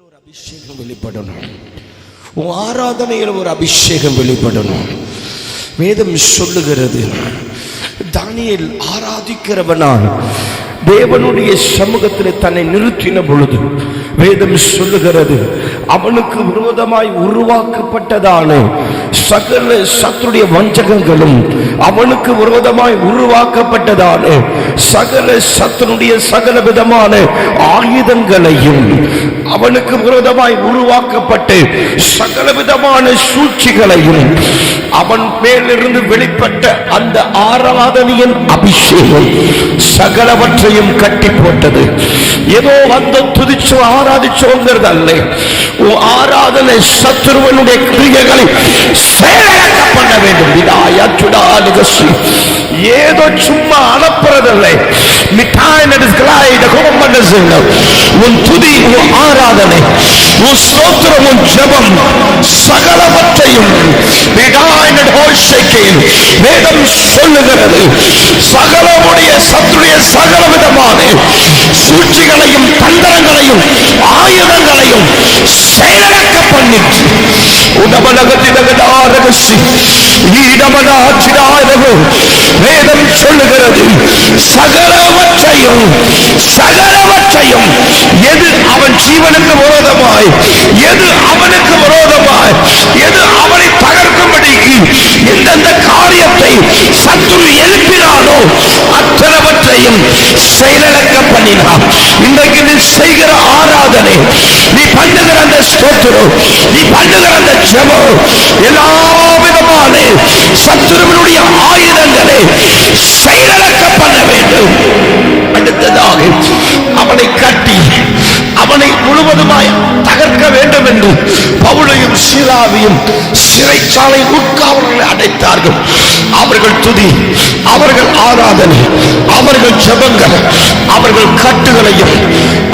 ஒரு அபிஷேகம் வெளிப்படணும். உன் ஆராதனையில் ஒரு அபிஷேகம் வெளிப்படணும். வேதம் சொல்லுகிறது, தானியேல் ஆராதிக்கிறவனால் தேவனுடைய சமூகத்தில் தன்னை நிறுத்தின பொழுது வேதம் சொல்லுகிறது, அவனுக்கு விரோதமாய் உருவாக்கப்பட்டதான சகல சத்துருடைய வஞ்சகங்களும், அவனுக்கு விரோதமாய் உருவாக்கப்பட்டதான சகல சத்துருடைய சகல விதமான ஆயுதங்களையும், அவனுக்கு விரோதமாய் உருவாக்கப்பட்டு சகல விதமான சூழ்ச்சிகளையும், அவன் மேலிருந்து வெளிப்பட்ட அந்த ஆராதனையின் அபிஷேகம் சகலவற்றையும் கட்டி போட்டது. ஏதோ வந்து துதிச்சோ ஆராதிச்சோங்கிறது அல்ல. ஆராதனை சத்துருவனுடைய கிரியைகளை செயலாக்க பண்ண வேண்டும். ஏதோ சும்மா அனுப்புறதில்லை. உன் துதி, உன் ஆராதனை, உன் ஸ்தோத்திரம், உன் ஜெபம் சகலவற்றையும் வேதம் சொல்லுகிறது, சகலமுடைய சத்துடைய சகல விதமான சூழ்ச்சிகளையும் தந்திரங்களையும் ஆயுதங்களையும் செயலக்க பண்ணிட்டு வேதம் சொல்லுகிறது, சகலவற்றையும் சகலவற்றையும் எது அவன் ஜீவனுக்கு விரோதமாய், எது அவனுக்கு விரோதமாய், எது அவனை தகர்க்கும்படிக்கு எந்தெந்த காரியத்தை சத்துரு எழுப்பினானோ அத்தனவற்றையும் செயலக்க பண்ணினான். இன்றைக்கு நீ செய்கிற ஆராதனை, நீ பண்ணுகிற அந்த ஸ்தோத்திரம், நீ பண்ணுகிற அந்த ஜெபம், எல்லா விதமான சத்துருவினுடைய ஆயுதங்களை செயலக்க பண்ண வேண்டும். அடுத்ததாக அவனை கட்டி அவனை முழுவதுமாய் தகர்க்க வேண்டும் என்று பவுலையும் சீலாவையும் சிறைச்சாலை உட்காவலர்களை அடைத்தார்கள். அவர்கள் துதி, அவர்கள் ஆராதனை, அவர்கள் ஜெபங்கள், அவர்கள் கட்டுகளையும்,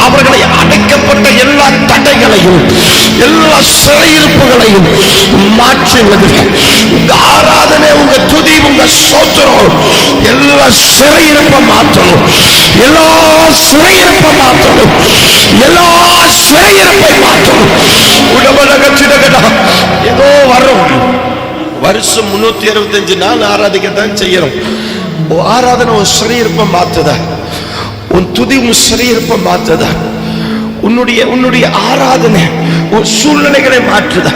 அவர்களை அடைக்கப்பட்ட எல்லா தடைகளையும், எல்லா சிறையிருப்புகளையும் மாற்றுவது. உங்க ஆராதனை, உங்க துதி, உங்க சோத்திரம் எல்லா சிறையிருப்பை மாற்றணும். எல்லா சிறையிருப்பை மாற்றணும். எல்லா சிறையிருப்பை மாற்றணும். ஏதோ வரும் வருஷம் 365 நாள் ஆராதிக்கத்தான் செய்யறோம். ஆராதனை உன் சிறையிருப்பை மாத்துதா? உன் துதி உன் சிறையிருப்பை மாத்துதா? உன்னுடைய ஆராதனை உன் சூழ்நிலைகளை மாற்றுதா?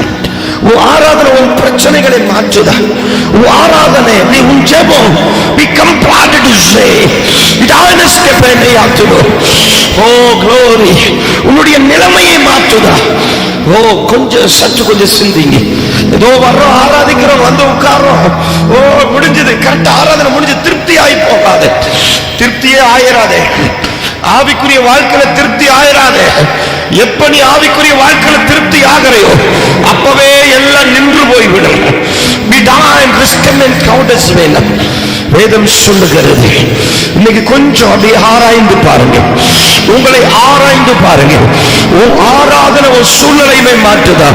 உன் ஆராதனை உன் பிரச்சனைகளை மாற்றுதா? உன் ஆராதனை, நீ உன் ஜெபம் become part to say it honest depend ஆத்துதோ. O glory, உன்னுடைய நிலைமையை மாற்றுதா? ஓ கொஞ்சம் சற்று கொஞ்சம் சிந்திங்க. ஏதோ வர்றோம், ஆராதிக்கிறோம், வந்து உட்கார்றோம், ஓ முடிஞ்சது, கரெக்டா ஆராதனை முடிஞ்சு திருப்தி ஆகி போகாது. திருப்தியே ஆயிராதே. ஆவிக்குரிய வாழ்க்கையில திருப்தி ஆயிராதே. எப்ப நீ ஆவிக்குரிய வாழ்க்கையில திருப்தி ஆகிறையோ அப்பவே எல்லாம் நின்று போய்விடும். வேதம் சொல்லுகிறது, இன்னைக்கு கொஞ்சம் அப்படியே ஆராய்ந்து பாருங்க, உங்களை ஆராய்ந்து பாருங்க. உன் ஆராதனை உன் சூழ்நிலையை மாற்றுதா?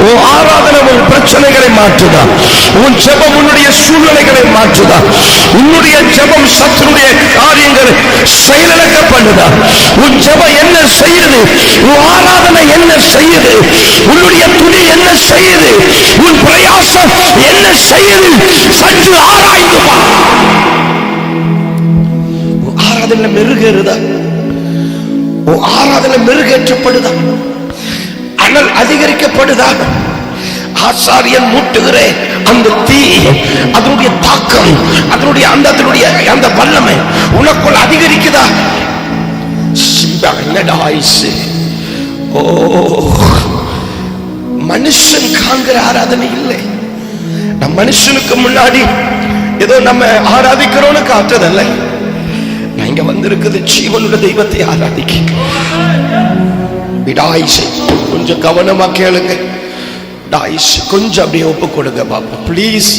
உன் ஆராதனை உன் பிரச்சனைகளை மாற்றுதா? உன் ஜெபம் உன்னுடைய சூழ்நிலைகளை மாற்றுதா? உன்னுடைய ஜெபம் சத்துருடைய காரியங்களை செயலிழக்க பண்ணுதா? உன் ஜெபம் என்ன செய்யுது? உன் ஆராதனை என்ன செய்யுது? உன்னுடைய துணி என்ன செய்யுது? உன் பிரயாசம் என்ன செய்யுது? சற்று ஆராய்ந்து பார். ஆராதனை மெருகேறுதா? ஆராதனை மெருகேற்றப்படுதா? அனல் அதிகரிக்கப்படுதா? ஆசாரியன் மூட்டுகிற அந்த தீ, அதனுடைய தாக்கம், அதனுடைய அந்த வல்லமை உனக்குள் அதிகரிக்குதா? ஓ, மனுஷன் காண்கிற ஆராதனை இல்லை. நம் மனுஷனுக்கு முன்னாடி ஏதோ நம்ம ஆராதிக்கிறோன்னு காட்டுறதல்ல. நான் இங்க வந்திருக்குது ஜீவனுள்ள தெய்வத்தை ஆராதிக்க. கொஞ்சம் கவனமா கேளுங்க. கொஞ்சம் அப்படியே ஒப்பு கொடுங்க பாப்பா, பிளீஸ்.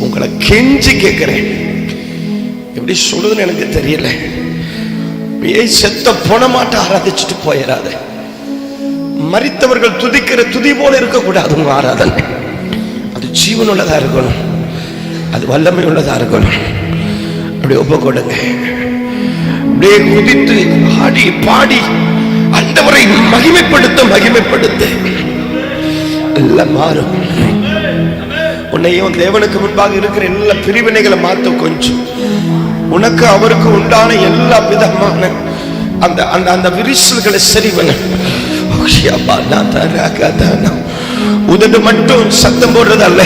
உங்களை கெஞ்சி கேட்கிறேன். எப்படி சொல்லுதுன்னு எனக்கு தெரியல. செத்த போன மாட்ட ஆராதிச்சுட்டு போயிடாத. மரித்தவர்கள் துதிக்கிற துதி போல இருக்கக்கூடாது உங்க ஆராதனை. அது ஜீவனுள்ளதா இருக்கணும், அது வல்லமை உள்ளதா இருக்கணும். அப்படி ஒப்பு கொடுங்க. அப்படியே குதித்து ஆடி பாடி ஆண்டவரை அவரை மகிமைப்படுத்த மகிமைப்படுத்த எல்லாம் மாறும். உன்னையும் தேவனுக்கு முன்பாக இருக்கிற எல்லா பிரிவினைகளை மாத்த கொஞ்சம். உனக்கு அவருக்கு உண்டான எல்லா விதமான அந்த அந்த அந்த விரிசல்களை சரி பண்ண. உதடு மட்டும் சத்தம் போடுறது அல்ல,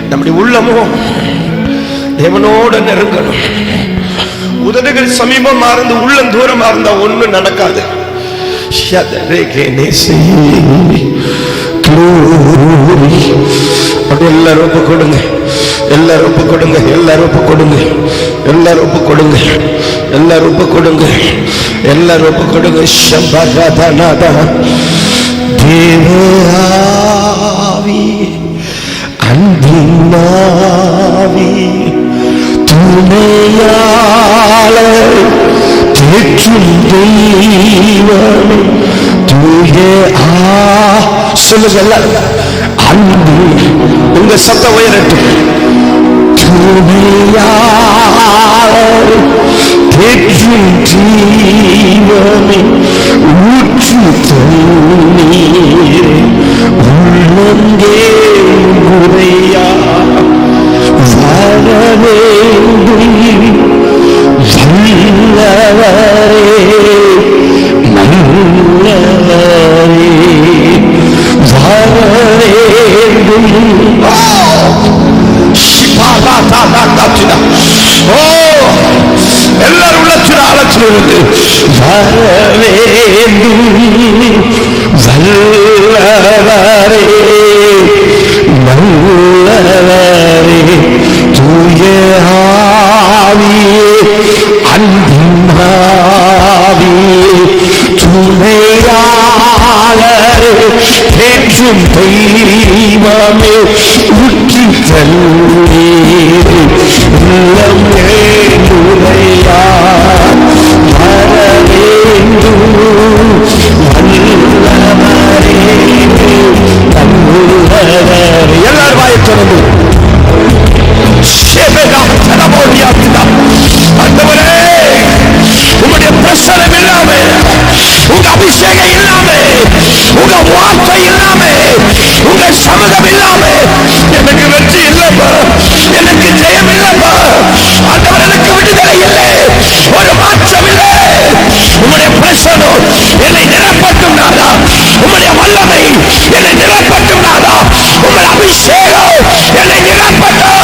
நம்முடைய உள்ளமும் தேவனோட நெருங்கணும். உதடுகள் சமீபமா இருந்து உள்ளம் தூரமா இருந்தா ஒண்ணும் நடக்காது. எல்லாரும் ஒப்பு கொடுங்க, எல்லாரும் ஒப்பு கொடுங்க, எல்லாரும் ஒப்பு கொடுங்க, எல்லாரும் ஒப்பு கொடுங்க, எல்லாரும் ஒப்பு கொடுங்க, எல்லாரும் ஒப்பு கொடுங்க. சம்பராதநாதா தேவாவி அன்பினாவி துணையாளர் தேற்றும் தெய்வமே தூய சொல்லுங்க எல்லாரும். அன்பு உங்க சத்தம் உயரட்டும். துணையாளர் தேற்றும் தெய்வமே ஊற்று தண்ணீர் உள்ளங்கே உரையா வரவே எல்லாரும் உள்ளத்தில் ஆலோசனை வல்லவரே நல்லவரே தூய ஆவியே அன்பின் ஆவியே துணையாளரே தேற்றும் தெய்வமே ஊற்றி தண்ணீர் உள்ளமே உரையா வரவேண்டும் வல்லவரே நல்லவரே. எல்லாரும் வாயை திறந்து உங்களுடைய பிரசனம் இல்லாம, உங்க அபிஷேகம் இல்லாம, உங்க வார்த்தை இல்லாம, உங்க சமூகம் இல்லாம எனக்கு வெற்றி இல்லப்பா, எனக்கு ஜெயம் இல்லப்பா, ஆண்டவர் எனக்கு விடுதலை இல்லை, ஒரு மாற்றம் இல்லை. உங்களுடைய பிரசனம் என்னை நிரப்பட்டும் நாதா, உங்களுடைய வல்லமை என்னை நிரப்பட்டும் நாதா, உங்களுடைய அபிஷேகம் என்னை நிரப்பட்டும்.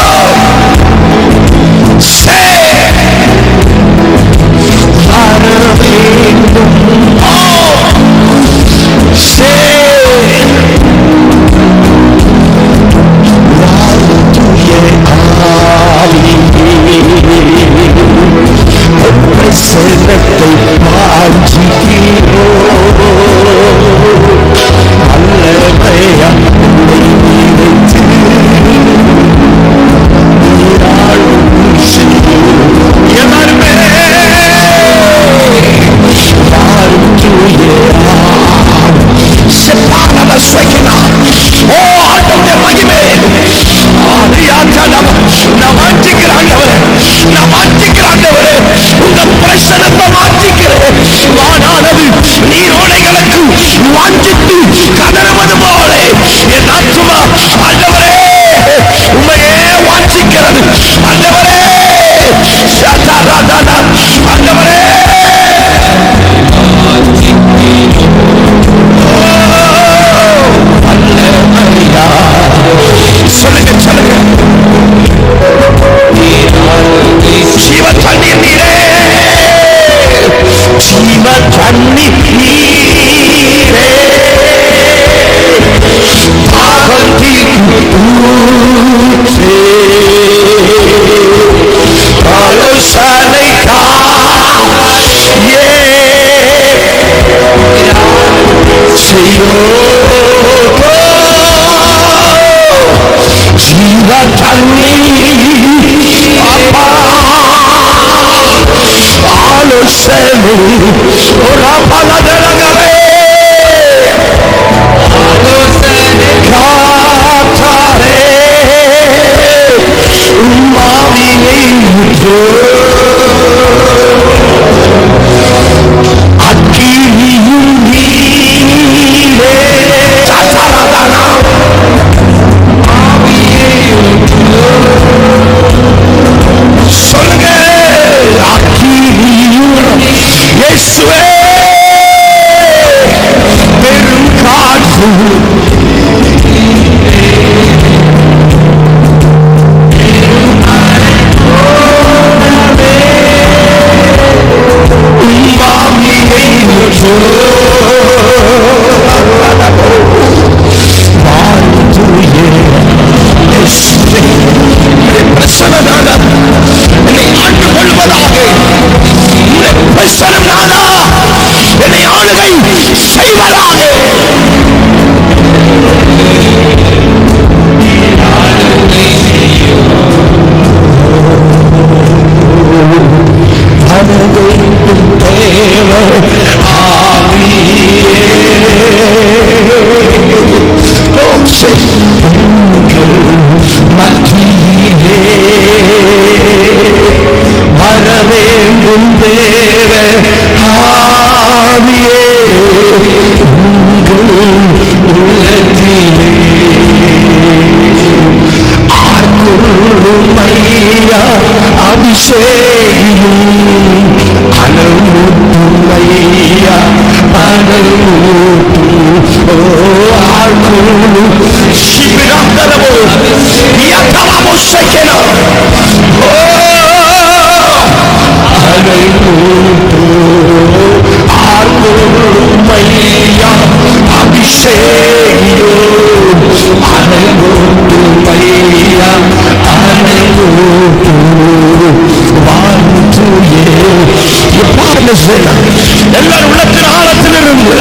எல்லாரும் உள்ளத்தின் ஆழத்திலிருந்து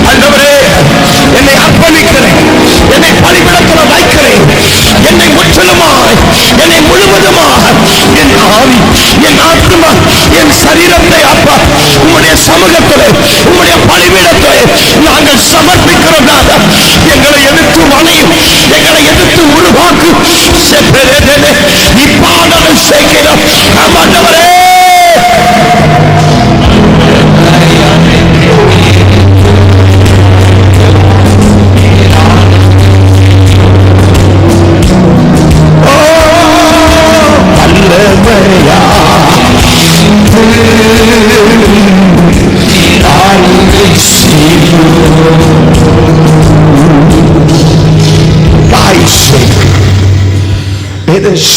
ஆண்டவரே என்னை அர்ப்பணிக்கிறேன், என்னை பலிபீடத்தில் வைக்கிறேன், என்னை முற்றிலுமாய், என்னை முழுவதுமாய், என் ஆவி, என் ஆத்மா, என் சரீரத்தை அப்பா உம்முடைய சமூகத்திலே, உம்முடைய பலிபீடத்திலே நாங்கள் சமர்ப்பிக்கிறோம். எங்களை எதிர்த்து வளையும், எங்களை எதிர்த்து உருவாக்கு இப்பாடலை சேர்க்கிறோம். ஆண்டவரே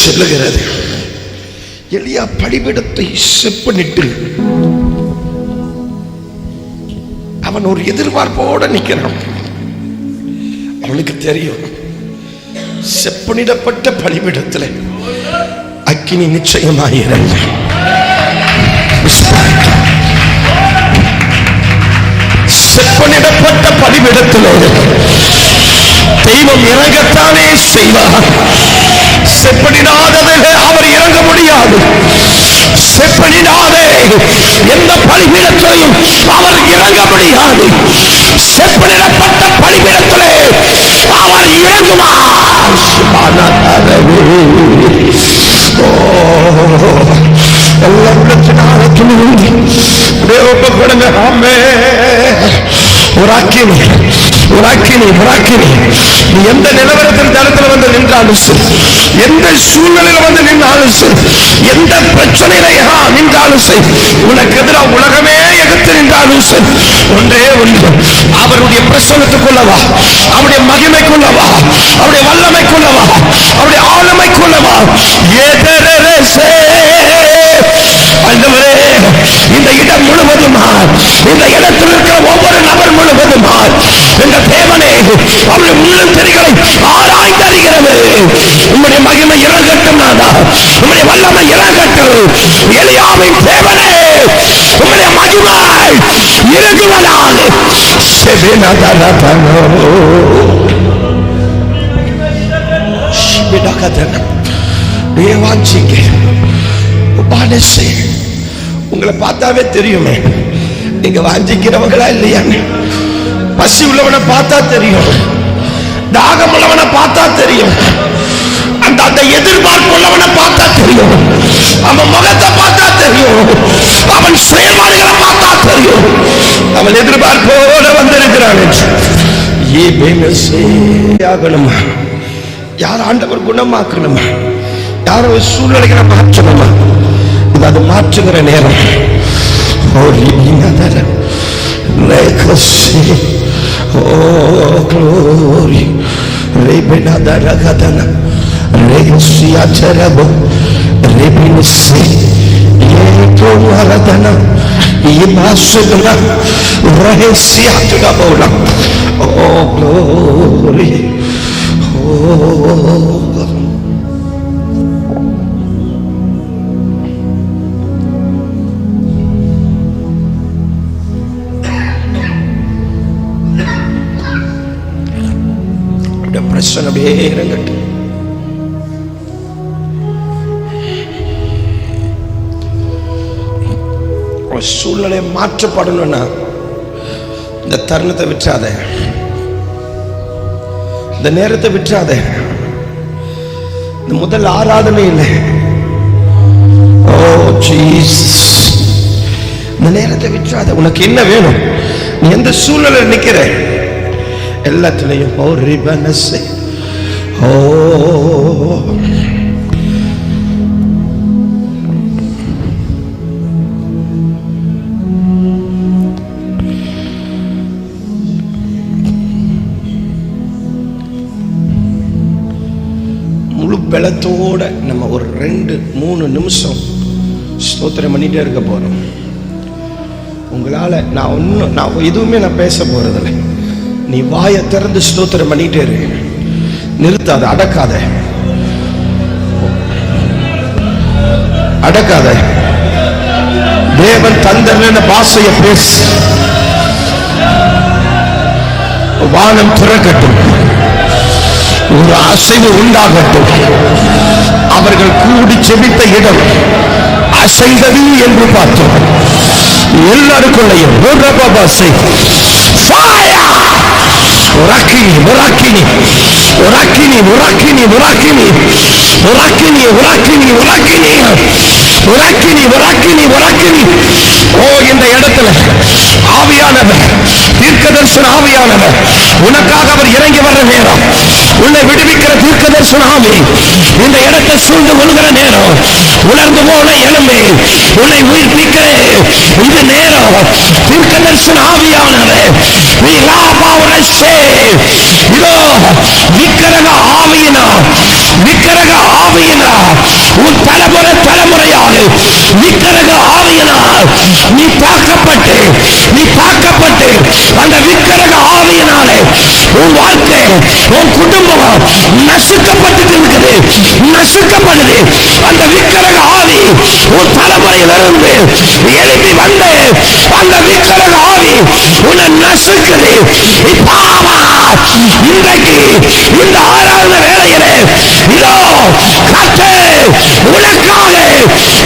சொல்லுகிறது, எலியா பலிபீடத்தை செப்பனிட்டு அவன் ஒரு எதிர்பார்ப்போட நிற்கிறான். அவனுக்கு தெரியும் செப்பனிடப்பட்ட பலிபீடத்தில் அக்கினி நிச்சயமாயிருந்து செப்பனிடப்பட்ட பலிபீடத்தில் தெய்வம் இறங்கத்தானே செய்வார். செப்பனிடாததில் அவர் இறங்க முடியாது. செப்பனிடாதே எந்த பலிபீடத்திலையும் அவர் இறங்க முடியாது. செப்பனிடப்பட்ட பலிபீடத்திலே அவர் இறங்குவார். எல்லாம் கொடுங்க. ஆமே ஒரு அக்கினி, ஒரு அக்கினி, ஒரு அக்கினி. நீ எந்த நிலவரத்தின் தரத்தில் வந்து நின்றாலும் சரி, எந்த சூழ்நிலையில வந்து நின்றாலும் சரி, எந்த பிரச்சனையில நின்றாலும் சரி, உனக்கு எதிராக உலகமே எதிர்த்து நின்றாலும் சரி, ஒன்றே ஒன்று, அவருடைய பிரசன்னத்துக்குள்ளவா, அவருடைய மகிமைக்குள்ளவா, அவருடைய வல்லமைக்குள்ளவா, அவருடைய ஆளுமைக்குள்ளவா. இந்த இடம் முழுவதுமா, இந்த இடத்தில் இருக்கிற ஒவ்வொரு நபர் முழுவதுமா இந்த தேவனே அவருடைய முன்னெரிகளை ஆராய்ந்து அறிகிறது. உம்முடைய மகிமை இறங்கட்டும் நாதா, உம்முடைய வல்லமை இறங்கட்டும். எலியாவின் தேவனே உம்முடைய மகிமை இறங்குவதாக. உங்களை பார்த்தாவே தெரியுமே நீங்க வாஞ்சிக்கிறவங்களா இல்லையான்னு. பசி உள்ளவனை பார்த்தா தெரியும், தாகம் உள்ளவனை பார்த்தா தெரியும், அந்த எதிர்பார்ப்பு உள்ளவனை பார்த்தா தெரியும், அவன் முகத்தை பார்த்தா தெரியும், அவன் செயல்பாடுகளை பார்த்தா தெரியும். அவன் எதிர்பார்ப்போட வந்திருக்கிறான். யார் ஆண்டவர் குணமாக்கணுமா, யாரோ சூழ்நிலைகளை மாற்றணுமா, அது மாற்றுகிற நேரம். Oh, glory. Rebena daragadana. Regia terabo. Rebinisi. Yeto waradana. Yemasudana. Regia terabo. Oh, glory. Oh, God. பிரச்சனை வேறங்கட்டு சூழ்நிலை மாற்றப்படணும்னா இந்த தருணத்தை விட்டுறாத, இந்த நேரத்தை விட்டுறாத. இந்த முதல் ஆராதனை இல்லை. ஓ ஜீசஸ், இந்த நேரத்தை விட்டுறாத. உனக்கு என்ன வேணும்? நீ எந்த சூழ்நிலை நிக்கிற எல்லாத்திலையும் ஓ ரிபனஸே ஓ முழு பலத்தோட நம்ம ஒரு 2-3 நிமிஷம் ஸ்தோத்திரம் பண்ணிட்டே இருக்க போறோம். உங்களால நான் எதுவுமே பேச போறதில்லை. நீ வாயை திறந்து ஸ்தோத்திரம் பண்ணிட்டே இரு. நிறுத்தாத, அடக்காத, அடக்காத. தேவன் தந்த பாசைய பேசு. வானம் திறக்கட்டும், ஒரு அசைவு உண்டாகட்டும். அவர்கள் கூடி செபித்த இடம் அசைந்தது என்று பார்த்தோம். எல்லாருக்குள்ளையும் Urakini, urakini, urakini, urakini, urakini, urakini, urakini, urakini, urakini, urakini, urakini. ஓ, இந்த இடத்துல ஆவியானவர், தீர்க்கதரிசன ஆவியானவர், உனக்காக அவர் இறங்கி வர்ற நேரம், உன்னை விடுவிக்கிற தீர்க்கதரிசன ஆவி இந்த இடத்தை சூழ்ந்து கொள்கிற நேரம், உணர்ந்து போன எலும்பே உன்னை உயிர்ப்பிக்கிறேன். இந்த நேரம் தீர்க்கதரிசன ஆவியானவர் இதோ விக்கிரக ஆவியினா, விக்கிரக ஆவியினா உன் தலைமுறையாக விக்கிரக ஆவியினா நீ தாக்கப்பட்டு அந்த விக்கிரக ஆவியினாலே உன் வாழ்க்கை, உன் குடும்பம் நசுக்கப்பட்டு இருக்குது, நசுக்கப்படுது. அந்த விக்கிரக ஆவி உன் தலைமுறையிலிருந்து எழுப்பி வந்து அந்த விக்கிரக ஆவி உன்னை நசுக்குது. இன்றைக்கு இந்த ஆராதனை வேளையிலே இதோ கர்த்தர் உனக்காக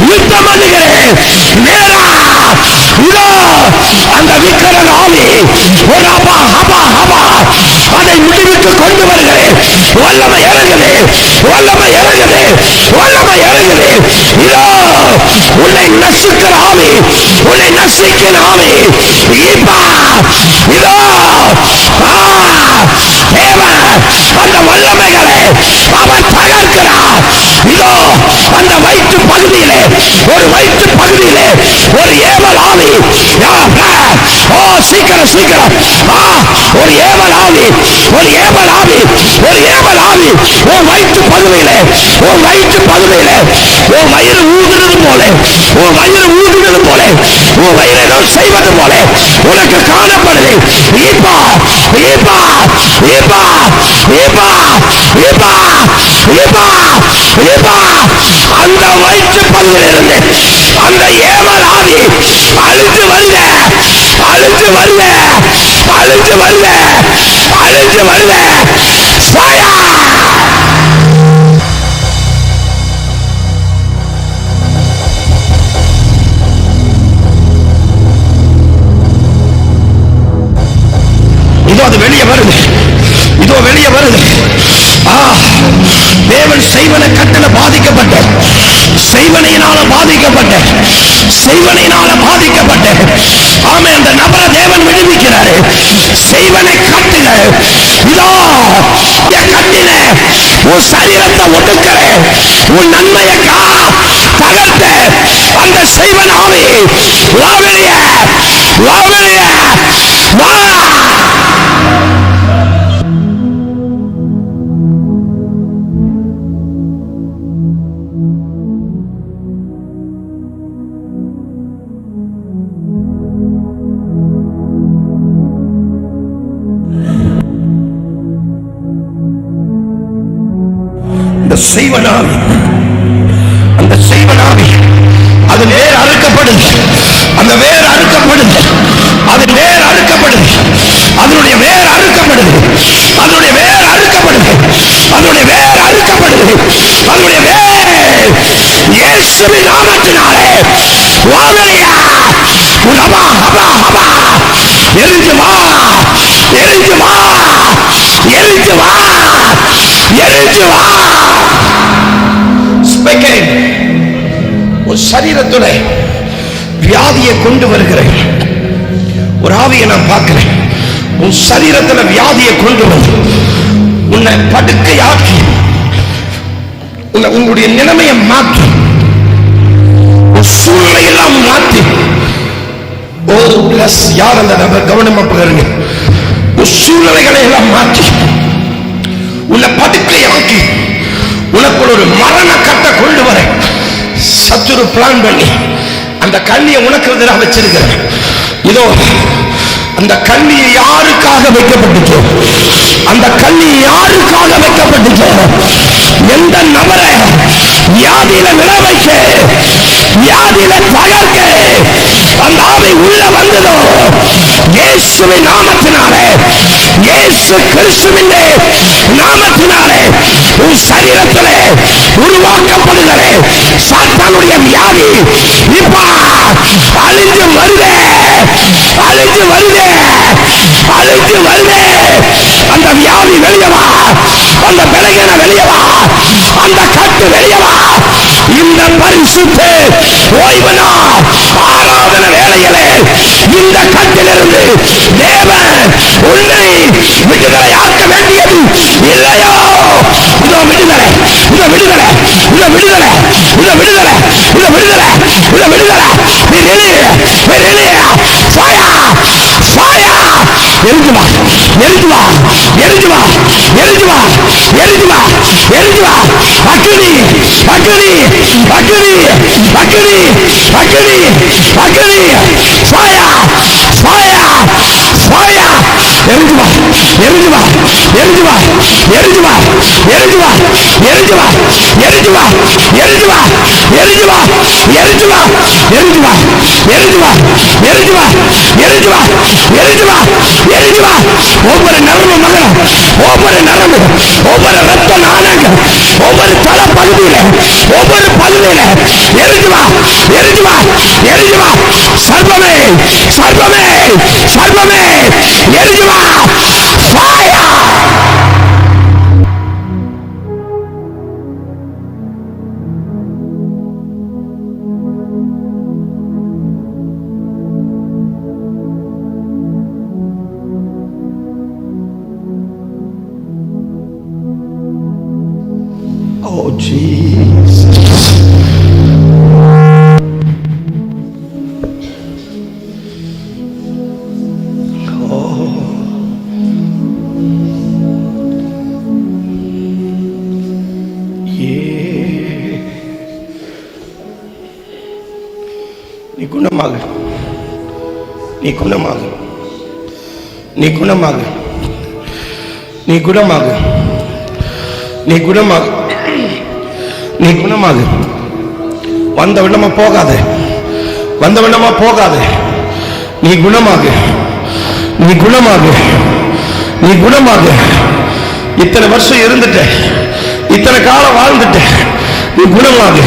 யுத்தம் பண்ணுகிறேன். நேரா இதோ அந்த விக்கிரக ஆவி அதை முடிவுக்கு கொண்டு வருகிறேன். வல்லமை இறங்குது, வல்லமை இறங்குது, வல்லமை இறங்குது. இதோ உன்னை நசுக்கிற ஆவி, உன்னை நசுக்கிற ஆவி இதோ அந்த வல்லமைகளை அவர் தகர்க்கிறார். இதோ அந்த வயிற்று பகுதியிலே ஒரு ஏவல் ஆவி, ஓ சீக்கிரம் ஒரு ஏவல் ஆவி உன் வயிற்று பகுதியிலே உன் வயிறு ஊதுறது போல உன் வயிறு ஏதோ செய்வது போல உனக்கு காணப்படுது. அந்த வயிற்று பகுதியிலிருந்து அந்த ஏவல் ஆவி அழிஞ்சு வருக. இதோ அது வெளியே வருது. தேவன் செய்வன கட்டள பாதிக்கப்பட்ட செய்வனையினால பாதிக்கப்பட்ட ஆமே அந்த நபரை தேவன் விடுவிக்கிறாரு. செய்வனை கட்டில இதோ கட்டில உன் சரீரத்தை ஒடுக்கிற உன் நன்மையை தகர்த்த அந்த செய்வன் ஆவி வா வெளியே செய்வனாவி, அந்த செய்வனாவி அது வேர் அறுக்கப்படுது, அந்த வேர் அறுக்கப்படுது, அது வேர் அறுக்கப்படுது, அதனுடைய வேர் அறுக்கப்படுது, அதனுடைய வேர் அறுக்கப்படுது, அதனுடைய வேர் அறுக்கப்படுது, அதனுடைய வேர் இயேசுவின் நாமத்தினாலே வாங்கலையா உலமா ஹபா ஹபா எரிஞ்சு வா, எரிஞ்சு வா, எரிஞ்சு வா, எரிஞ்சு வா. ஸ்பீக்கிங் ஒரு சரீரத்துல வியாதியை கொண்டு வருகிறேன். ஒரு ஆவியை நான் பார்க்கிறேன். உன் சரீரத்துல வியாதியை கொண்டு வந்து உன்னை படுக்கையாக்கி உன்னுடைய நிலைமையை மாற்றி உன் சூழ்நிலையெல்லாம் மாற்றி. ஓ பிளஸ் யார் அந்த நபர் கவனமா பாருங்க. உன் சூழ்நிலைகளை எல்லாம் மாற்றி உன்னை படுக்கையாக்கி உனக்குள்ள ஒரு மரண கட்டை கொண்டு வர சத்துரு பிளான் பண்ணி அந்த கண்ணியை உனக்கு எதிராக வச்சிருக்கிறேன். இதோ அந்த கண்ணி யாருக்காக வைக்கப்பட்டுச்சோ, அந்த கண்ணி யாருக்காக வைக்கப்பட்டுச்சோ, எந்த நபரை வியாதியில விழ வைக்க, வியாதியில தகர்க்க அந்த ஆவி உள்ள வந்ததோ, இயேசுவின் நாமத்தினாலே, இயேசு கிறிஸ்துவின் நாமத்தினாலே உன் சரீரத்திலே உருவாக்கப்படுகிற சாத்தானுடைய வியாதி இப்ப அழிஞ்சு வருதே, அழிஞ்சு வருதே, அழிஞ்சு வருதே. அந்த வியாதி வெளியவா, அந்த பலகீன வெளியவா, அந்த கட்டு வெளியவா. இந்த பரிசுத்த ஓய்வு நாள் ஆராதனை வேளையிலே இந்த கட்டிலிருந்து தேவன் உன்னை விடுதலை ஆக்க வேண்டியது இல்லையோ? இதோ விடுதலை, இதோ விடுதலை, இதோ விடுதலை, இதோ விடுதலை, இதோ விடுதலை, இதோ விடுதலை. எரிஞ்சு வா, எரிஞ்சு வா, எரிஞ்சு வா, எரிஞ்சு வா, எரிஞ்சு வா, எரிஞ்சு வா. அக்னி, அக்னி, அக்னி, அக்னி, அக்னி, அக்னி, சாயா, சாயா, சாயா. எரிஞ்சு வா, எரிஞ்சு வா, எரிஞ்சு வா, எரிஞ்சு வா, எரிஞ்சு வா, எரிஞ்சு வா, எரிஞ்சு வா, எரிஞ்சு வா, எரிஞ்சு வா, எரிஞ்சு வா, எரிஞ்சு வா, எரிஞ்சு வா, எரிஞ்சு வா, எரிஞ்சு வா, எரிஞ்சு வா, எரிஞ்சு வா. ஒவ்வொரு நரம்பு மகனும், ஒவ்வொரு நரம்பு, ஒவ்வொரு ரத்த நாணங்கள், ஒவ்வொரு தல பகுதியில, ஒவ்வொரு பகுதியில எரிஞ்சு வா, எரிஞ்சு வா, எரிஞ்சு வா. சர்வமே, சர்வமே, சர்வமே எரிஞ்சு வா. Fire! Oh Jesus. நீ குணமாக, நீ குணமாக, நீ குணமாக, நீ குணமாக, நீ குணமாக, நீ குணமாக. வந்த விடமா போகாத, வந்த விடமா போகாத. நீ குணமாக, நீ குணமாக, நீ குணமாக. இத்தனை வருஷம் இருந்துட்ட, இத்தனை காலம் வாழ்ந்துட்ட. நீ குணமாக,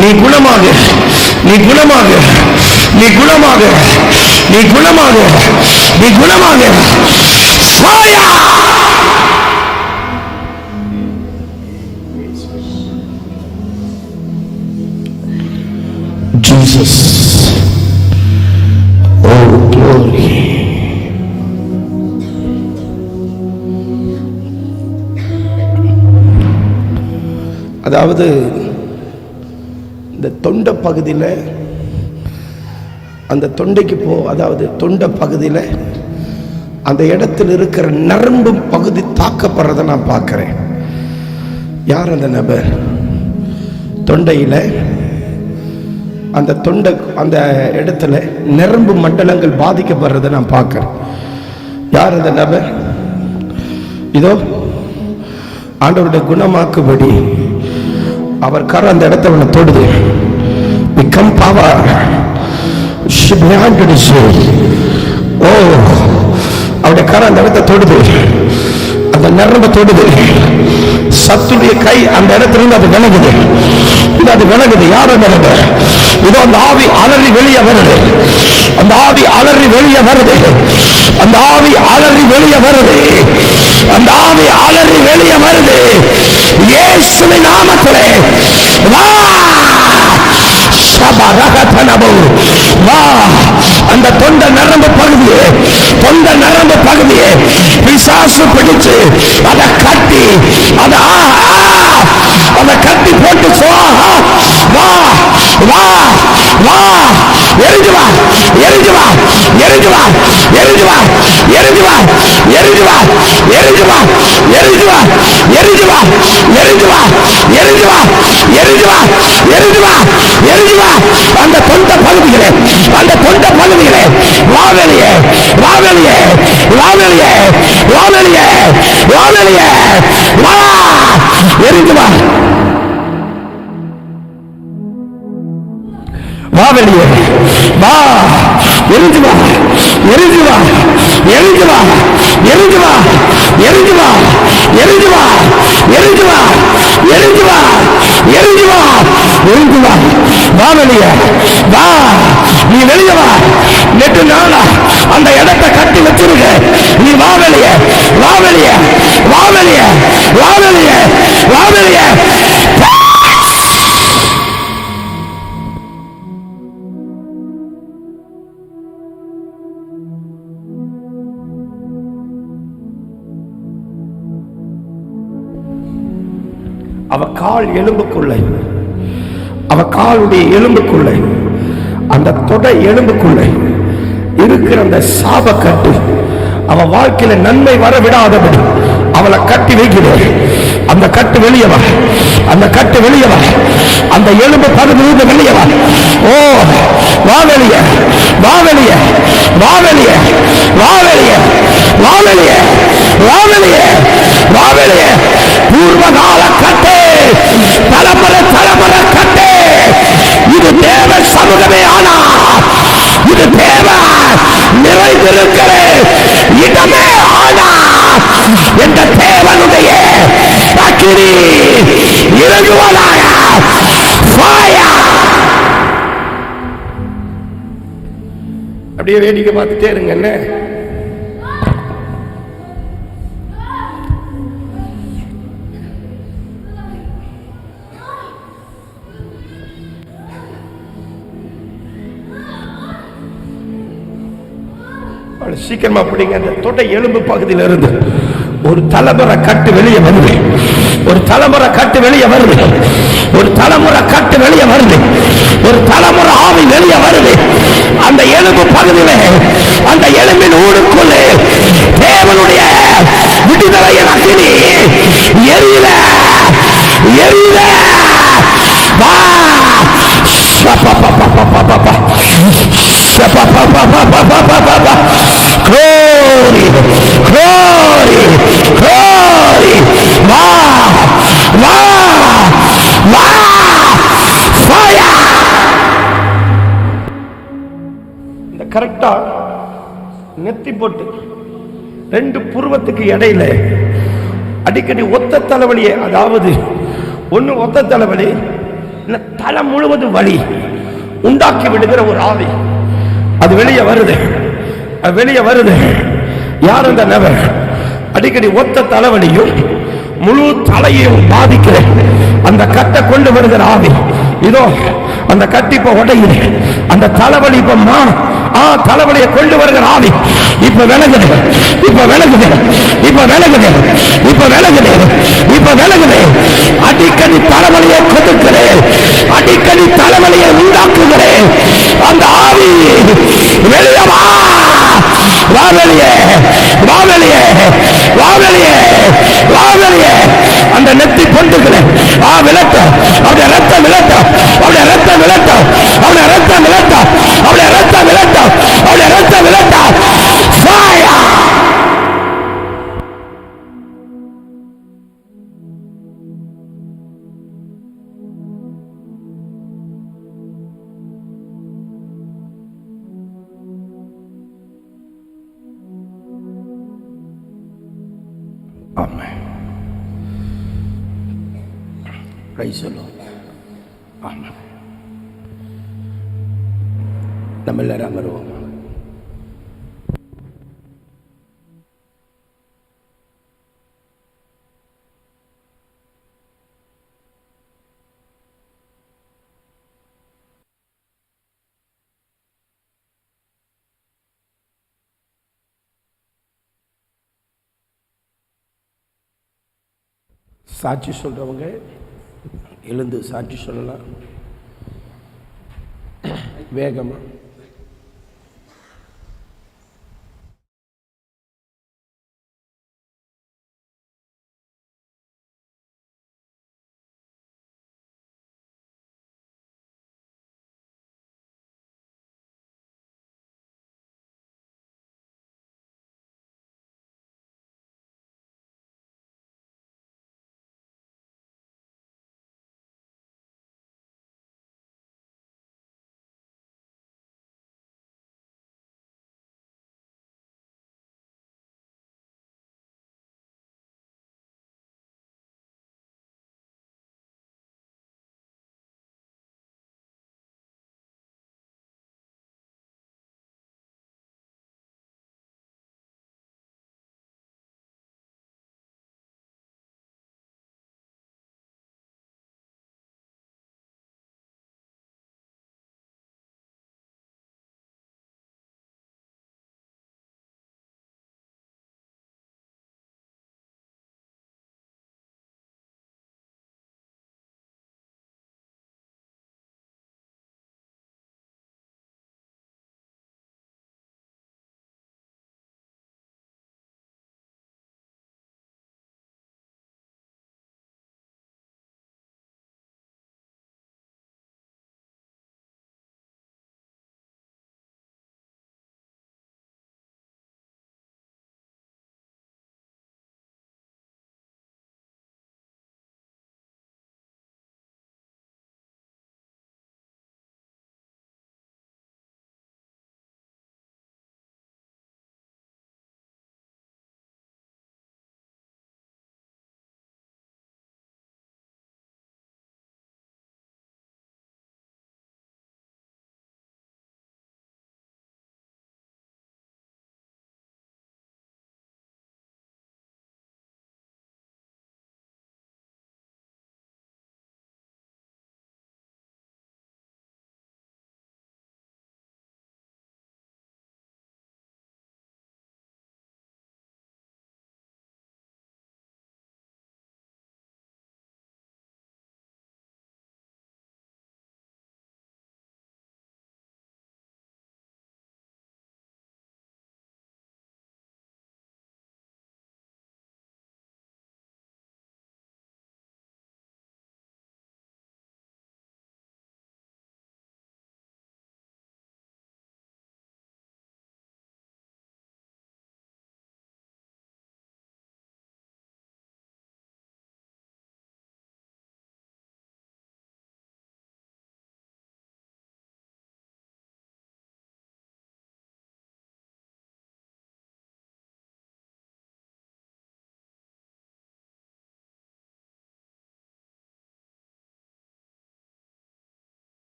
நீ குணமாக, நீ குணமாக, நீ குணமாக, நீ குணமாக, நீ குணமாக. Jesus, oh glory. அதாவது இந்த தொண்டை பகுதியில், அந்த தொண்டைக்கு அதாவது தொண்டை பகுதியில் அந்த இடத்துல இருக்கிற நரம்பு பகுதி தாக்கப்படுறதை நான் பார்க்கிறேன். யார் அந்த நபர்? தொண்டையில் அந்த தொண்டை அந்த இடத்துல நரம்பு மண்டலங்கள் பாதிக்கப்படுறதை நான் பார்க்கிறேன். யார் அந்த நபர்? இதோ ஆண்டவருடைய குணமாக்குபடி அவர் கரம் அந்த இடத்தை அவனை தொடுது. become power ஓ, அவருடைய கரம் அந்த இடத்தை தொடுது, அந்த நரம்பு தொடுது. சத்துடைய கை அந்த இடத்திலிருந்து அது விலகுது. அது விலகுது. யார விலகு? இதோ அந்த ஆவி அலறி வெளியே வருது. அந்த ஆவி அலறி வெளியே வருது. அந்த ஆவி அலறி வெளியே வருது. அந்த ஆவி அலறி வெளியே வருது. இயேசுவின் நாமத்திலே வா. வா. அந்த தொண்டை நரம்பு பகுதியே, தொண்டை நரம்பு பகுதியே பிசாசு பிடிச்சு அதை கட்டி, அதை கட்டி போட்டு வா வா வா, எரிஞ்சு வா, எரிஞ்சு வா, எரிஞ்சு வா, எரிஞ்சு வா, எரிஞ்சு வா, எரிஞ்சு வா, எரிஞ்சு வா, எரிஞ்சு வா, எரிஞ்சு வா, எரிஞ்சு வா, எரிஞ்சு வா, எரிஞ்சு வா, எரிஞ்சு வா, எரிஞ்சு வா. அந்த தொண்டை பகுதிகளே, அந்த தொண்டை பகுதிகளே வா வெளியே, வா வெளியே, வா வெளியே, வா வெளியே, வா வெளியே, வா, எரிஞ்சு வா, வா வெளியே, வா, எரிஞ்சு வா, எரிஞ்சு வா, எரிஞ்சு வா, எரிஞ்சு வா, எரிஞ்சு வா, எரிஞ்சு வா, எரிஞ்சு வா, எரிஞ்சு வா, எரிஞ்சு வா, எரிஞ்சு வா, வா வெளியே, வா, நீ வெளியே வா. நெட்டு நாளா அந்த இடத்தை கட்டி வச்சிருக்க, நீ வா வெளியே, வா வெளியே, வா வெளியே, வா வெளியே, வா வெளியே. அவ கால் எலும்புக்குள்ளே, அவ காலுடைய எலும்புக்குள்ளே, அந்த தொடை எலும்புக்குள்ளே இருக்கிற அந்த சாபக்கட்டு அவ வாழ்க்கையில நன்மை வர விடாதபடி அவளை கட்டி வைக்கிறது. அந்த கட்டு வெளியே வா, அந்த கட்டு வெளியே வா, அந்த எலும்பு பகுதியிலிருந்து வெளியே வா. ஓ, வா வெளியே, வா வெளியே, வா வெளியே, வா வெளியே, வா வெளியே, வா வெளியே, வா வெளியே. பூர்வகால கட்டு, தலைமுறை தலைமுறை கட்டு. இது தேவ சமூகமே. ஆனா இது தேவ நிறைந்திருக்கிற இடமே. ஆனா என்ற தேவனுடைய அக்கினி இறங்குவதாக. அப்படியே வேடிக்கை பார்த்துட்டே இருங்க. என்ன சீக்கிரமா பிடிங்க. அந்த தொடை எலும்பு பகுதியில் இருந்து ஒரு தலைமுறை கட்டு வெளியே வருது, ஒரு தலைமுறை கட்டு வெளியே வருது, ஒரு தலைமுறை கட்டு வெளியே வருது, ஒரு தலைமுறை ஆவி வெளியே வருது. அந்த எலும்பு பகுதியிலே, அந்த எலும்பின் ஊருக்குள்ளே தேவனுடைய விடுதலையின் அக்கினி எரியல, எரியல. வா. Glory, glory, glory. Va, va, va, fire. இந்த கரெக்டா நெத்தி போட்டு ரெண்டு புருவத்துக்கு இடையில அடிக்கடி ஒத்த தலைவலியே, அதாவது ஒண்ணு ஒத்த தலைவலி, தலை முழுவதும் வலி உண்டாக்கி விடுகிற ஒரு ஆவி அது வெளியே வருது, வெளியே வருது. யார் அந்த நபர்? அடிக்கடி ஒத்த தலைவலியும் முழு தலையையும் பாதிக்கிற அந்த கட்டை கொண்டு வருகிற ஆவி. இதோ அந்த கட்டி இப்ப உடையுது. அந்த தலைவலி இப்ப தலைவலியை கொண்டு வருகிற ஆவி இப்ப விலகுது, இப்ப விலகுது, இப்ப விலகுது, இப்ப விலகுது, இப்ப விலகுது. அடிக்கடி தலைவலியை கொடுக்கிறேன், அடிக்கடி தலைவலியை உண்டாக்குகிறேன். அந்த ஆவி வெளியே வா, வா வெளியே, வா வெளியே, வா வெளியே, வா வெளியே. அந்த நெத்தி பொண்டுகிறேன் விளட்டும், அவருடைய ரத்தம் விளட்டும், அவருடைய ரத்தம் விளட்டும், அவருடைய ரத்தம் விளட்டும், அவருடைய ரத்தம் விளட்டும், அவருடைய ரத்தம் விளட்டும். ஃபயர். பிரைஸ் சொல்லுவோம். ஆமாம், நம்ம எல்லாரும் அமருவோம். சாட்சி சொல்கிறவங்க எழுந்து சாட்சி சொல்லலாம் வேகமாக.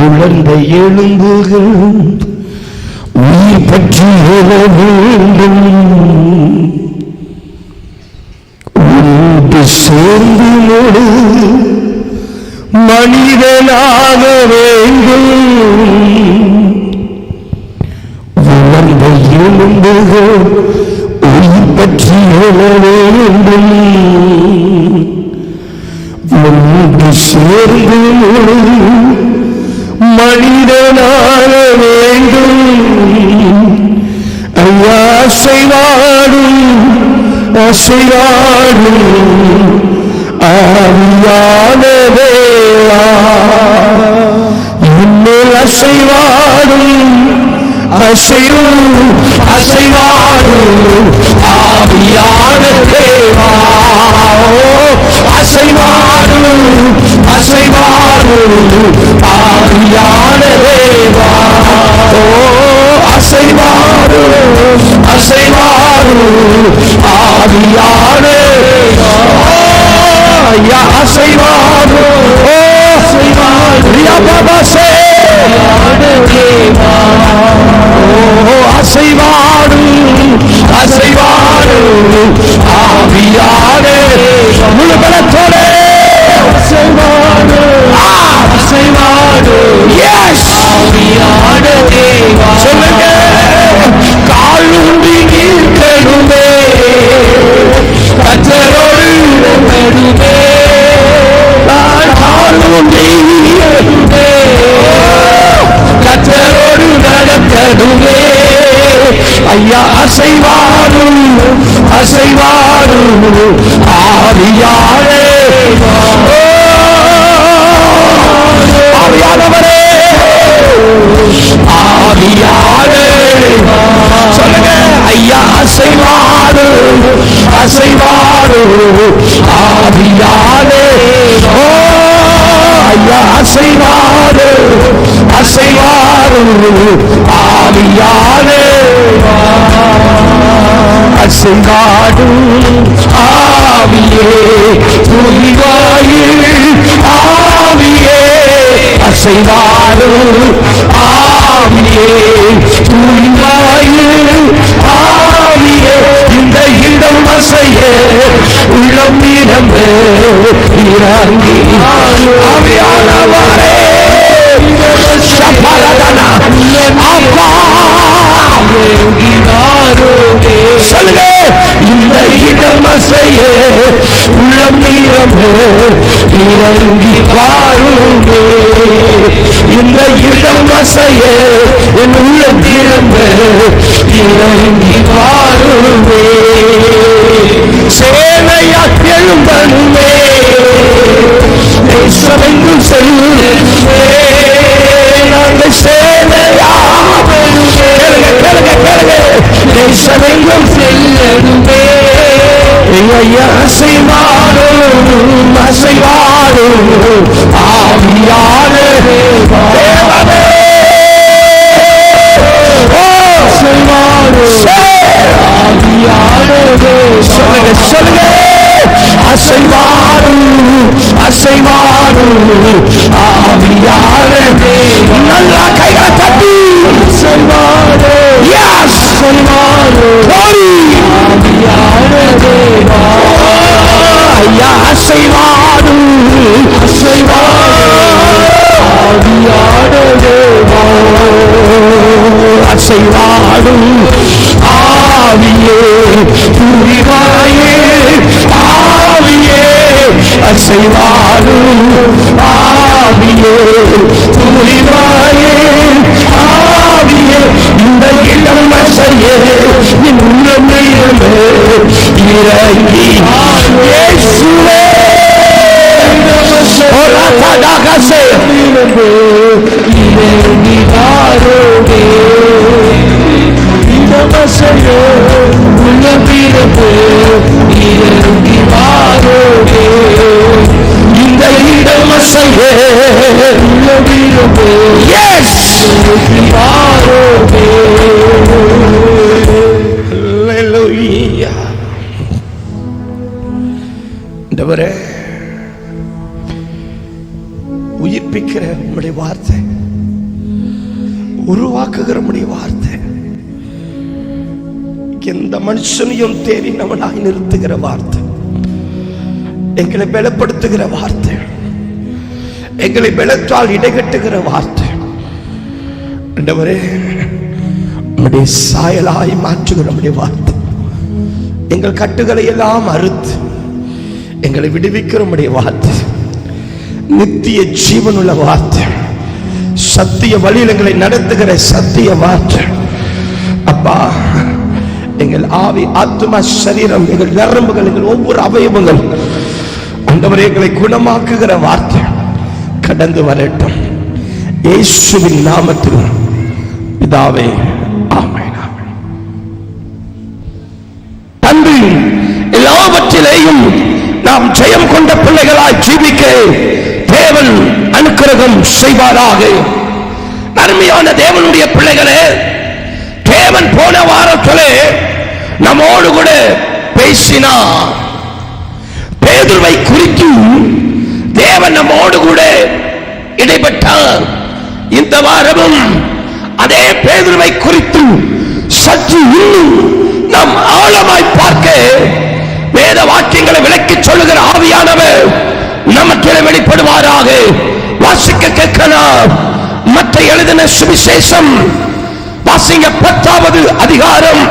உலர்ந்த எலும்புகள் உயிர் பற்றி எழ வேண்டும், உண்டு சேர்ந்து நடு மனிதனாக வேண்டும். உலர்ந்த எலும்புகள் உயிர் பற்றி எழ வேண்டும், உண்டு சேர்ந்து நடு மனிதனாக வேண்டும். ஐயா அசைவாடும் அசைவாடும் ஆவியான தேவா, இன்னும் அசைவாடும் அசைவும் அசைவாடும் ஆவியான தேவா, அசைவாடும் அசைவாடும் ஆவியான தேவா, அசைவாடும் அசைவாடும் ஆவியான அசைவாடும் அசைவாடும் அசைவாடும் ஆவியான முழு பலத்தோடு அசைவாடும் அசைவாடும் ஆவியான தேவா. சொல்லுங்க, காலூன்றி நிற்கணுமே கர்த்தரோடு நடக்கணுமே, காலூன்றி நிற்கணுமே கர்த்தரோடு நடக்கணுமே. ஐயா அசைவாடும் அசைவாடும் ஆவியானே, ஆவியானவரே ஆவியானே. சொல்லுங்க, ஐயா அசைவாடும் அசைவாடும் ஆவியானே, ஐயா அசைவாடும் அசைவாடும் ஆவியானே. அசைவாடும் ஆவியே துதிவாயில் ஆவியே, அசைவாடும் ஆவியே துதிவாயில் ஆவியே, இந்த இடம் அசைய உள்ளம் நிரம்பு இறங்கி ஆவியானவரே சபலதனா அப்பா சொல்லுங்க, இந்த இடம் அசைய உள்ளம் நிரம்பு இறங்கி வாருமே, இந்த இடம் அசைய என் உள்ளம் நிரம்பு இறங்கி வாருமே. சேனையா எழும்பனுமே தேசமெங்கும் செல்லுமே, நாங்கள் சேனையா தேசமெங்கும் செல்லணுமே. ஐயா அசைவாடும் அசைவாடும் ஆவியான தேவனே, சொல்லுங்க சொல்லுங்க, அசைவாடும் அசைவாடும் ஆவியான நல்லா கைகளை தட்டி அசைவாடும் ஐயா அசைவாடும் அசைவாடும் ஆவியே புரிவாயே ஆவியே, அசைவாடும் ஆவியே புரிவாயே ஆவியே, இந்த இடம் அசைய என் உள்ளம் இறங்கி இயேசுவே இறங்கி வாரோடே, இடம் அசைய உள்ளம் இறங்கி வாரோடே, இந்த இடம் அசைய உள்ளம் இறங்கி வாரோடே. ஆண்டவரே குணமாக்குகிற முடிய வார்த்தை, எந்த மனுஷனையும் தேறினவனாய் நிறுத்துகிற வார்த்தை, எங்களை பலப்படுத்துகிற வார்த்தை, எங்களை பலத்தால் இடைகட்டுகிற வார்த்தை. ஆண்டவரே, நம்முடைய சாயலாய் மாற்றுகிற நம்முடைய வார்த்தை, எங்கள் கட்டுகளை எல்லாம் அறுத்து எங்களை விடுவிக்கிற நம்முடைய வார்த்தை, நித்திய ஜீவனுள்ள வார்த்தை, சத்திய வழியில் எங்களை நடத்துகிற சத்திய வார்த்தை. அப்பா, எங்கள் ஆவி, ஆத்மா, சரீரம், எங்கள் நரம்புகள், எங்கள் ஒவ்வொரு அவயவங்கள் ஆண்டவரே எங்களை குணமாக்குகிற வார்த்தை கடந்து வரட்டும். இயேசுவின் நாமத்தில் பிதாவே, ஆமென். அன்று எல்லாவற்றிலேயும் நாம் ஜெயம் கொண்ட பிள்ளைகளாய் ஜீவிக்க தேவன் அனுக்கிரகம் செய்வாராக. அருமையான தேவனுடைய பிள்ளைகளே, தேவன் போன வாரத்திலே நம்மோடு கூட பேசினார். பேதுருவை குறித்து தேவன் நம்மோடு கூட இடைப்பட்டார். இந்த வாரமும் அதே பேதுருவை குறித்து சற்று இன்னும் நாம் ஆழமாய் பார்க்க வேத வாக்கியங்களை விளக்கி சொல்லுகிற ஆவியானவர் நமக்கு வெளிப்படுவாராக. வாசிக்க கேட்கலாம். மற்ற எழுதின சுவிசேஷம் வாசிங்க 10வது அதிகாரம்,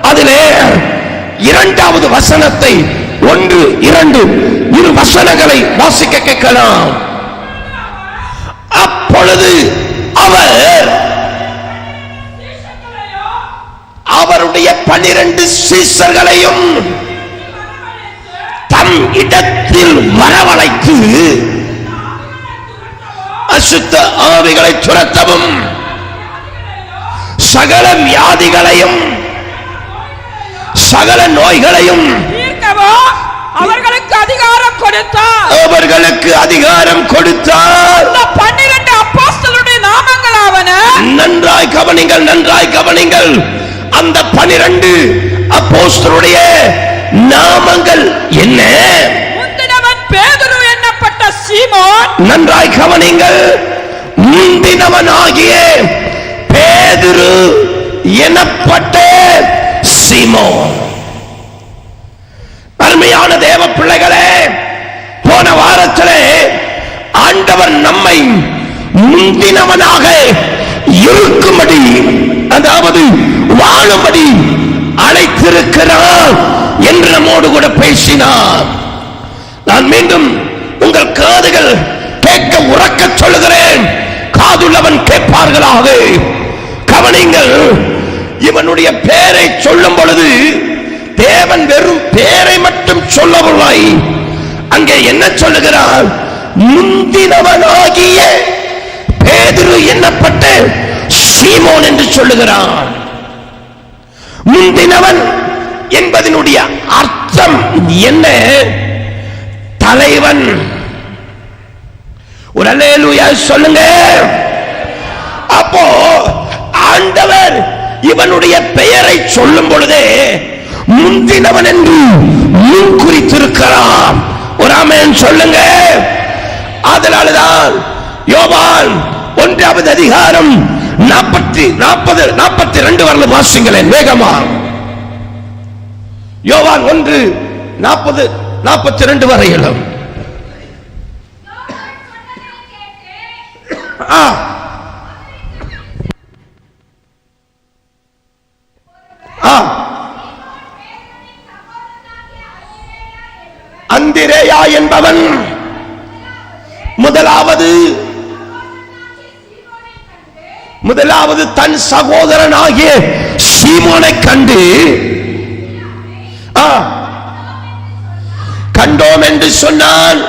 அதிலே 2வது வசனத்தை, 1, 2 இரு வசனங்களை வாசிக்க கேட்கலாம். அப்பொழுது அவர் அவருடைய 12 சீஷர்களையும் தம் இடத்தில் வரவழைத்து அசுத்த ஆவிகளை துரத்தவும் சகல வியாதிகளையும் சகல நோய்களையும் அவர்களுக்கு அதிகாரம் கொடுத்தார். அவர்களுக்கு அதிகாரம் கொடுத்தார். 12 அப்போஸ்தலருடைய நாமங்களாவன. நன்றாய் கவனிங்கள், நன்றாய் கவனிங்கள். அந்த 12 அப்போஸ்தலருடைய நாமங்கள் என்ன? முந்தினவன் பேதுரு என்னப்பட்ட சீமோன். நன்றாய் கவனிங்கள். முந்தினவனாகிய பேதுரு எனப்பட்ட சீமோன். அருமையான தேவ பிள்ளைகளே, போன வாரத்திலே ஆண்டவர் நம்மை முந்தினவனாக இருக்கும்படி, அதாவது வாழும்படி அழைத்திருக்கிறார் என்று நம்மோடு கூட பேசினார். நான் மீண்டும் உங்கள் காதுகள் கேட்க உறக்க சொல்லுகிறேன். காதுள்ளவன் கேட்பார்களாக. கவனிங்கள். இவனுடைய பெயரை சொல்லும் பொழுது தேவன் வெறும் பெயரை மட்டும் சொல்லவில்லை. அங்கே என்ன சொல்லுகிறார்? முந்தினவனாகிய பேதுரு என்னப்பட்ட சீமோன் என்று சொல்லுகிறான். முந்தினவன் என்பதனுடைய அர்த்தம் என்ன? தலைவன். ஒரு அல்லேலூயா சொல்லுங்க. அப்போ ஆண்டவர் இவனுடைய பெயரை சொல்லும் பொழுதே முந்தினவன் என்று முன் குறித்திருக்கிறான். ஒரு ஆமென் சொல்லுங்க. அதனால்தான் யோவான் 1வது அதிகாரம் 42 வரல வாசிங்களேன் வேகமா. யோவான் 1:40-42 வரையிலும். அந்திரேயா என்பவன் முதலாவது தன் சகோதரனாகிய சீமோனை கண்டோம் என்று சொன்னான்.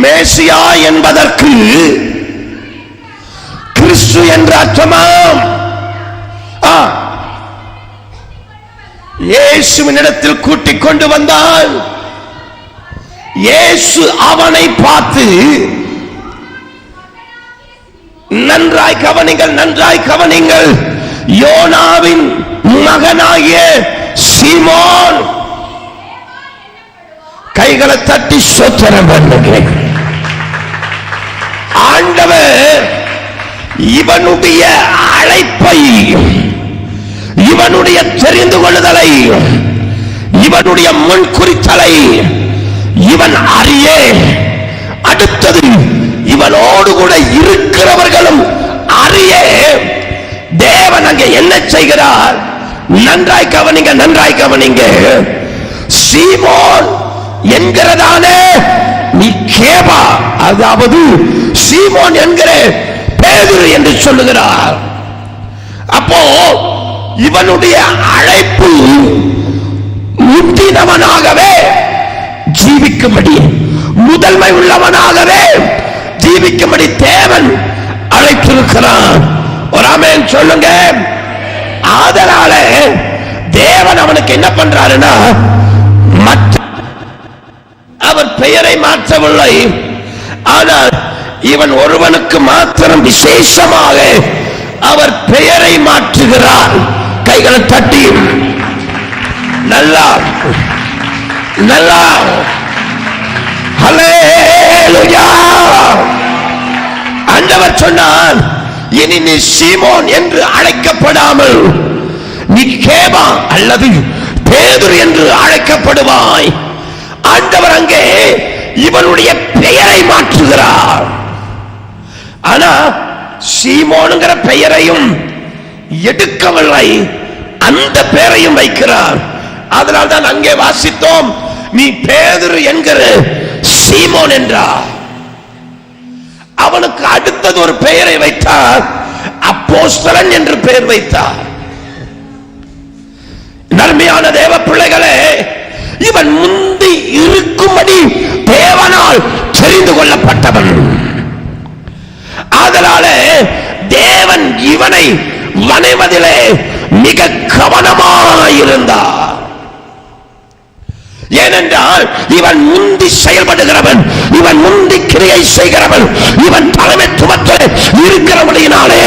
மேசியா என்பதற்கு கிறிஸ்து என்ற அர்த்தமாம். இயேசுவினிடத்தில் கூட்டிக் கொண்டு வந்தான். இயேசு அவனை பார்த்து, நன்றாய் கவனிங்கள், நன்றாய் கவனிங்கள், யோனாவின் மகனாகிய சீமோன், கைகளை தட்டி ஸ்தோத்திரம் பண்ணுங்க. ஆண்டவர் இவனுடைய அழைப்பை, இவனுடைய தெரிந்து கொள்ளுதலை, இவனுடைய முன் குறித்தலை இவன் அறிய, அடுத்தது இவனோடு கூட இருக்கிறவர்களும் அறிய தேவன் அங்கே என்ன செய்கிறார்? நன்றாய் கவனிங்க, நன்றாய் கவனிங்க. சீமோன் என்கிறதானே நிக்கேபா, அதாவது சீமோன் என்கிற பேதுரு என்று சொல்லுகிறார். அப்போ இவனுடைய அழைப்பு முந்தினவனாகவே ஜீவிக்கும்படி, முதன்மை உள்ளவனாகவே ஜீவிக்கும்படி தேவன் அழைத்திருக்கிறான். ஒரு ஆமென் சொல்லுங்க. அதனால தேவன் அவனுக்கு என்ன பண்றாருன்னா, அவர் பெயரை மாற்றவில்லை, ஆனால் இவன் ஒருவனுக்கு மாத்திரம் விசேஷமாக அவர் பெயரை மாற்றுகிறார். கைகளை தட்டி நல்லா நல்லா ஹல்லேலூயா. ஆண்டவர் சொன்னார், இனி நீ சீமோன் என்று அழைக்கப்படாமல் நிக்கேபா அல்லது பேதுரு என்று அழைக்கப்படுவாய். ஆண்டவர் அங்கே இவனுடைய பெயரை மாற்றுகிறார். ஆனா சீமோனுங்கிற பெயரையும் எடுக்கவில்லை, அந்த பெயரையும் வைக்கிறார். அதனால்தான் அங்கே வாசித்தோம், நீ பேதுரு என்கிற சீமோன் என்றார். அவனுக்கு அடுத்தது ஒரு பெயரை வைத்தார், அப்போஸ்தலன் என்று பெயர் வைத்தார். நன்மையான தேவ பிள்ளைகளே, இவன் முந்தி இருக்கும்படி தேவனால் தெரிந்து கொள்ளப்பட்டவன். அதனால தேவன் இவனை வணைவதிலே மிக கவனமாயிருந்தார். ஏனென்றால் இவன் முந்தி செயல்படுகிறவன், இவன் முந்தி கிரியை செய்கிறவன், இவன் தலைமைத்துவத்தில் இருக்கிறபடியினாலே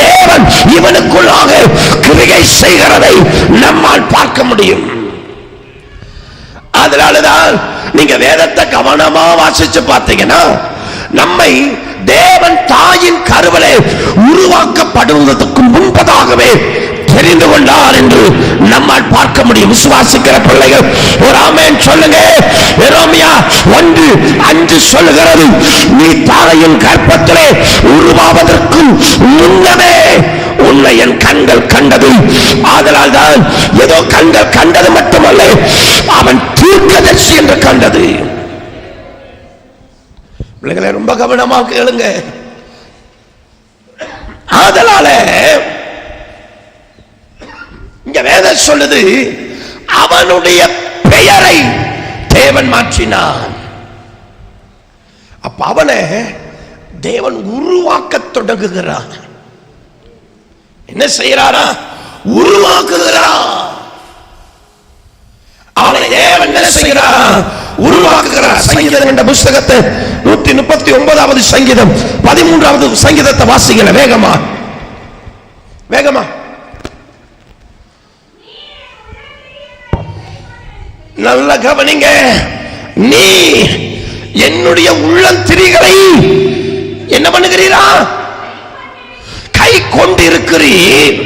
தேவன் இவனுக்குள்ளாக கிரியை செய்கிறதை நம்மால் பார்க்க முடியும். அதனாலதான் நீங்க வேதத்தை கவனமா வாசிச்சு பார்த்தீங்கன்னா, நம்மை தேவன் தாயின் கருவிலே உருவாக்கப்படுவதற்கு முன்பதாகவே தெரிந்து கொண்டார் என்று நம்மால் பார்க்க முடியும். விசுவாசிக்கிற பிள்ளைகள் ஒரு ஆமென் சொல்லுங்க. எரேமியா 1:5 சொல்லுகிறது, நீ தாயின் கர்ப்பத்திலே உருவாவதற்கு முன்னமே உன்னை என் கண்கள் கண்டது. ஆதலால் தான் ஏதோ கண்கள் கண்டது மட்டுமல்ல, அவன் தீர்க்கதரிசி என்று கண்டது. பிள்ளைகளை ரொம்ப கவனமாக கேளுங்க. அதனால இங்க வேதம் சொல்லுது, அவனுடைய பெயரை தேவன் மாற்றினான். அப்ப அவனை தேவன் உருவாக்க தொடங்குகிறான். என்ன செய்யறாரா? உருவாக்குகிறான். அவனை தேவன் என்ன செய்கிறார்? உருவாக்குகிறார். சங்கீதம் என்ற புஸ்தகத்தை 139வது சங்கீதம் 13வது சங்கீதத்தை வாசிக்கல. வேகமா வேகமா. நல்ல கவனிங்க. நீ என்னுடைய உள்ளந்திரிகளை என்ன பண்ணுகிறீரா? கை கொண்டிருக்கிறீர்.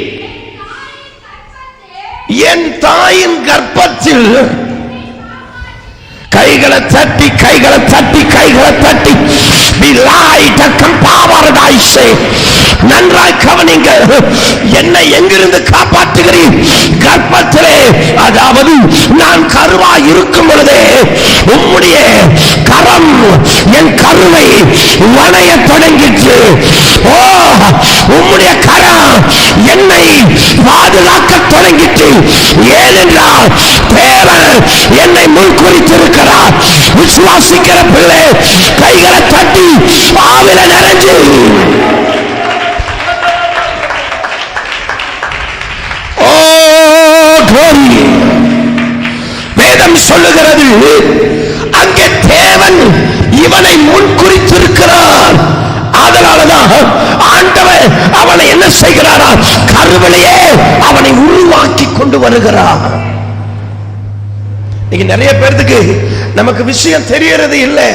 என் தாயின் கர்ப்பத்தில் கைகளை தட்டி கைகளை தட்டி கைகளை தட்டி நன்றாய் கவனிங்க. என்னை எங்கிருந்து காப்பாற்றுகிறீர்? கர்ப்பத்திலே, அதாவது நான் கருவாய் இருக்கும் பொழுதே உம்முடைய கரம் என் கருவை வளைய தொடங்கிற்று. ஓ, உம்முடைய கரம் என்னை பாதுகாக்க தொடங்கிற்று. ஏனென்றால் தேவன் என்னை முன்குறித்திருக்கிறார். விசுவாசிக்கிற பிள்ளை கைகளை தட்டி ஆவில நிறைஞ்சு வேதம் சொல்லுகிறது, அங்கே தேவன் இவனை முன்குறித்திருக்கிறார். அதனாலதான் ஆண்டவர் அவனை என்ன செய்கிறாரா? கருவிலேயே அவனை உருவாக்கி கொண்டு வருகிறார். இன்னைக்கு நிறைய பேருக்கு நமக்கு விஷயம் தெரியறது இல்லை.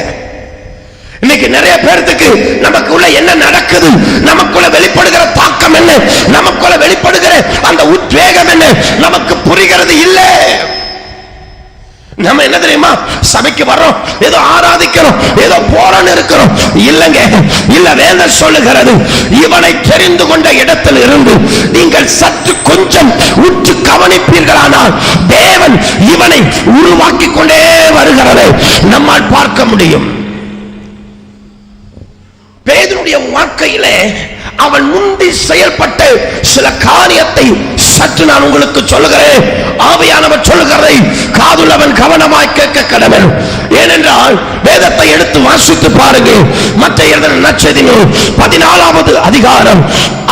இன்னைக்கு நிறைய பேருக்கு நமக்குள்ள என்ன நடக்குது, நமக்குள்ள வெளிப்படுகிற தாக்கம் என்ன, நமக்குள்ள வெளிப்படுகிற அந்த உத்வேகம் என்ன நமக்கு புரிகிறது இல்லை. நம்ம என்ன தெரியுமா, சபைக்கு வர்றோம், ஏதோ ஆராதிக்கிறோம், ஏதோ போறோம் இருக்கிறோம். இல்லங்க, இல்ல வேதம் சொல்லுகிறது, இவனை தெரிந்து கொண்ட இடத்தில் இருந்து நீங்கள் சற்று கொஞ்சம் உற்று கவனிப்பீர்களானால் தேவன் இவனை உருவாக்கி கொண்டே வருகிறதை நம்மால் பார்க்க முடியும். பேதுருடைய வாழ்க்கையிலே அவன் முந்தி செயல்பட்ட சில காரியத்தை சற்று நான் உங்களுக்கு சொல்லுகிறேன். ஆவியானவர் சொல்லுகிறதை காதுள்ளவன் கவனமாய் கேட்க கடவன். ஏனென்றால் வேதத்தை எடுத்து வாசித்து பாருங்க. மத்தேயு எழுதின நற்செய்தி நூல் 14வது அதிகாரம்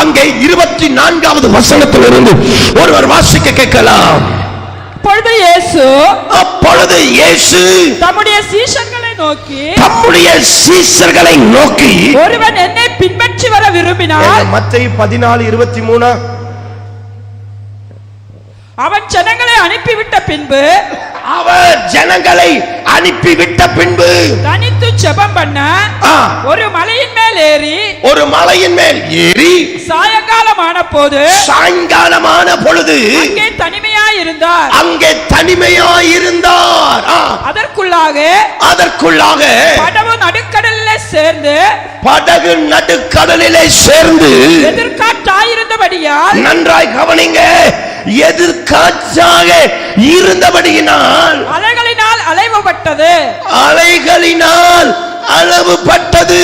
அங்கே 24வது வசனத்திலிருந்து ஒருவர் வாசிக்க கேட்கலாம். அப்பொழுது இயேசு தம்முடைய சீஷர்களை நோக்கி ஒருவன் என்னை பின்பற்றி வர விரும்பினார். மத்தேயு 14:23 அவன் ஜனங்களை அனுப்பிவிட்ட பின்பு தனித்து ஜெபம் பண்ண ஒரு மலையின் மேல் ஏறி சாயங்காலமான பொழுது அங்கே தனிமையாய் இருந்தார். அதற்குள்ளாக படகு நடுக்கடலிலே சேர்ந்து எதிர்காற்றாயிருந்தபடியால், நன்றாய் கவனிங்க, எதிர்காற்றாக இருந்தபடியினால் அலைகளினால் அளவுபட்டது.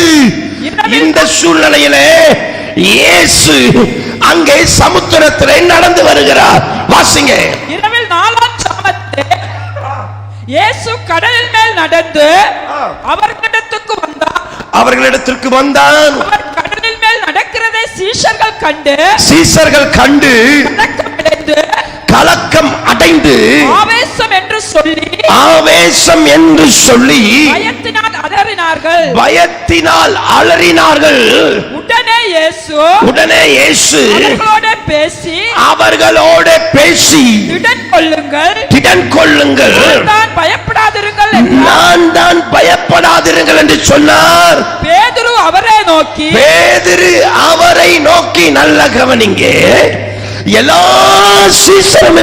இந்த சூழ்நிலையிலே இயேசு அங்கே சமுத்திரத்திலே நடந்து வருகிறார். வாசிங்க. இரவில் 4ஆம் ஜாமத்திலே இயேசு கடலின் மேல் நடந்து அவர்களிடத்திற்கு வந்தான். அவர் கடலின் மேல் நடக்கிறதை சீஷர்கள் கண்டு கலக்கம் அடைந்து ஆவேசம் என்று சொல்லி பயத்தினால் அலறினார்கள். உடனே இயேசு அவர்களோட பேசி திடன் கொள்ளுங்கள், நான் தான் பயப்படாதிருங்கள் என்று சொன்னார். பேதுரு அவரை நோக்கி, நல்ல கவனிங்க, எல்லா சீசரும்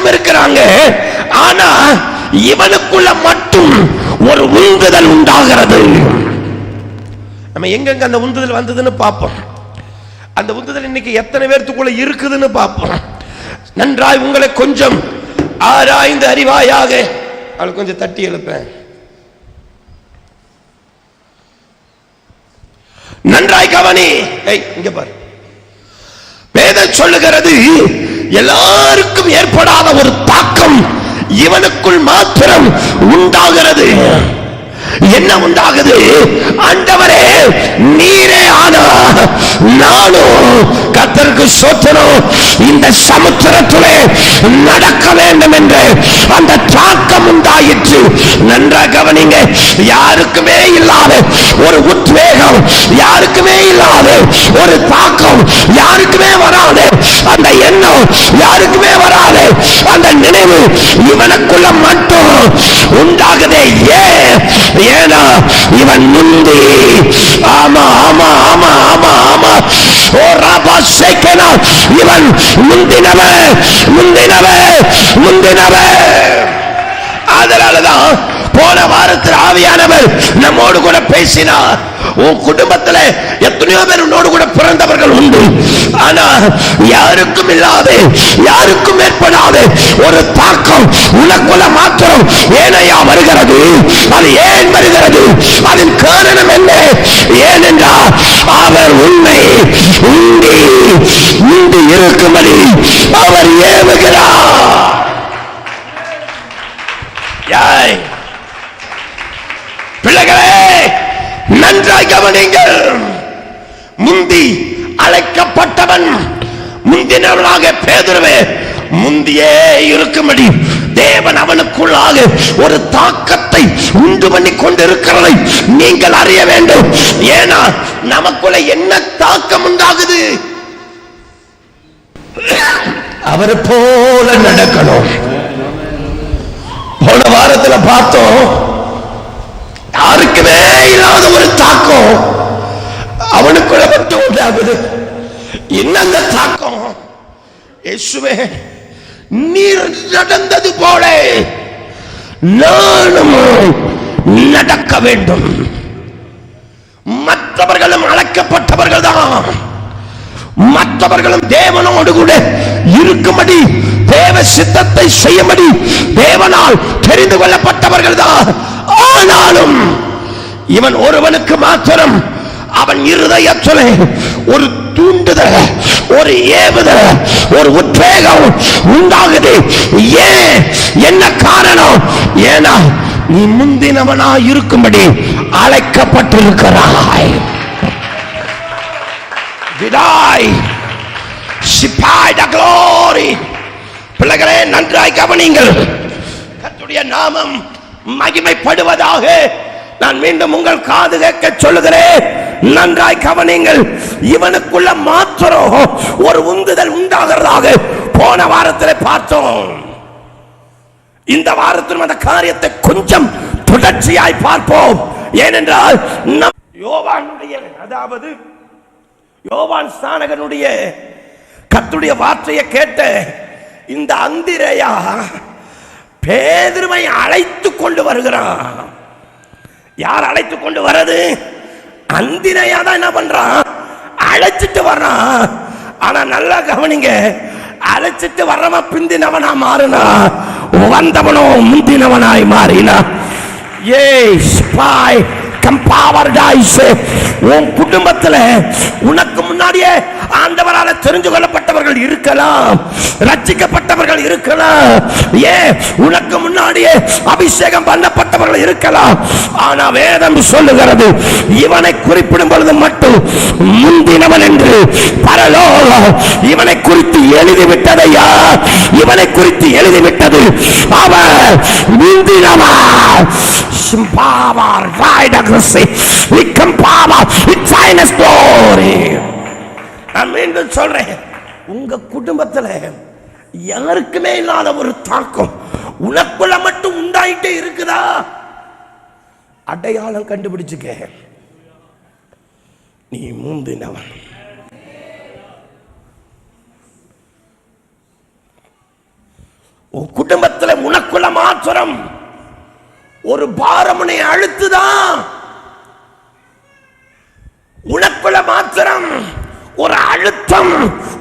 இருக்கிறாங்க, ஆனா இவனுக்குள்ள மட்டும் ஒரு உந்துதல் உண்டாகிறது. நம்ம எங்கெங்க அந்த உந்துதல் வந்ததுன்னு பார்ப்போம். அந்த உந்துதல் இன்னைக்கு எத்தனை பேர்த்துக்குள்ள இருக்குதுன்னு பார்ப்போம். நன்றாய் உங்களை கொஞ்சம் ஆராய்ந்து அறிவாயாக. அவளை கொஞ்சம் தட்டி எழுப்பேன். நன்றாய் கவனி. இங்க பாரு, வேதம் சொல்லுகிறது எல்லாருக்கும் ஏற்படாத ஒரு தாக்கம் இவனுக்குள் மாத்திரம் உண்டாகிறது. என்ன உண்டாகுது? ஆண்டவரே நீரே ஆனா நானும் கர்த்தருக்கு ஸ்தோத்திரம் இந்த சமுத்திரத்திலே நடக்க வேண்டும் என்று அந்த தாக்கம் உண்டாயிற்று. நன்றாக கவனிங்க, யாருக்குமே இல்லாத ஒரு உத்வேகம், யாருக்குமே இல்லாத ஒரு தாக்கம், யாருக்குமே வராது அந்த எண்ணம், யாருக்குமே வராது அந்த நினைவு இவனுக்குள்ள மட்டும் உண்டாகுதே. ஏனா இவன் முந்தி ஆமா ஆமா ஆமா ஆமா ஆமா ஓ ராபா சேக்கனா இவன் முந்தினவ. அதனாலதான் போன வாரத்தில் ஆவியானவர் நம்மோடு கூட பேசினார். உன் குடும்பத்தில் எத்தனையோ பேர் உன்னோடு கூட பிறந்தவர்கள் உண்டு, ஆனா யாருக்கும் இல்லாத, யாருக்கும் ஏற்படாத ஒரு தாக்கம் உனக்குள்ள மாத்திரம் ஏனையா வருகிறது. அது ஏன் வருகிறது? அதன் காரணம் என்ன? ஏனென்றால் அவர் உன்னை உண்டி இருக்கும்படி அவர் ஏவுகிறார். பிள்ளைகளே நன்றாய் கவனிங்கள். முந்தி அழைக்கப்பட்டவன் முந்தினவனாக பேதுருவே முந்தியே இருக்கும்படி தேவன் அவனுக்குள்ளாக ஒரு தாக்கத்தை உண்டு பண்ணி கொண்டிருக்கிறதை நீங்கள் அறிய வேண்டும். ஏன்னா நமக்குள்ள என்ன தாக்கம் உண்டாகுது? அவர் போல நடக்கணும். போன வாரத்தில் பார்த்தோம், யாருக்குமே இல்லாத ஒரு தாக்கம் அவனுக்குள்ள மட்டும் உண்டாகுது. என்ன அந்த தாக்கம்? இயேசுவே, நீர் நடந்தது போல நானும் நடக்க வேண்டும். மற்றவர்களும் அழைக்கப்பட்டவர்கள் தான், மற்றவர்களும் தேவனோடு கூட இருக்கும்படி, தேவ சித்தத்தை செய்யும்படி தேவனால் தெரிந்து கொள்ளப்பட்டவர்கள் தான். ஆனாலும் இவன் ஒருவனுக்கு மாத்திரம் அவன் இருதயத்திலே ஒரு தூண்டுதல், ஒரு ஏவுதல், ஒரு உத்வேகம் உண்டாகுது. ஏன்? என்ன காரணம்? ஏன்னா நீ முந்தினவனாய் இருக்கும்படி அழைக்கப்பட்டிருக்கிறாய். விடாய் சிப்பாய் த க்ளோரி. பிள்ளைகளே, நன்றாய் கவனிங்கள். கர்த்தருடைய நாமம் மகிமைப்படுவதாக. நான் மீண்டும் உங்கள் காது கேட்க சொல்லுகிறேன், நன்றாய் கவனிங்கள். இவனுக்குள்ள மாத்திரம் ஒரு உந்துதல் உண்டாகிறதாக போன வாரத்தில் பார்த்தோம். இந்த வாரத்திலும் அந்த காரியத்தை கொஞ்சம் தொடர்ச்சியாய் பார்ப்போம். ஏனென்றால் யோவானுடைய, அதாவது யோவான் ஸ்நானகனுடைய கர்த்தருடைய வார்த்தையை கேட்ட இந்த அந்திரேயா பேதுருவை அழைத்து கொண்டு வருகிறான். யார் அழைத்து கொண்டு வர்றது? அந்திரேயா தான் என்ன பண்றான்? அழைச்சிட்டு வர்றான். ஆனா நல்லா கவனிங்க, அழைச்சிட்டு வர்றவன் பிந்தினவனா மாறினா, வந்தவனோ முந்தினவனாய் மாறினா. உன் குடும்பத்துல உனக்கு முன்னாடியே ஆண்டவரால தெரிந்து கொள்ளப்பட்டவர்கள் இருக்கலாம், ரட்சிக்கப்பட்டவர்கள் இருக்கலாம், ஏன் உனக்கு முன்னாடியே அபிஷேகம் பண்ணப்பட்டவர்கள் இருக்கலாம். ஆனா வேதம் சொல்லுகிறது, இவனை குறிப்பிடும் பொழுது மட்டும் முந்தினவன் என்று பரலோகம் இவனை குறித்து எழுதிவிட்டதையா? இவனை குறித்து எழுதிவிட்டது. அவர் முந்தினவன். நான் மீண்டும் சொல்றேன், உங்க குடும்பத்துல யாருக்குமே இல்லாத ஒரு தாக்கம் உனக்குள்ள மட்டும் உண்டாயிட்டே இருக்குதா? அடையாளம் கண்டுபிடிச்சுக்க, நீ முந்தினவன். உன் குடும்பத்துல உனக்குள்ள மாத்திரம் ஒரு பாரமுனை அழுத்துதான், உனக்குள்ள மாத்திரம் ஒரு அழுத்தம்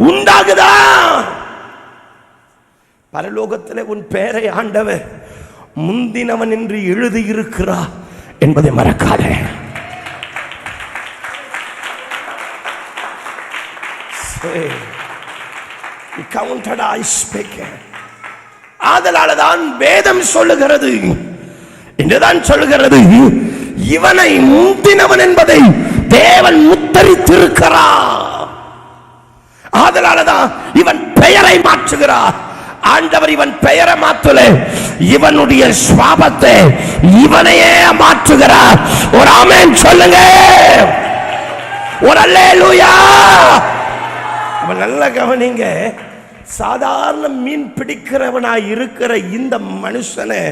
உண்டாகுதா? பரலோகத்திலே உன் பெயரை ஆண்டவர் முந்தினவன் என்று எழுதியிருக்கிறார் என்பதை மறக்காதே. ஆதலால்தான் வேதம் சொல்லுகிறது, என்றுதான் சொல்லுகிறது, இவனை முந்தினவன் என்பதை தேவன் முத்தரித்திருக்கிறார். ஆதலால்தான் இவன் பெயரை மாற்றுகிறார். ஆண்டவர் இவன் பெயரை மாற்றல, இவனுடைய சுவாபத்தை இவனையே மாற்றுகிறார். ஒரு ஆமென் சொல்லுங்க, ஒரு அல்லேலூயா. அவன் நல்ல கவனிங்க, சாதாரண மீன் பிடிக்கிறவனாய் இருக்கிற இந்த மனுஷனை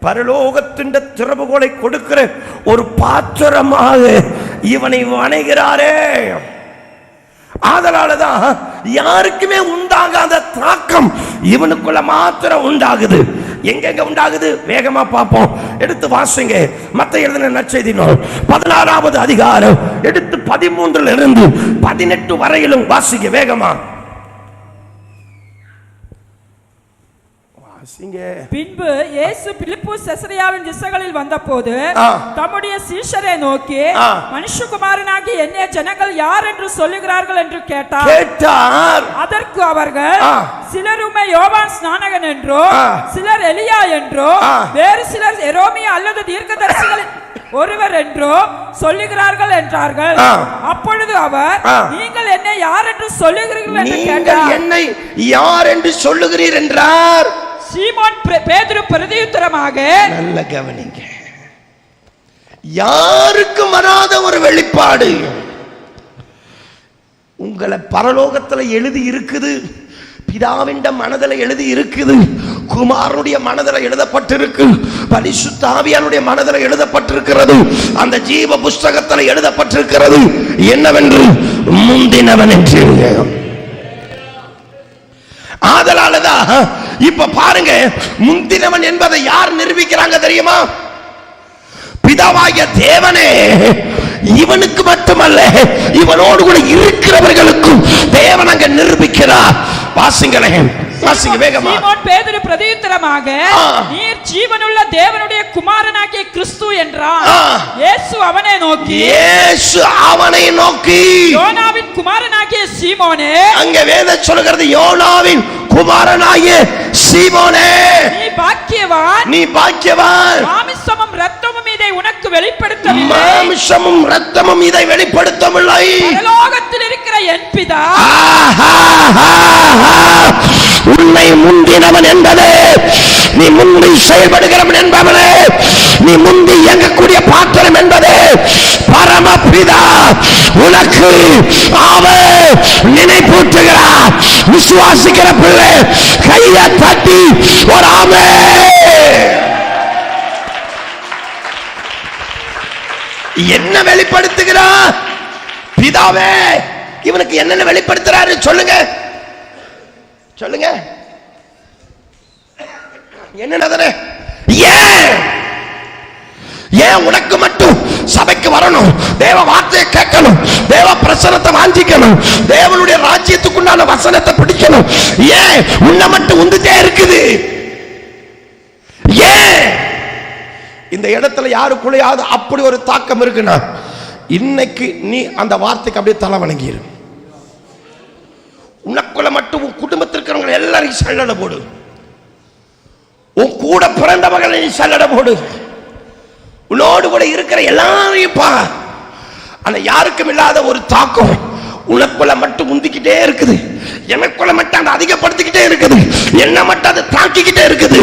பரலோகத்தின் திறவுகோலை கொடுக்கிற ஒரு பாத்திரமாக இவனை வணைகிறாரே. ஆதலால்தான் யாருக்குமே உண்டாகாத தாக்கம் இவனுக்குள்ள மாத்திரம் உண்டாகுது. எங்கெங்க உண்டாகுது? வேகமா பார்ப்போம். எடுத்து வாசிங்க. மத்தேயு எழுதின நற்செய்தி நூல் 16வது அதிகாரம் எடுத்து 13 இருந்து 18 வரையிலும் வாசிங்க வேகமா. பின்பு இயேசு பிலிப்பு செசரியாவின் திசைகளில் வந்தபோது தம்முடைய சீஷரை நோக்கி, மனுஷகுமாரனாகிய என்னை ஜனங்கள் யார் என்று சொல்லுகிறார்கள் என்று கேட்டார். அதற்கு அவர்கள், சிலர் உம்மை யோவான் ஸ்நானகன் என்றோ, சிலர் எலியா என்றோ, வேறு சிலர் எரோமியா அல்லது தீர்க்கதரிசிகளில் ஒருவர் என்றோ சொல்லுகிறார்கள் என்றார்கள். அப்பொழுது அவர், நீங்கள் என்னை யார் என்று சொல்லுகிறீர்கள் என்று கேட்டார். என்னை யார் என்று சொல்லுகிறீர் என்றார். சீமோன் பேதுரு பிரதியுத்தரமாக, நல்ல கவனிங்க, யாருக்கும் வராத ஒரு வெளிப்பாடு உங்களை பரலோகத்தில் எழுதி இருக்குது, பிதாவின் மனதில் எழுதி இருக்குது. குமாரனுடைய மனதில் எழுதப்பட்டிருக்கு, பரிசுத்த ஆவியானுடைய மனதில் எழுதப்பட்டிருக்கிறது. அந்த ஜீவ புஸ்தகத்தில் எழுதப்பட்டிருக்கிறது என்னவென்று? முந்தினவன் என்று. ஆதலாலதான் இப்ப பாருங்க, முந்தினவன் என்பதை யார் நிரூபிக்கிறாங்க தெரியுமா? பிதாவாகிய தேவனே. இவனுக்கு மட்டுமல்ல, இவனோடு கூட இருக்கிறவர்களுக்கும் தேவன் அங்க நிரூபிக்கிறார். வாசிங்களேன், வாசிங்க வேகமா. சீமோன் பேதுரு பிரதியுத்தரமாக, நீர் ஜீவனுள்ள தேவனுடைய குமாரனாகிய கிறிஸ்து என்றான். இயேசு அவனை நோக்கி, யோனாவின் குமாரனாகிய சீமோனே. அங்க வேதம் சொல்கிறது, யோனாவின் குமாரனாகிய சீமோனே, நீ பாக்கியவான். மாமிசமும் இரத்தமும் இதை உனக்கு வெளிப்படுத்தவில்லை. மாமிசமும் இரத்தமும் இதை வெளிப்படுத்தவில்லை. பரலோகத்தில் இருக்கிற என் பிதா உன்னை முந்தினவன் என்பதே, நீ முந்தி செயல்படுகிறவன் என்பவனே, நீ முந்தி இயங்கக்கூடிய பாத்திரம் என்பதே பரமபிதா உனக்கு அவர் நினைப்பூட்டுகிறார். விசுவாசிக்கிற பிள்ளை கையை தட்டி ஒரு ஆமென். என்ன வெளிப்படுத்துகிறார் பிதாவே? இவனுக்கு என்னென்ன வெளிப்படுத்துறாரு சொல்லுங்க, சொல்லுங்க. என்னன்னு? ஏன் உனக்கு மட்டும் சபைக்கு வரணும், தேவ வார்த்தையை கேட்கணும், தேவ பிரசனத்தை வாஞ்சிக்கணும், தேவனுடைய ராஜ்யத்துக்குண்டான வசனத்தை பிடிக்கணும்? ஏன் உன்னை மட்டும் உந்துட்டே இருக்குது? ஏன் இந்த இடத்துல யாருக்குள்ளையாவது அப்படி ஒரு தாக்கம் இருக்குன்னா, இன்னைக்கு நீ அந்த வார்த்தைக்கு அப்படியே தலை வணங்கிரு. உனக்குள்ள மட்டும் உன் குடும்பத்தில் இருக்கிறவங்க எல்லாரையும் சல்லடை போடு, உன் கூட பிறந்தவர்களை நீ சல்லடை போடு, உன்னோடு கூட இருக்கிற எல்லாரையும் பா. ஆனா யாருக்கும் இல்லாத ஒரு தாக்கம் உனக்குள்ள மட்டும் உந்திக்கிட்டே இருக்குது, எனக்குள்ள மட்டும் அதை அதிகப்படுத்திக்கிட்டே இருக்குது, என்ன மட்டும் அதை தாக்கிக்கிட்டே இருக்குது.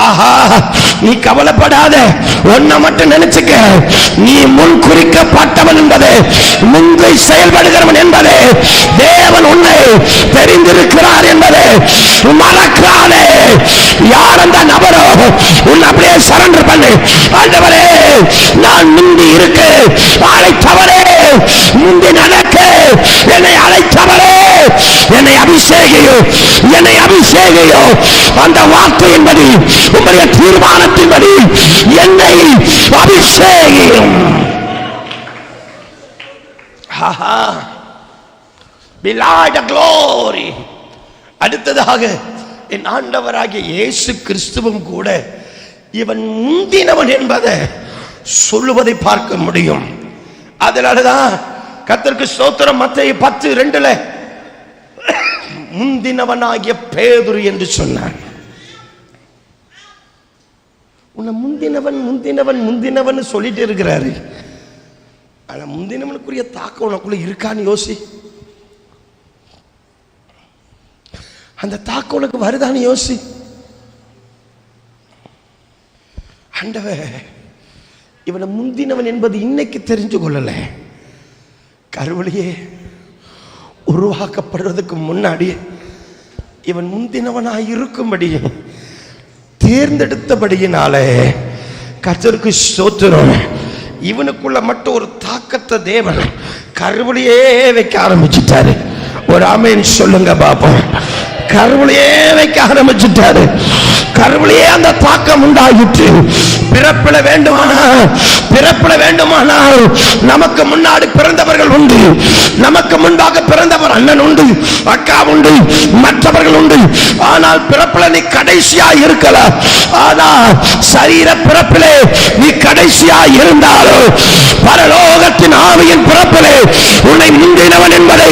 ஆஹா, நீ கவலைப்படாத, ஒன்ன மட்டும் நினைச்சுக்க, நீ முன் குறிக்கப்பட்டவன் என்பதே, முன்பை செயல்படுகிறவன் என்பதே, தேவன் உன்னை தெரிந்திருக்கிறார் என்பதே மறக்காதே. யார் அந்த நபரோ உன்னை அப்படியே சரண்டர் பண்ணு. ஆண்டவரே, நான் முந்தி இருக்க அழைத்தவரே, முந்தி நடக்க என்னை அழைத்தவரே, என்னை அபிஷேகியோ, என்னை அபிஷேகியோ. அந்த வார்த்தையின்படி, உங்களுடைய தீர்மானத்தின்படி என்னை அபிஷேகியும். அடுத்ததாக என் ஆண்டவராகிய இயேசு கிறிஸ்துவும் கூட இவன் முந்தினவன் என்பதை சொல்லுவதை பார்க்க முடியும். அதனாலதான் கர்த்தருக்கு ஸ்தோத்திரம், மத்தேயு 10:2 முந்தினவனாகிய பேதுரு என்று சொன்னான். உன்னை முந்தினவன் முந்தினவன் முந்தினவன் சொல்லிட்டு இருக்கிறாரு. ஆனா முந்தினவனுக்குரிய தாக்கம் உனக்குள்ள இருக்கான்னு யோசி. அந்த தாக்கம் உனக்கு வருதான்னு யோசி. ஆண்டவரே, இவனை முந்தினவன் என்பது இன்னைக்கு தெரிஞ்சு கொள்ளல, கருவழியே உருவாக்கப்படுறதுக்கு முன்னாடி இவன் முந்தினவனாய் இருக்கும்படி தேர்ந்தெடுத்தபடியினாலே கர்த்தருக்கு ஸ்தோத்திரம். இவனுக்குள்ள மட்டும் ஒரு தாக்கத்தை தேவன் கருவழியே வைக்க ஆரம்பிச்சுட்டாரு. ஒரு ஆமென் சொல்லுங்க பாப்போம். கருவழியே வைக்க ஆரம்பிச்சுட்டாரு. கருவழியே அந்த தாக்கம் உண்டாகிட்டு பிறப்பில வேண்டுமானால் நமக்கு முன்னாடி பிறந்தவர்கள் உண்டு, நமக்கு முன்பாக பிறந்தவர் அண்ணன் உண்டு, அக்கா உண்டு, மற்றவர்கள் உண்டு. ஆனால் பிறப்பில நீ கடைசியா இருக்கல. ஆனால் சரீர பிறப்பிலே நீ கடைசியா இருந்தாலும் பரலோகத்தின் ஆவியின் பிறப்பிலே உன்னை முந்தினவன் என்பதை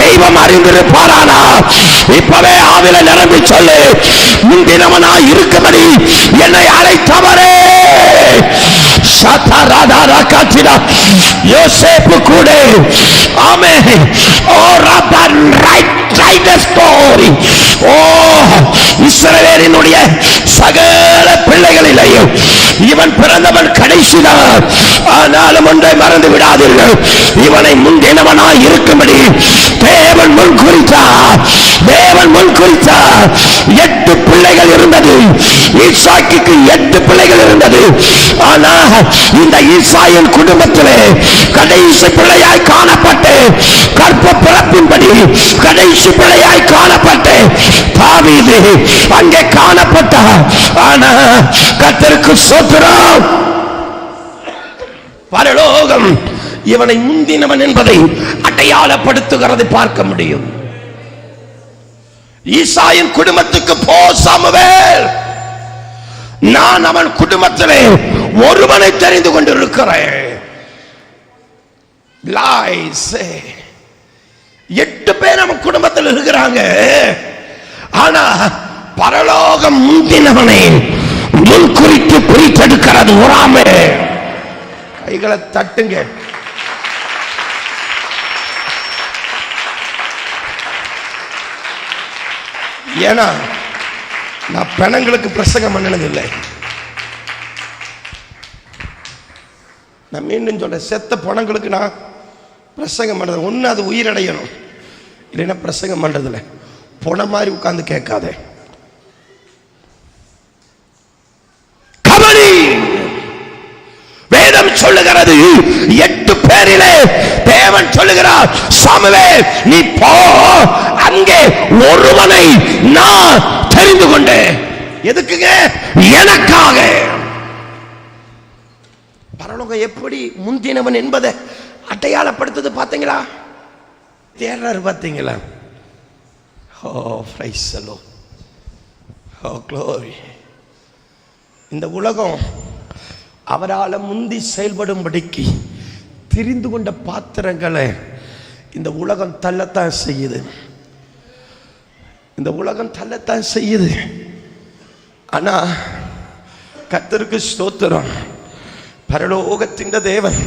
தெய்வம் அறிந்திருப்பாரானா? இப்பவே ஆவில நிரம்பி சொல்லு, முந்தினவனாய் இருக்கும்படி என்னை அழைத்தவரே. யோசேப்பு கூட ஆமென். ஓ ரப்பர் ரைட் ஸ்டோரி. ஓ இஸ்ரவேலினுடைய சகல பிள்ளைகளிலேயும் இவன் பிறந்தவன் கடைசிதான். ஆனாலும் ஒன்றை மறந்து விடாதீர்கள், இவனை முந்தினவனாய் இருக்கும்படி தேவன் முன் குறித்தார். தேவன் தேவன் முன்குறித்தார். 8 பிள்ளைகள் இருந்தது. ஈசாக்குக்கு 8 பிள்ளைகள் இருந்தது. ஆனா இந்த ஈசாயின் குடும்பத்திலே கடைசி பிள்ளையாய் காணப்பட்டு, கற்ப பிறப்பின்படி கடைசி பிள்ளையாய் காணப்பட்டு தாவீது அங்கே காணப்பட்டார். ஆனா கர்த்தருக்கு ஸ்தோத்திரம். பரலோகம் இவனை முந்தினவன் என்பதை அடையாளப்படுத்துகிறது பார்க்க முடியும். ஈசாயின் குடும்பத்துக்கு போ சாமுவேல், நான் அவன் குடும்பத்திலே ஒருவனை தெரிந்து கொண்டிருக்கிறேன். 8 பேர் அவன் குடும்பத்தில் இருக்கிறாங்க. ஆனா பரலோகம் முந்தினவனை முன்குறித்து பிரித்தெடுக்கிறது ஒராமே. கைகளை தட்டுங்க. ஏன்னா நான் பெணங்களுக்கு பிரசங்கம் பண்ணினதில்லை. நான் மீண்டும் சொல்றேன், செத்த பணங்களுக்கு நான் பிரசங்கம் பண்றது. ஒன்று அது உயிரடையணும், இல்லைன்னா பிரசங்கம் பண்றதில்லை. பொண மாதிரி உட்கார்ந்து கேட்காதே. கபடி வேதம் சொல்லுகிறது 8 பேரிலே தேவன் சொல்லுகிறார், சாமுவேல் நீ போ, அங்கே ஒருவனை நான் தெரிந்து கொண்டேன். எதுக்குங்க? எனக்காக. பரலோகம் எப்படி முந்தினவன் என்பதை அடையாளப்படுத்துது பாத்தீங்களா? தேர்றாரு பாத்தீங்களா? Oh praise the lord, oh glory. இந்த உலகம் அவரால் முந்தி செயல்படும்படிக்கு தெரிந்து கொண்ட பாத்திரங்களை இந்த உலகம் தள்ளத்தான் செய்யுது. இந்த உலகம் தள்ளத்தான் செய்யுது. ஆனா கர்த்தருக்கு ஸ்தோத்திரம், பரலோகத்தின் தேவன்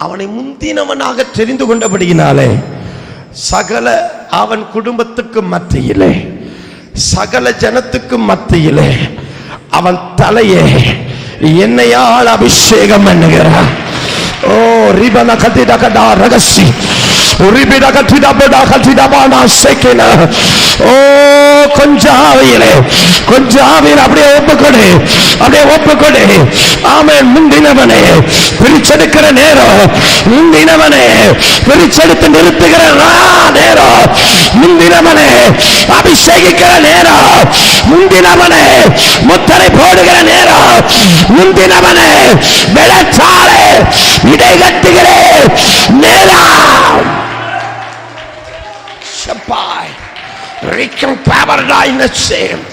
அவனை முந்தினவனாக தெரிந்து கொண்டபடியினாலே சகல அவன் குடும்பத்துக்கு மத்தியிலே, சகல ஜனத்துக்கு மத்தியிலே அவன் தலையை என்னையால் அபிஷேகம் பண்ணுகிறார். ஓ ரிபன கதிடகடா ரகசி உரிபிட கதிடபடா கதிடபானா செக்கின. ஓ கொஞ்சாவிலே கொஞ்சாவில் அப்படியே ஒப்புக்கொடு, அப்படியே ஒப்புக்கொடு. ஆமென். முந்தினவனே பிரிச்செடுக்கிற நேரம், முந்தினவனே பிரிச்செடுத்து நிறுத்துகிற நேரம், முந்தினவனே அபிஷேகிக்கிற நேரம், முந்தினவனே முத்திரை போடுகிற நேரம், முந்தினவனே வெளச்சாலை இடை கட்டுகிற நேரம். சப்பாய் ரிக்கம் பாவர்டாய் நச்சேம்.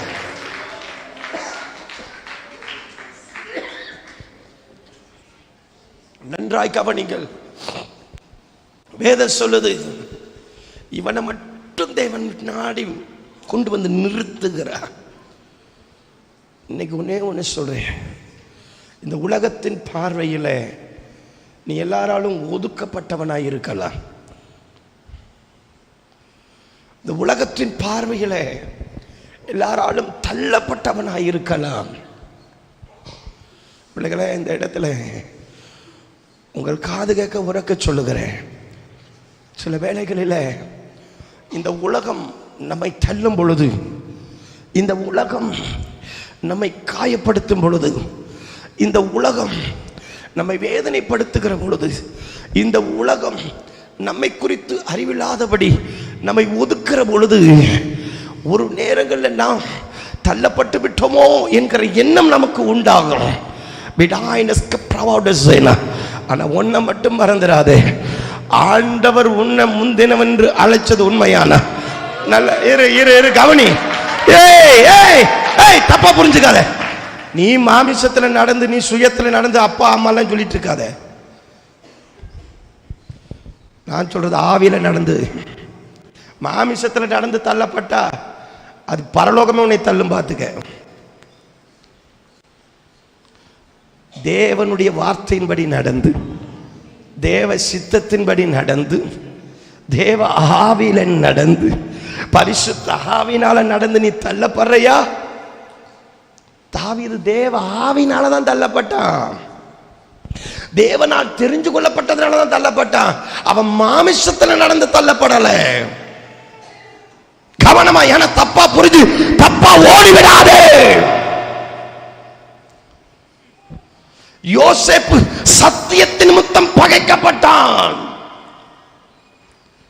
நன்றாய் கவனிங்கள். வேதம் சொல்லுது, இவனை மட்டும் தேவன் நாடி கொண்டு வந்து நிறுத்துகிறார். இன்னைக்கு ஒண்ணே சொல்றேன், இந்த உலகத்தின் பார்வையில் நீ எல்லாராலும் ஒதுக்கப்பட்டவனாய் இருக்கலாம். இந்த உலகத்தின் பார்வையில் எல்லாராலும் தள்ளப்பட்டவனாய் இருக்கலாம். பிள்ளைகளே, இந்த இடத்துல உங்கள் காது கேட்க உரக்க சொல்லுகிறேன், சில வேளைகளில் இந்த உலகம் நம்மை தள்ளும் பொழுது, இந்த உலகம் நம்மை காயப்படுத்தும் பொழுது, இந்த உலகம் நம்மை வேதனைப்படுத்துகிற பொழுது, இந்த உலகம் நம்மை குறித்து அறிவில்லாதபடி நம்மை ஒதுக்குற பொழுது, ஒரு நேரங்களில் நாம் தள்ளப்பட்டு விட்டோமோ என்கிற எண்ணம் நமக்கு உண்டாகும். ஆனா ஒன்ன மட்டும் மறந்துடாதே, ஆண்டவர் உன்னை முந்தினவன் என்று அழைச்சது உண்மையான நல்ல இரு கவனி. தப்பா புரிஞ்சுக்காத. நீ மாமிசத்துல நடந்து, நீ சுயத்துல நடந்து அப்பா அம்மா எல்லாம் சொல்லிட்டு இருக்காத. நான் சொல்றது ஆவியில நடந்து. மாமிசத்துல நடந்து தள்ளப்பட்டா அது பரலோகமே உன்னை தள்ளும். பார்த்துக்க, தேவனுடைய வார்த்தையின்படி நடந்து, தேவ சித்தத்தின்படி நடந்து, தேவ ஆவியில நடந்து, பரிசுத்த ஆவியினால நடந்து நீ தள்ளப்படுறையா? தாவீது தேவ ஆவியினாலதான் தள்ளப்பட்டான். தேவனால் தெரிஞ்சு கொள்ளப்பட்டதுனாலதான் தள்ளப்பட்டான். அவன் மாமிசத்துல நடந்து தள்ளப்படல. கவனமா, என தப்பா புரிஞ்சு தப்பா ஓடிவிடாதே. யோசேப்பு சத்தியத்தின் நிமித்தம் பகைக்கப்பட்டான்.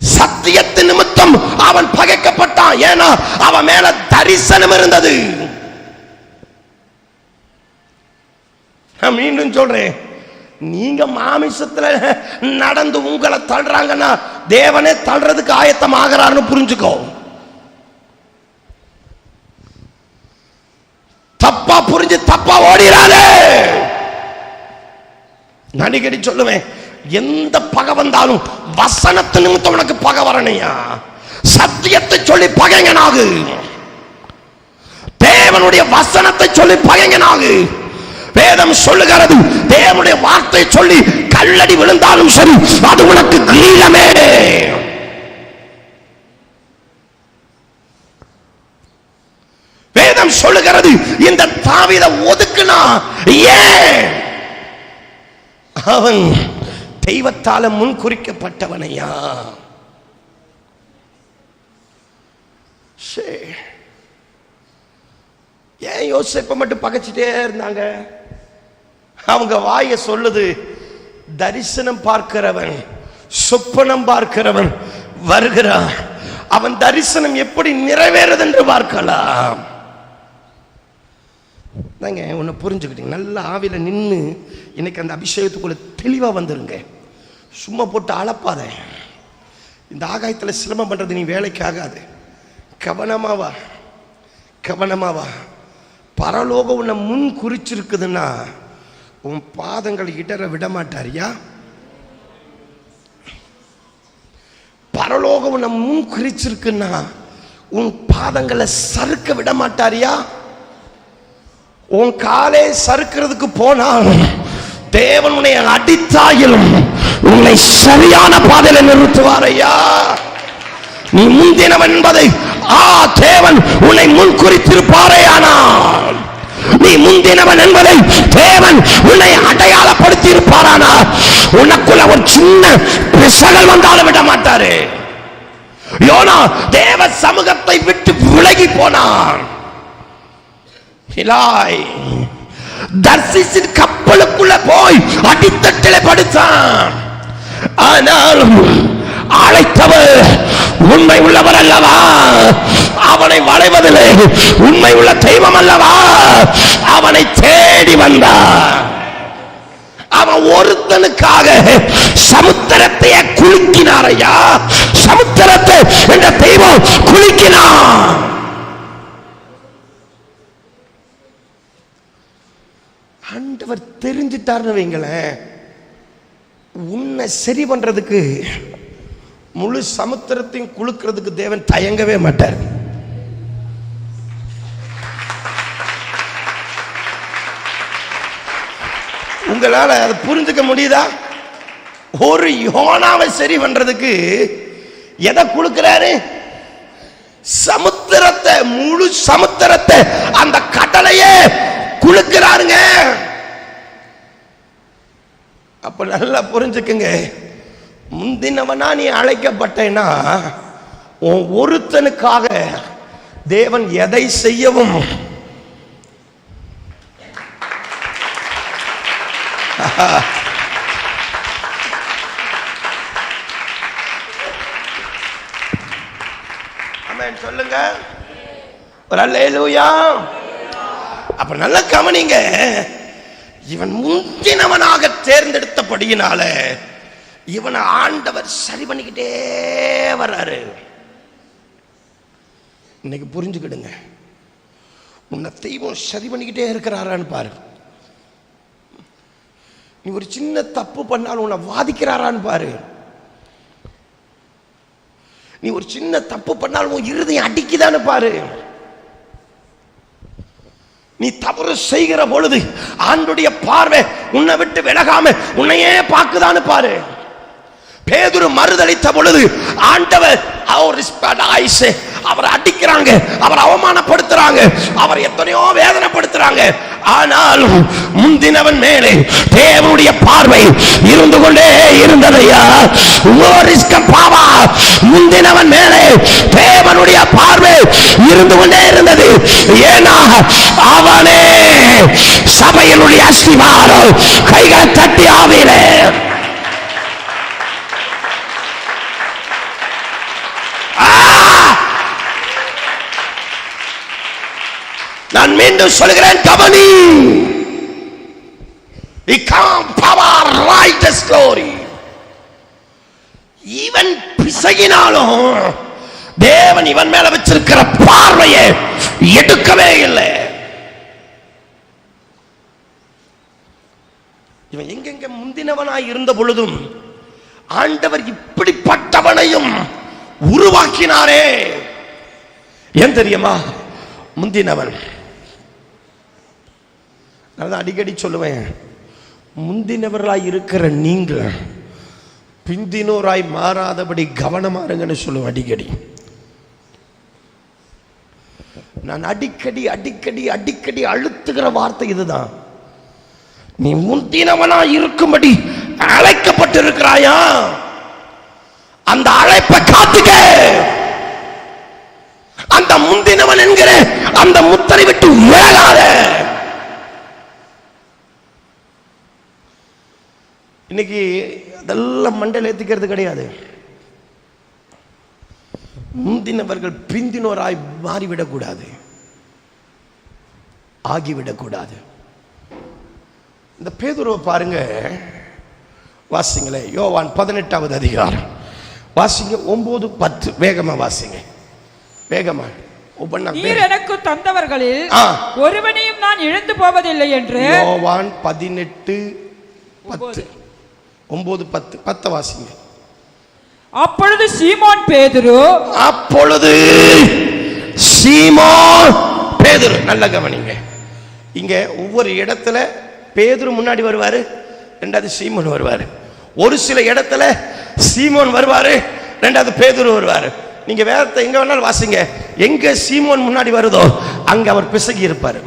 சத்தியத்தின் நிமித்தம் அவன் பகைக்கப்பட்டான். ஏன்னா அவன் மேல தரிசனம் இருந்தது. நான் மீண்டும் சொல்றேன், நீங்க மாமிசத்துல நடந்து உங்களை தள்ளுறாங்கன்னா தேவனே தள்ளுறதுக்கு ஆயத்தம் ஆகிறாருன்னு புரிஞ்சுக்கோ. தப்பா புரிஞ்சு தப்பா ஓடிறாதே. அடிக்கடி சொல்லுவேன், எந்த பகை வந்தாலும் வசனத்து நிமித்தம் உனக்கு பகை வரணையா, சத்தியத்தை சொல்லி பகைங்கனாகு, தேவனுடைய வசனத்தை சொல்லி பகைங்கனாகு. வேதம் சொல்லுகிறது, தேவனுடைய வார்த்தை சொல்லி கல்லடி விழுந்தாலும் சரி, அது உனக்கு கிரீடமே. வேதம் சொல்லுகிறது, இந்த தாவீதை ஒதுக்குனா ஏன்? அவன் தெய்வத்தால முன் குறிக்கப்பட்டவனையா. ஏன் யோசேப்பை மட்டும் பகைச்சிட்டே இருந்தாங்க? அவங்க வாய சொல்லுது, தரிசனம் பார்க்கிறவன், சொப்பனம் பார்க்கிறவன் வருகிறான், அவன் தரிசனம் எப்படி நிறைவேறது என்று பார்க்கலாம். உன்னை புரிஞ்சுக்கிட்டீங்க, நல்ல ஆவில நின்று இன்னைக்கு அந்த அபிஷேகத்துக்குள்ள தெளிவா வந்துருங்க. சும்மா போட்டு அளப்பாத. இந்த ஆகாயத்தில் சிரமம் பண்றது நீ வேலைக்கு ஆகாது. கவனமாவா, கவனமாவா. பரலோகம் உன்னை முன் குறிச்சிருக்குதுன்னா உன் பாதங்கள் இடற விட மாட்டாரியா? பரலோகம் உன்னை முன் குறிச்சிருக்குன்னா உன் பாதங்களை சறுக்க விட மாட்டாரியா? உன் காலே சறுக்கிறதுக்கு போனால் தேவன் உன்னை அடித்தாயிலும் உன்னை சரியான பாதையில நிறுத்துவாரையா. நீ முந்தினவன் என்பதை தேவன் உன்னை முன் குறித்திருப்பாரே. ஆனால் நீ முந்தினவன் என்பதை தேவன் உன்னை அடையாளப்படுத்தி இருப்பாரானால் உனக்குள்ள ஒரு சின்ன பிசகல் வந்தாலும் விட மாட்டாரு. யோனா தேவ சமூகத்தை விட்டு விலகி போனான். தர்சிசின் கப்பலுக்குள்ள போய் அடித்தட்டிலே படுத்தான். ஆனாலும் அழைத்தவர் உண்மை உள்ளவர் அல்லவா? அவனை வளைவதிலே உண்மை உள்ள தெய்வம் அல்லவா? அவனை தேடி வந்தார். அவன் ஒருத்தனுக்காக சமுத்திரத்தை குலுக்கினாரையா. சமுத்திரத்தை என்ற தெய்வம் குலுக்கினான். ஆண்டவர் தெரிஞ்சிட்டார்னு வைங்களேன், உன்னை சரி பண்றதுக்கு முழு சமுத்திரத்தையும் குலுக்கிறதுக்கு தேவன் தயங்கவே மாட்டார். உங்களால அதை புரிஞ்சுக்க முடியுதா? ஒரு யோனாவை சரி பண்றதுக்கு எதை குலுக்கிறாரு? சமுத்திரத்தை, முழு சமுத்திரத்தை, அந்த கடலையே குலுக்கிறாருங்க. அப்ப நல்லா புரிஞ்சுக்குங்க, முந்தினவனா நீ அழைக்கப்பட்டேன்னா உன் ஒருத்தனுக்காக தேவன் எதை செய்யவும் ஆமென் சொல்லுங்க. ஒரு அல்லேலூயா. அப்ப நல்ல கவனிங்க, இவன் முந்தினவனாக தேர்ந்தெடுத்தபடியினால இவனை ஆண்டவர் சரி பண்ணிக்கிட்டே வர்றாரு. இன்னைக்கு புரிஞ்சுக்கிடுங்க, உன்னை தெய்வம் சரி பண்ணிக்கிட்டே இருக்கிறாரான்னு பாரு. நீ ஒரு சின்ன தப்பு பண்ணாலும் உன்னை வாதிக்கிறாரான்னு பாரு. நீ ஒரு சின்ன தப்பு பண்ணாலும் உன் இருதயம் அடிக்குதான்னு பாரு. நீ தவறு செய்கிற பொழுது ஆண்டுடைய பார்வை உன்னை விட்டு விலகாம உன்னையே பார்க்குதான்னு பாரு. பேதுரு மறுதளித்த பொழுது ஆண்டவர் அவரை அடிக்கிறாங்க, அவர் அவமானப்படுத்துறாங்க, அவர் எத்தனையோ வேதனைப்படுத்துறாங்க. ஆனாலும் முந்தினவன் மேலே தேவனுடைய பார்வை இருந்து கொண்டே இருந்ததையா. முந்தினவன் மேலே தேவ தேவனுடைய பார்வை இருந்து கொண்டே இருந்தது. ஏன்னா அவனே சபையினுடைய அஸ்திவாரம். கைகளை தட்டி ஆவியிலே நான் மீண்டும் சொல்கிறேன், கவனி. இவன் பிசகினாலும் தேவன் இவன் மேல வச்சிருக்கிற பார்வையை எடுக்கவே இல்லை. இவன் எங்கெங்க முந்தினவனாய் இருந்த பொழுதும் ஆண்டவர் இப்படிப்பட்டவனையும் உருவாக்கினாரே. ஏன் தெரியுமா? முந்தினவன், நான் அடிக்கடி சொல்லுவேன், முந்தினவர்களாய் இருக்கிற நீங்கள் பிந்தினோராய் மாறாதபடி கவனமா இருங்கன்னு சொல்லுவேன் அடிக்கடி. நான் அடிக்கடி அடிக்கடி அடிக்கடி அழுத்துகிற வார்த்தை இதுதான். நீ முந்தினவனா இருக்கும்படி அழைக்கப்பட்டிருக்கிறாயா? அந்த அழைப்பை காத்துக்க. அந்த முந்தினவன் என்கிற அந்த முத்திரை விட்டு விலகாத. இன்னைக்கு அதெல்லாம் மண்டல ஏத்திக்கிறது கிடையாது. முந்தினவர்கள் பிந்தினோராய் மாறிவிடக்கூடாது, ஆகிவிடக்கூடாது. இந்த பேதுருவை பாருங்க, வாசிங்களே. யோவான் 18வது அதிகாரம் வாசிங்க, 9-10. வேகமா வாசிங்க, வேகமா. நீர் எனக்கு தந்தவர்களில் ஒருவனையும் நான் இழந்து போவதில்லை என்று. யோவான் 18:10. 9-10. 10 வாசிங்க. அப்பொழுது சீமோன் பேதுரு, நல்ல கவனிங்க. இங்க ஒவ்வொரு இடத்துல பேதுரு முன்னாடி வருவாரு, ரெண்டாவது சீமோன் வருவாரு. ஒரு சில இடத்துல சீமோன் வருவாரு, ரெண்டாவது பேதுரு வருவாரு. நீங்க வேதத்தை எங்க வேணாலும் வாசிங்க, எங்க சீமோன் முன்னாடி வருதோ அங்க அவர் பிசகி இருப்பாரு.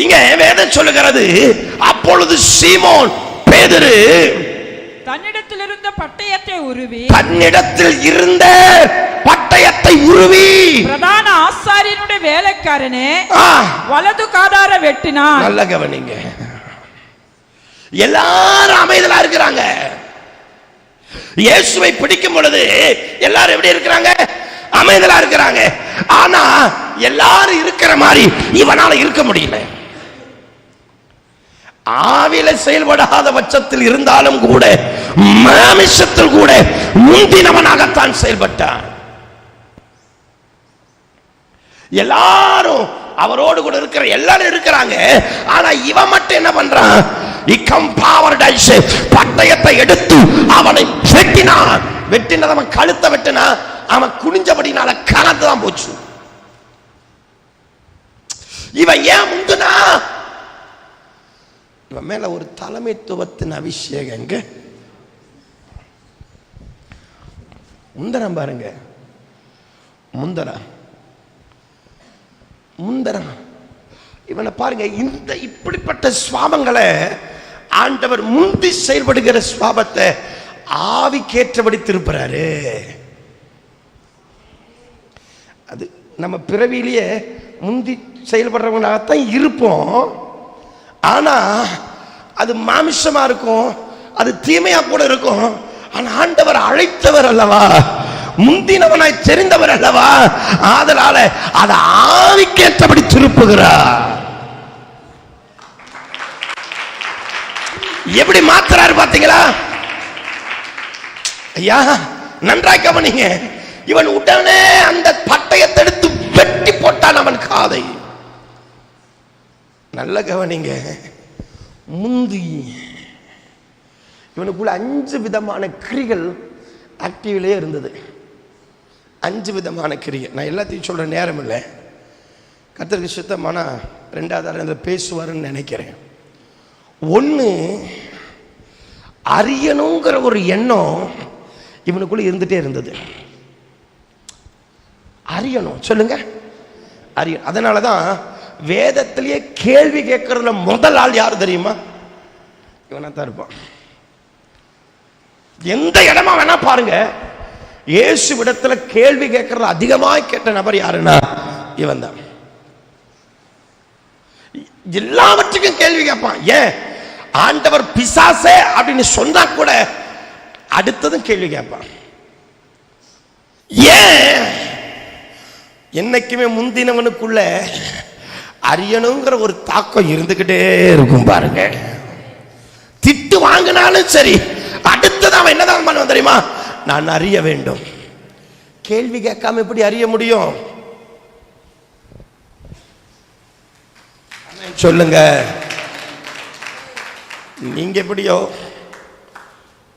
இங்க வேதம் சொல்லுகிறது, அப்பொழுது சீமோன் பேதுரு தன்னிடத்தில் இருந்த பட்டயத்தை உருவி பிரதான ஆசாரியனுடைய வேலைக்காரனே வலது காதார வெட்டினான். நல்ல கவனிங்க. எல்லாரும் அமைதலா இருக்கிறாங்க. இயேசுவை பிடிக்கும் பொழுது எல்லாரும் எப்படி இருக்கிறாங்க? அமைதலா இருக்கிறாங்க. ஆனா எல்லாரும் இருக்கிற மாதிரி இவனால இருக்க முடியல. ஆவில செயல்படாத பட்சத்தில் இருந்தாலும் கூட மாமிசத்தில் கூட முந்தினவனாகத்தான் செயல்பட்டான். எல்லாரும் அவரோடு கூட இருக்கிற எல்லாரும் இருக்கிறாங்க. ஆனா இவன் மட்டும் என்ன பண்றான்? பட்டயத்தை எடுத்து அவனை வெட்டினான். வெட்டினது அவன் கழுத்தை வெட்டினா, அவன் குனிஞ்சபடினால கலந்து தான் போச்சு. இவன் ஏன் முந்துனா? இவன் மேல ஒரு தலைமைத்துவத்தின் அபிஷேகம். முந்தரம் பாருங்க, முந்தரம் இவனை பாருங்க. இந்த இப்படிப்பட்ட சுவாபங்களை ஆண்டவர் முந்தி செயல்படுகிற சுவாபத்தை ஆவிக்கேற்றபடி திருப்புறாரு. அது நம்ம பிறவியிலேயே முந்தி செயல்படுறவங்களாகத்தான் இருப்போம். ஆனா அது மாமிசமா இருக்கும், அது தீமையா கூட இருக்கும். ஆனா ஆண்டவர் அழைத்தவர் அல்லவா, முந்தினவனாய் தெரிந்தவர் அல்லவா, ஆதலால அதை ஆவிக்கேற்றபடி திருப்புகிறார். எப்படி மாத்துறாரு பாத்தீங்களா? ஐயா நன்றாய் கவனிங்க. இவன் உடனே அந்த பட்டயத்தை எடுத்து வெட்டி போட்டான் அவன் காதை. நல்ல கவனிங்க. முந்தி இவனுக்குள்ள 5 விதமான கிரிகள் ஆக்டிவ்லயே இருந்தது. 5 விதமான கிரியை. நான் எல்லாத்தையும் சொல்ற நேரம் இல்லை. கர்த்தருக்கு சித்தமான 2வது பேசுவாருன்னு நினைக்கிறேன். 1, அறியணுங்கிற ஒரு எண்ணம் இவனுக்குள்ள இருந்துட்டே இருந்தது. அறியணும், சொல்லுங்க, அறியணும். அதனாலதான் வேதத்திலேயே கேள்வி கேட்கறதுல முதல் ஆள் யார் தெரியுமா? இவனா தான் இருப்பான். எந்த இடமா வேணா பாருங்க, இயேசுவிடத்துல கேள்வி கேட்கறது அதிகமாய் கேட்ட நபர் யாருன்னா இவன் தான். எல்லாவற்றுக்கும் கேள்வி கேட்பான். ஏன் ஆண்டவர் பிசாசே அப்படின்னு சொன்னா கூட அடுத்ததும் கேள்வி கேட்பான். ஏன் என்னைக்குமே முந்தினவனுக்குள்ள அறியணுங்கிற ஒரு தாக்கம் இருந்துகிட்டே இருக்கும் பாருங்க. திட்டு வாங்கினாலும் சரி, அடுத்தது அவன் என்னதான் பண்ணுவான் தெரியுமா? நான் அறிய வேண்டும். கேள்வி கேட்காம எப்படி அறிய முடியும் சொல்லுங்க? நீங்க எப்படியோ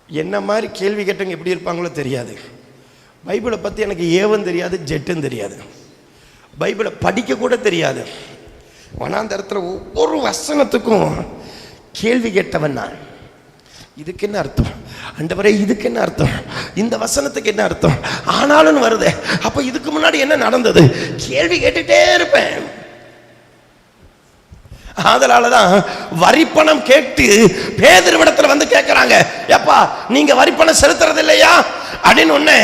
என்ன மாதிரி கேள்வி கேட்டவங்க எப்படி இருப்பாங்களோ தெரியாது. பைபிளை பத்தி எனக்கு ஏவும் தெரியாது, ஜெட்டும் தெரியாது. பைபிளை படிக்க கூட தெரியாது. வனாந்தரத்தில் ஒவ்வொரு வசனத்துக்கும் கேள்வி கேட்டவன் நான். இதுக்கு என்ன அர்த்தம் ஆண்டவரே? இதுக்கு என்ன அர்த்தம்? இந்த வசனத்துக்கு என்ன அர்த்தம்? ஆனாலும் வருது. அப்ப இதுக்கு முன்னாடி என்ன நடந்தது? கேள்வி கேட்டுட்டே இருப்பேன். அதனாலதான் வரிப்பணம் கேட்டு பேதுருவிடத்துல வந்து கேட்கிறாங்க, எப்பா நீங்க வரிப்பணம் செலுத்துறது இல்லையா அப்படின்னு. ஒண்ணு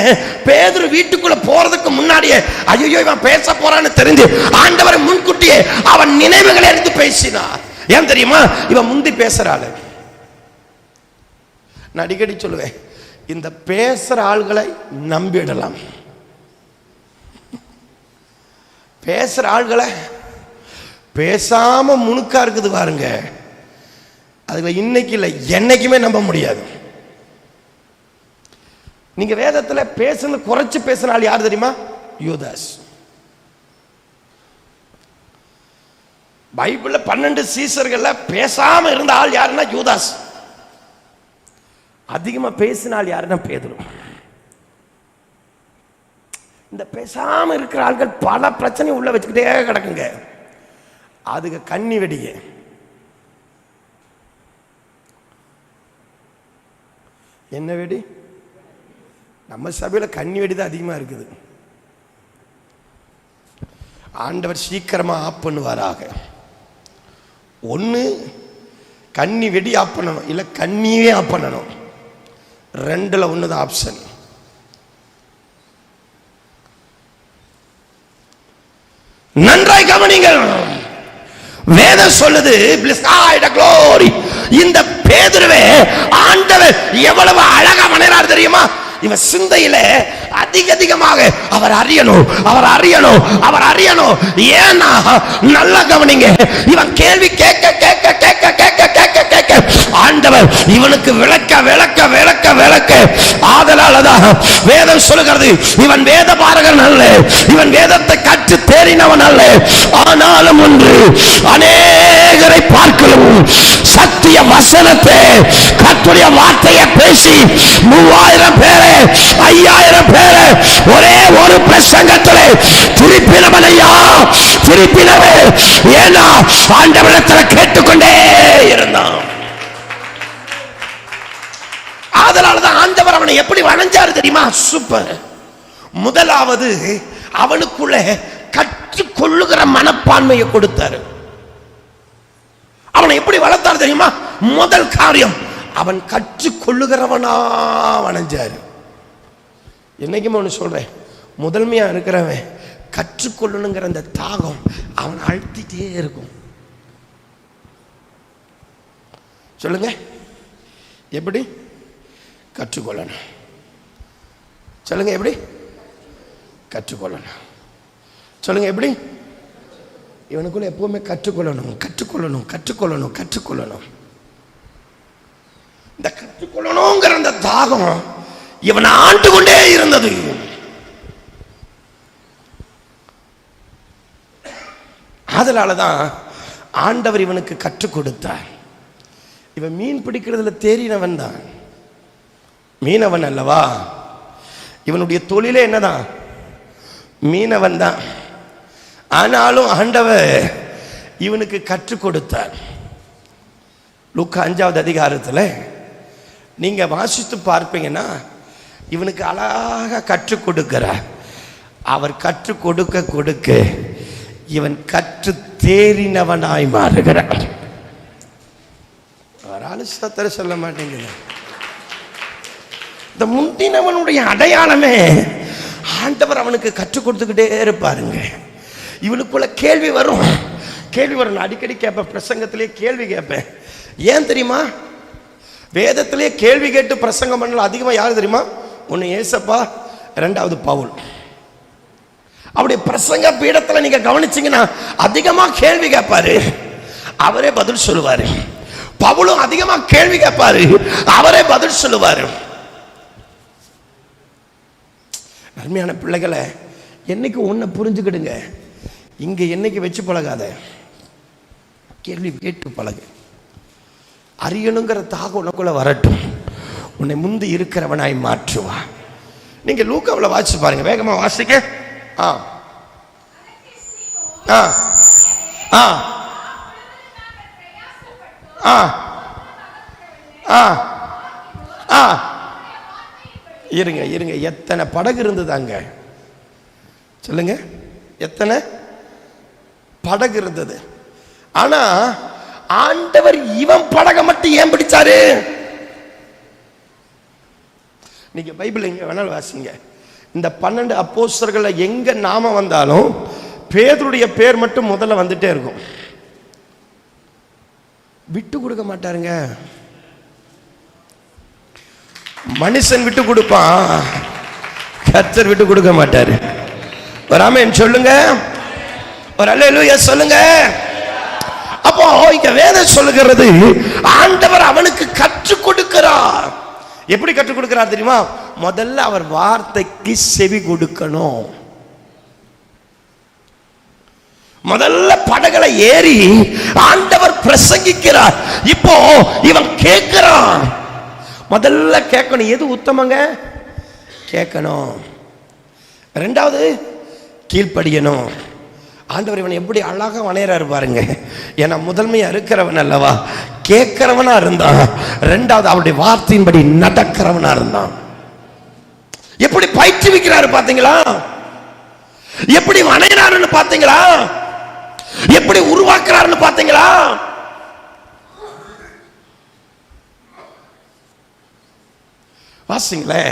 பேதுரு வீட்டுக்குள்ள போறதுக்கு முன்னாடியே ஐயோ இவன் பேச போறான்னு தெரிஞ்சு ஆண்டவரை முன்கூட்டியே அவன் நினைவுகளை எடுத்து பேசினார். ஏன் தெரியுமா? இவன் முந்தி பேசுறாள். நான் அடிக்கடி சொல்லுவேன், இந்த பேசுற ஆள்களை நம்பிடலாம். பேசுற ஆள்களை பேசாம முணுக்கா இருக்குது பாருங்க, அதுல இன்னைக்கு இல்லை என்னைக்குமே நம்ப முடியாது. நீங்க வேதத்துல பேசுறது குறைச்சு பேசின ஆள் யார் தெரியுமா? யூதாஸ். பைபிள்ல 12 சீசர்கள்ல பேசாம இருந்த ஆள் யாருன்னா யூதாஸ். அதிகமா பேசின ஆள் யாருன்னா பேதுரு. இந்த பேசாம இருக்கிற ஆள்கள் பல பிரச்சனை உள்ள வச்சுக்கிட்டே கிடக்குங்க. அதுக்கு கண்ணி வெடிங்க. என்ன வெடி? நம்ம சபையில கண்ணி வெடி தான் அதிகமா இருக்குது. ஆண்டவர் சீக்கிரமா ஆப் பண்ணுவாராக. ஒண்ணு கண்ணி வெடி ஆப் பண்ணணும், இல்ல கண்ணியே ஆப் பண்ணணும். ரெண்டுல ஒண்ணுதான் ஆப்ஷன். நன்றாய் கவனிங்கள். வேதம் சொல்லுது, இந்த பேதுருவே ஆண்டவர் எவ்வளவு அழகா வணைறார் தெரியுமா? இவன் சிந்தையில அதிகமாக அவர் அறியணும், அவர் அறியணும், அவர் அறியணும். ஏன்னா நல்லா கவனிங்க, இவன் கேள்வி கேட்க கேட்க கேட்க கேட்க கேட்க கேட்க ஆண்டவர் இவனுக்கு விளக்க விளக்க விளக்க விளக்க. ஆதலாலதான் வேதம் சொல்லுகிறது, இவன் வேத பாரகன் அல்ல, இவன் வேதத்தை கற்று தேறினவன் அல்ல. ஆனாலும் ஒன்று, அநேகரை பார்க்கலும் சத்திய வசனத்தை கர்த்தருடைய வார்த்தையை பேசி 3000 பேரை 5000 பேரை ஒரே ஒரு பிரசங்கத்திலே திருப்பினவனையா திருப்பினவே. ஏன்னா ஆண்டவரிடத்தில் கேட்டுக்கொண்டே இருந்தான். அதனாலதான் ஆண்டவர் அவனை எப்படி வளைஞ்சாரு தெரியுமா? சூப்பர். முதலாவது அவனுக்குள்ள கற்றுக்கொள்ளுகிற மனப்பான்மையை கொடுத்தாரு. அவனை எப்படி வளர்த்தார் தெரியுமா? முதல் காரியம், அவன் கற்றுக்கொள்ளுகிறவனா வளைஞ்சாரு. என்னைக்குமே ஒன்று சொல்றேன், முதன்மையா இருக்கிறவன் கற்றுக்கொள்ளணுங்கிற அந்த தாகம் அவன் அழுத்திட்டே இருக்கும். சொல்லுங்க, எப்படி கற்றுக்கொள்ளணும்? சொல்லுங்க, எப்படி கற்றுக்கொள்ளணும்? சொல்லுங்க, எப்படி? இவனுக்குள்ள எப்பவுமே கற்றுக்கொள்ளணும் கற்றுக்கொள்ளணும் கற்றுக்கொள்ளணும் கற்றுக்கொள்ளணும். இந்த கற்றுக்கொள்ளணுங்கிற அந்த தாகம் இவனை ஆண்டு கொண்டே இருந்தது. அதனாலதான் ஆண்டவர் இவனுக்கு கற்றுக் கொடுத்தார். இவன் மீன் பிடிக்கிறதுல தேறினவன் தான், மீனவன் அல்லவா? இவனுடைய தொழிலே என்னதான்? மீனவன் தான். ஆனாலும் ஆண்டவர் இவனுக்கு கற்றுக் கொடுத்தார். லூக்கா 5வது அதிகாரத்தில் நீங்க வாசித்து பார்ப்பீங்கன்னா இவனுக்கு அழகாக கற்றுக் கொடுக்கிறார். அவர் கற்றுக் கொடுக்க கொடுக்க இவன் கற்று தேறினவனாய் மாறுகிறார். ஒரு ஆளு சத்தர சொல்ல மாட்டேங்குது. இந்த முந்தினவனுடைய அடையாளமே ஆண்டவர் அவனுக்கு கற்றுக் கொடுத்துக்கிட்டே இருப்பாருங்க. இவனுக்குள்ள கேள்வி வரும். நான் அடிக்கடி கேட்பேன், பிரசங்கத்திலே கேள்வி கேட்பேன். ஏன் தெரியுமா? வேதத்திலே கேள்வி கேட்டு பிரசங்கம் பண்ணல அதிகமாக யார் தெரியுமா? ஒன்று ஏசப்பா, ரெண்டாவது பவுல். அப்படி பிரசங்க பீடத்தில் நீங்க கவனிச்சீங்கன்னா அதிகமா கேள்வி கேட்பாரு, அவரே பதில் சொல்லுவாரு. பவுலும் அதிகமா கேள்வி கேட்பாரு, அவரே பதில் சொல்லுவாரு. அருமையான பிள்ளைகளை, என்னைக்கு ஒன்றை புரிஞ்சுக்கிடுங்க, இங்க என்னைக்கு வச்சு பழகாத, கேள்வி கேட்டு பழகு. அறியணுங்கிற தாக உனக்குள்ள வரட்டும், உன்னை முந்தி இருக்கிறவனாய் மாற்றுவா. நீங்க லூக்காவில் வாசிச்சு பாருங்க, வேகமா வாசிக்க. ஆ ஆ ஆ ஆ ஆ ஆ இருங்க இருங்க, எத்தனை படகு இருந்ததாங்க சொல்லுங்க, எத்தனை படகு இருந்தது. ஆனா ஆண்டவர் இவன் படகை மட்டும் ஏன் பிடிச்சாரு? நீங்க பைபிள் எங்க வேணாலும் வாசிங்க, இந்த 12 அப்போஸ்தலர்கள எங்க நாம வந்தாலும் பேதுருடைய பேர் மட்டும் முதல்ல வந்துட்டே இருக்கும். விட்டு கொடுக்க மாட்டாருங்க. மனுஷன் விட்டு கொடுப்பான், கர்த்தர் விட்டு கொடுக்க மாட்டாரு. ஒரு ஆமென் சொல்லுங்க, ஒரு அல்லேலூயா சொல்லுங்க. அப்போ இங்க வேதம் சொல்லுகிறது, ஆண்டவர் அவனுக்கு கற்றுக் கொடுக்கிறார். எப்படி கற்றுக் கொடுக்கிறார் தெரியுமா? முதல்ல அவர் வார்த்தைக்கு செவி கொடுக்கணும். முதல்ல படகுல ஏறி ஆண்டவர் பிரசங்கிக்கிறார். இப்போ இவன் கேட்கிறான். முதல்ல கேட்கணும். எது உத்தமங்க? கேட்கணும். ரெண்டாவது கீழ்ப்படியணும். ஆண்டவர் இவன் எப்படி அழகா வணையறாரு பாருங்க. ஏன்னா முதன்மையா இருக்கிறவன் அல்லவா, கேட்கிறவனா இருந்தான். ரெண்டாவது அவருடைய வார்த்தையின்படி நடக்கிறவனா இருந்தான். எப்படி பயிற்றுவிக்கிறாரு பாத்தீங்களா? எப்படி வணையறாருன்னு பாத்தீங்களா? எப்படி உருவாக்குறாருன்னு பாத்தீங்களா? வாசிங்களே.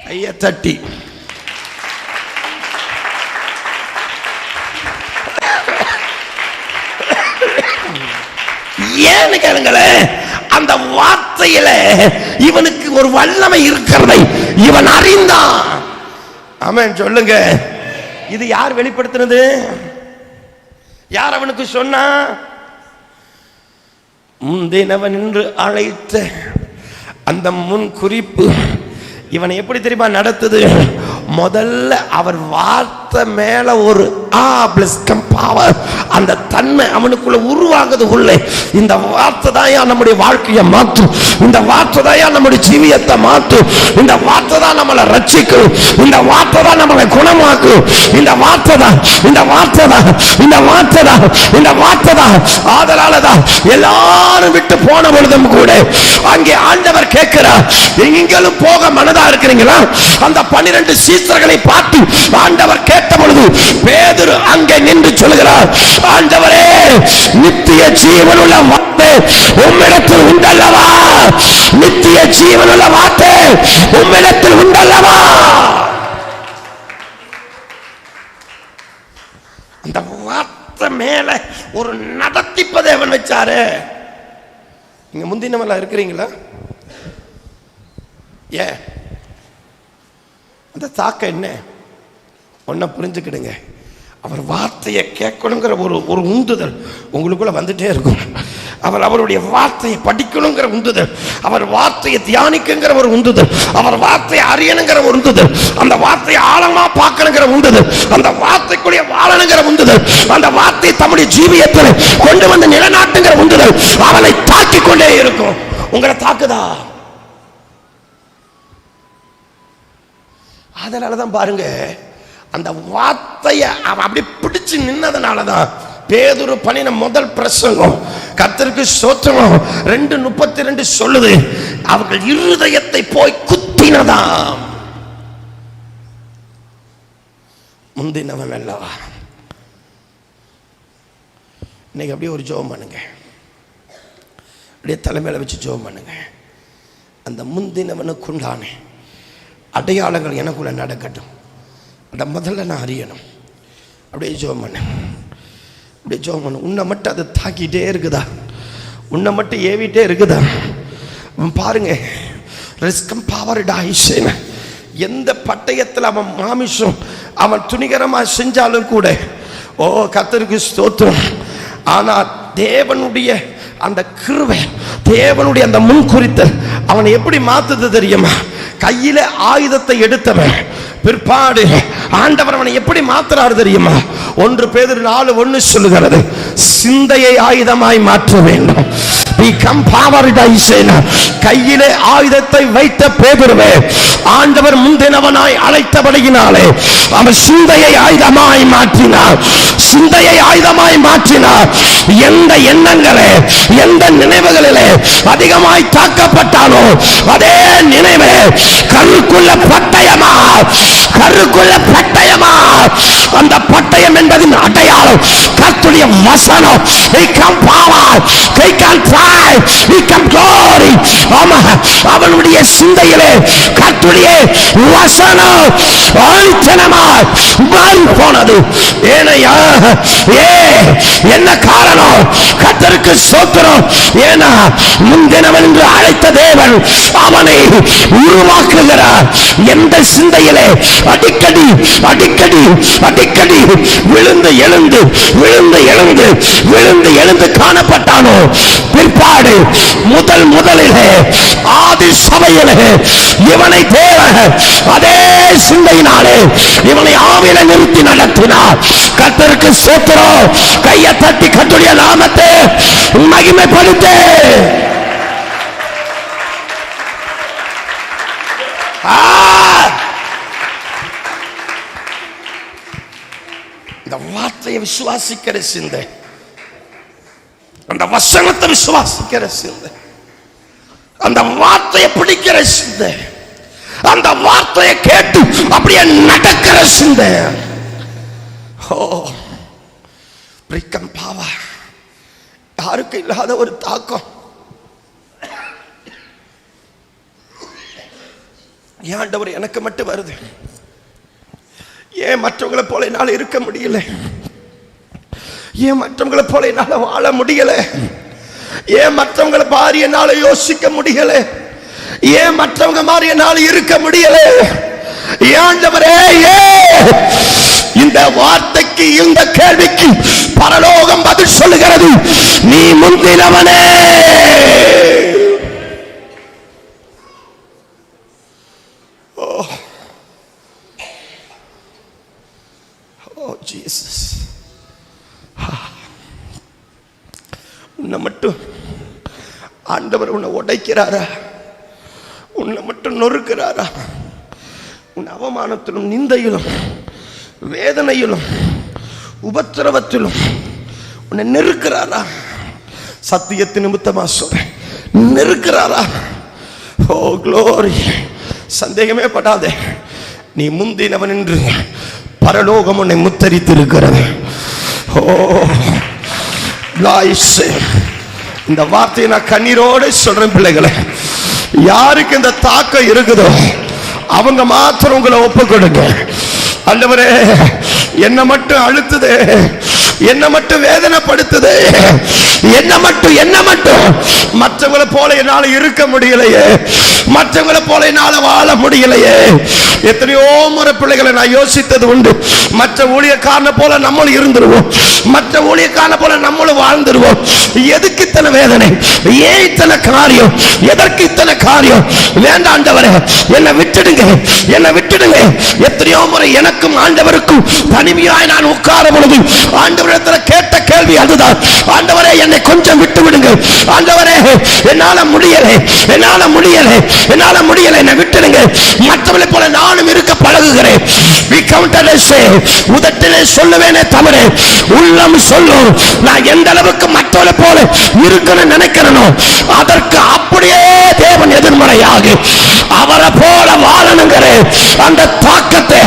கைய தட்டி ஏன்னு கேளுங்களேன். அந்த வார்த்தையில இவனுக்கு ஒரு வல்லமை இருக்கிறதை இவன் அறிந்தான். ஆமென் சொல்லுங்க. இது யார் வெளிப்படுத்தினது? யார் அவனுக்கு சொன்னா? முந்தினவன் என்று அழைத்த அந்த முன் குறிப்பு இவனை எப்படி தெரியுமா நடத்துது? முதல்ல அவர் வார்த்தை மேல ஒரு அந்த தன்மை அவனுக்குள்ள உருவாகுது. உள்ளே இந்த வார்த்தை தான் நம்முடைய வாழ்க்கையை மாற்றும். இந்த வார்த்தை தான் நம்முடைய ஜீவியத்தை மாற்றும். இந்த வார்த்தை தான் நம்மளை ரட்சிக்கும். இந்த வார்த்தை தான் நம்மளை குணமாக்கும். இந்த வார்த்தை தான், இந்த வார்த்தை தான், இந்த வார்த்தை தான், இந்த வார்த்தை தான். அதனாலதான் எல்லாரும் விட்டு போன பொழுதும் கூட அங்கே ஆண்டவர் கேட்கிறார், நீங்களும் போக மனதா இருக்கிறீங்களா? அந்த 12 சீசர்களை பார்த்து ஆண்டவர் கேட்ட பொழுது பேதுரு அங்கே நின்று சொல்கிறார், ஆண்டவரே, நித்திய ஜீவனுள்ள வார்த்தை உம்மிடத்தில் உண்டல்லவா? நித்திய ஜீவனுள்ள வார்த்தை உம்மிடத்தில் உண்டல்லவா? அந்த வார்த்தை மேல ஒரு நடத்திப்பதை அவன் வச்சாரு. நீங்க முந்தினவெல்லாம் இருக்கிறீங்களா? ஏ அந்த தாக்கம் என்ன? ஒன்ன புரிஞ்சுக்கிடுங்க. அவர் வார்த்தையை கேட்கணுங்கிற ஒரு உந்துதல் உங்களுக்குள்ள வந்துட்டே இருக்கும். அவருடைய வார்த்தையை படிக்கணுங்கிற உந்துதல், அவர் வார்த்தையை தியானிக்குங்கிற ஒரு உந்துதல், அவர் வார்த்தையை அறியணுங்கிற ஒரு உந்துதல், அந்த வார்த்தையை ஆழமா பார்க்கணுங்கிற உந்துதல், அந்த வார்த்தைக்குரிய வாழணுங்கிற உந்துதல், அந்த வார்த்தையை தம்முடைய ஜீவியத்தில் கொண்டு வந்து நிலைநாட்டுங்கிற உந்துதல் அவனை தாக்கிக் கொண்டே இருக்கும். உங்களை தாக்குதா? அதனாலதான் பாருங்க, அந்த வார்த்தையை அவன் அப்படி பிடிச்சு நின்னதுனாலதான் பேதுரு பண்ணின முதல் பிரசங்கம் கர்த்தருக்கு ஸ்தோத்திரம் 2:32 சொல்லுது, அவர்கள் இருதயத்தை போய் குத்தினதாம். முந்தினவன் அல்லவா? இன்னைக்கு அப்படியே ஒரு ஜெபம் பண்ணுங்க. அப்படியே தலைமையில வச்சு ஜெபம் பண்ணுங்க. அந்த முந்தினவனுக்குண்டான அடையாளங்கள் எனக்குள்ள நடக்கட்டும். அதை முதல்ல நான் அறியணும். அப்படியே ஜெபம் பண்ணு, அப்படியே ஜெபம் பண்ணு. உன்னை மட்டும் அதை தாக்கிட்டே இருக்குதா? உன்னை மட்டும் ஏவிட்டே இருக்குதா? பாருங்க, ரிஸ்கம் பவர்டாயிஷன். எந்த பட்டயத்தில் அவன் மாமிசம் அவன் துணிகரமாக செஞ்சாலும் கூட, ஓ கர்த்தருக்கு ஸ்தோத்திரம். ஆனால் தேவனுடைய அந்த கிருபை, தேவனுடைய அந்த முன்குறித்தல் அவனை எப்படி மாத்துது தெரியுமா? கையில ஆயுதத்தை எடுத்தவன் பிற்பாடு ஆண்டவர் அவனை எப்படி மாத்துறாரு தெரியுமா? 1 பேதுரு 4:1 சொல்லுகிறது, சிந்தையை ஆயுதமாய் மாற்ற வேண்டும். கையிலே ஆயுதத்தை வைத்த பேதுருவே ஆண்டவர் முந்தினவனாய் அழைத்தபடியினாலே அவன் சிந்தையை ஆயுதமாய் மாற்றினார். சிந்தையை ஆயுதமாய் மாற்றினார். எந்த எண்ணங்களே, எந்த நினைவுகளிலே அதிகமாய் தாக்கப்பட்டானோ அதே நினைவு கருக்குள்ள பட்டயமா, கருக்குள்ள பட்டயமா. அந்த பட்டயம் என்பதின் அடையாளம் கர்த்தருடைய வசனம். அவனுடைய சிந்தையிலே கர்த்தருடைய வசனம் ஆணித்தனமாய் மாறி போனது. ஏனையா என்ன காரணம்? கர்த்தருக்கு ஸ்தோத்திரம். ஏனா முந்தினவன் என்று அழைத்த தேவன் அவனை உருவாக்குகிறார். எந்த சிந்தையிலே அடிக்கடி அடிக்கடி அடிக்கடி விழுந்து எழுந்து விழுந்து எழுந்து விழுந்து எழுந்து காணப்பட்டானோ பிற்பாடு முதலிலே ஆதி சபையிலே இவனை தேவன் அதே சிந்தையினாலே இவனை ஆவியில நிறுத்தி நடத்தினார். கர்த்தருக்கு ஸ்தோத்திரம். கையை தட்டி கர்த்தருடைய நாமத்தை மகிமைப்படுத்து. இந்த வார்த்தையை விசுவாசிக்கிற சிந்தை, அந்த வசனத்தை விசுவாசிக்கிற சிந்தை, அந்த வார்த்தையை பிடிக்கிற சிந்தை, அந்த வார்த்தையை கேட்டு அப்படியே நடக்கிற சிந்தை. ஓ பிரிக்கம் பாவா, யாருக்கு இல்லாத ஒரு தாக்கம். ஏன் ஆண்டவர் எனக்கு மட்டும் வருது? ஏன் மற்றவங்களை போல என்னால இருக்க முடியல? ஏன் மற்றவங்களை போல என்னால வாழ முடியல? ஏன் மற்றவங்களை பாரி என்னால யோசிக்க முடியல? ஏன் மற்றவங்க மாதிரி என்னால இருக்க முடியல? ஆண்டவரே, இந்த வார்த்தைக்கு, இந்த கேள்விக்கு பரலோகம் பதில் சொல்லுகிறது, நீ முந்தினவனே. உன்னை மட்டும் ஆண்டவர் உன்னை உடைக்கிறாரா? உன்னை மட்டும் நொறுக்கிறாரா? உன் அவமானத்திலும் நிந்தையிலும் வேதனையிலும் உபத்திரவத்திலும் உன்னை நெருக்கிறாரா? சத்தியத்தின் நிமித்தமா சொல்றேன், நெருக்கிறாரா? ஓ க்ளோரி. சந்தேகமே படாதே, நீ முந்தினவன் என்று பரலோகம் உன்னை முத்தரித்திருக்கிறது. ஓ இந்த வார்த்தையை நான் கண்ணீரோடு சொல்றேன். பிள்ளைகளை, யாருக்கு இந்த தாக்கம் இருக்குதோ அவங்க மாத்திரம் உங்களை ஒப்பு கொடுங்க. ஆண்டவரே, என்ன மட்டும் அழுத்துது, என்ன மட்டும் வேதனைப்படுத்துது, என்ன மட்டும் மற்றவங்களை போல என்னால இருக்க முடியலையே, மற்றவங்களை போல என்னால வாழ முடியலையே. எத்தனையோ முறை பிள்ளைகளை நான் யோசித்தது உண்டு. மற்ற ஊழியக்காரனை போல நம்மளும் இருந்துருவோம், மற்ற ஊழியக்காரனை போல நம்மளும் வாழ்ந்துருவோம். எதுக்கு இத்தனை வேதனை? ஏன் இத்தனை காரியம்? எதற்கு இத்தனை காரியம்? வேண்டாம் ஆண்டவரே, என்னை விட்டுடுங்க, என்னை விட்டுடுங்க. எத்தனையோ முறை எனக்கும் ஆண்டவருக்கும் தனிமையாய் நான் உட்கார பொழுது ஆண்டவரிடத்தில் கேட்ட கேள்வி அதுதான், ஆண்டவரே என்னை கொஞ்சம் விட்டு விடுங்க, ஆண்டவரே என்னால முடியல, என்னால முடியல, என்னால முடியல, என்னை விட்டுடுங்க. மற்றவர்களை போல நானும் இருக்க பழகுகிறேன். உதட்டிலே சொல்லுவேனே தவிர உள்ளம் சொல்லும் நான் எந்த அளவுக்கு மற்றவர்களை போல இருக்கணும்னு நினைக்கிறேனோ அதற்கு அப்படியே தேவன் எதிர்மறையாக அவரை போல வாழணும் வாழணுங்கிற அந்த தாக்கத்தை,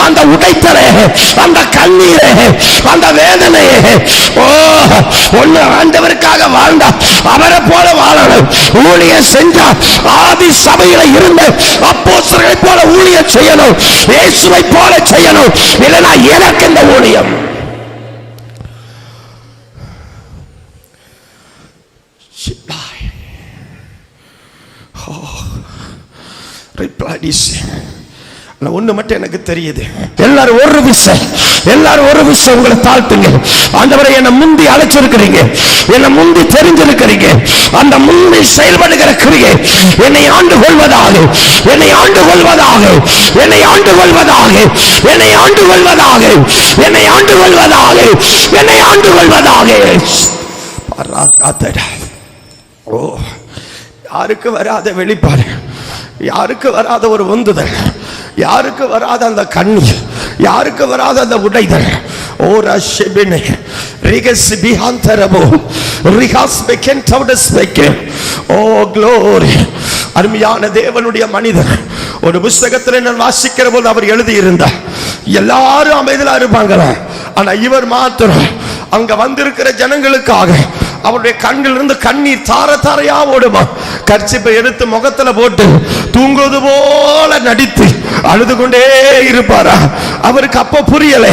அந்த உடைத்தலை, அந்த கண்ணீரை, அந்த வேதனையை, ஒண்ணு ஆண்டவருக்காக வாழ்ந்தா அவரை போல வாழணும். ஊழியம் செஞ்சா ஆதி சபையில இருந்த அப்போஸ்தலரை போல ஊழியம் செய்யணும், இயேசுவை போல செய்யணும். இல்லைன்னா எனக்கு இந்த ஊழியம். ஒண்ணு மட்டும் எனக்கு தெரியுது, எல்லாரும் ஒரு விஷயம் உங்களை தாழ்த்துங்க. ஆண்டவரை என்னை முந்தி அழைச்சிருக்கிறீங்க, என்னை முந்தி தெரிஞ்சிருக்கிறீங்க. அந்த முந்தி செயல்படுகிற கிரியை என்னை ஆண்டு கொள்வதாக, என்னை ஆண்டு கொள்வதாக, என்னை ஆண்டு கொள்வதாக, என்னை ஆண்டு கொள்வதாக, என்னை ஆண்டு கொள்வதாக, என்னை ஆண்டு கொள்வதாக. ஓ, யாருக்கு வராத வெளிப்பாடு, யாருக்கு வராத ஒரு உந்துதல், யாருக்கு வராத அந்த கண்ணீர், யாருக்கு வராத அந்த உடைதல். ஓ ரஷிபினே ரிகஸ் பிஹாந்தரபோ ரிகாஸ் பெக்கென்டவுடஸ் பெக்கே. ஓ க்ளோரி. அருமையான தேவனுடைய மனிதர். ஒரு புத்தகத்தில் நான் வாசிக்கிற போது அவர் எழுதியிருந்தார், எல்லாரும் அமைதியா இருப்பாங்களா, ஆனா இவர் மாத்திரம் அங்க வந்திருக்கிற ஜனங்களுக்காக அவருடைய கண்ணிலிருந்து கண்ணீர் தார தாரையா ஓடுமா. கர்ச்சிப்பை எடுத்து முகத்துல போட்டு தூங்குவது போல நடித்து அழுது கொண்டே இருப்பாரா. அவருக்கு அப்ப புரியல,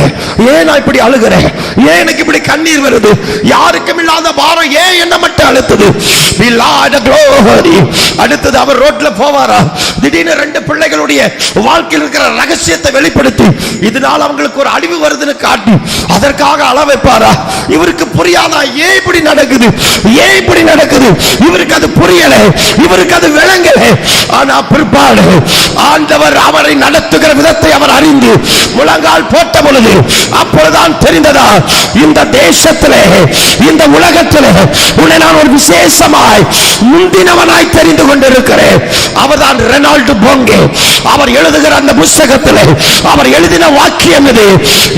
ஏன் நான் இப்படி அழுகிறேன், ஏன் எனக்கு இப்படி கண்ணீர் வருது, யாருக்கும் இல்லாத பாரம் ஏன் என்ன மட்டும் அழுத்தது. அடுத்தது அவர் ரோட்ல போவாரா, திடீர்னு 2 பிள்ளைகளுடைய வாழ்க்கையில் இருக்கிற ரகசியத்தை வெளிப்படுத்தி இதனால் அவங்களுக்கு ஒரு அழிவு வருதுன்னு காட்டி அதற்காக அள வைப்பாரா. இவருக்கு புரியாதா ஏன் இப்படி நடக்குது, ஏன் இப்படி நடக்குது. இவருக்கு அது புரியல, இவருக்கு அது விளங்கல. ஆனா பிற்பாடு ஆண்டவர் அவரை நடத்துகிற விதத்தை அவர் அறிந்து முழங்கால் போட்ட பொழுது அப்பொழுதுதான் தெரிந்ததா, இந்த தேசத்திலே, இந்த உலகத்திலே உன்னை நான் ஒரு விசேஷமாய் முந்தினவனாய் தெரிந்து கொண்டிருக்கிறேன். அவர்தான் ரெனால்டு போங்கே. அவர் எழுதுகிற அந்த புத்தகத்திலே அவர் எழுதின வாக்கியம் இது.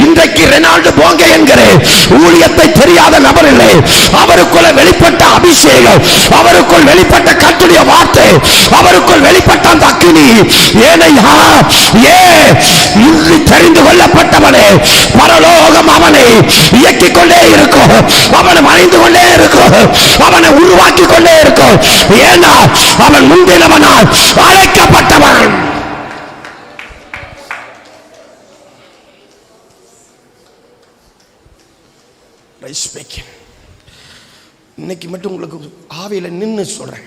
இன்றைக்கு ரெனால்டு போங்கே என்கிற ஊழியத்தை தெரியாத நபர் இல்லை. அவருக்குள்ள வெளிப்பட்ட அபிஷேகம், அவருக்குள் வெளிப்பட்ட கர்த்தருடைய வார்த்தை, அவருக்குள் வெளிப்பட்ட அந்த அக்கினி. ஏனையா இன்று தெரிந்து கொள்ளப்பட்டவனே, பரலோகம் அவனை இயக்கிக் கொண்டே இருக்கும், அவனை மறைந்து கொண்டே இருக்கும், அவனை உருவாக்கி கொண்டே இருக்கும். ஏன்னா அவன் முந்தினவனால் அழைக்கப்பட்டவன். இன்னைக்கு மட்டும் உங்களுக்கு ஆவியில நின்று சொல்றேன்,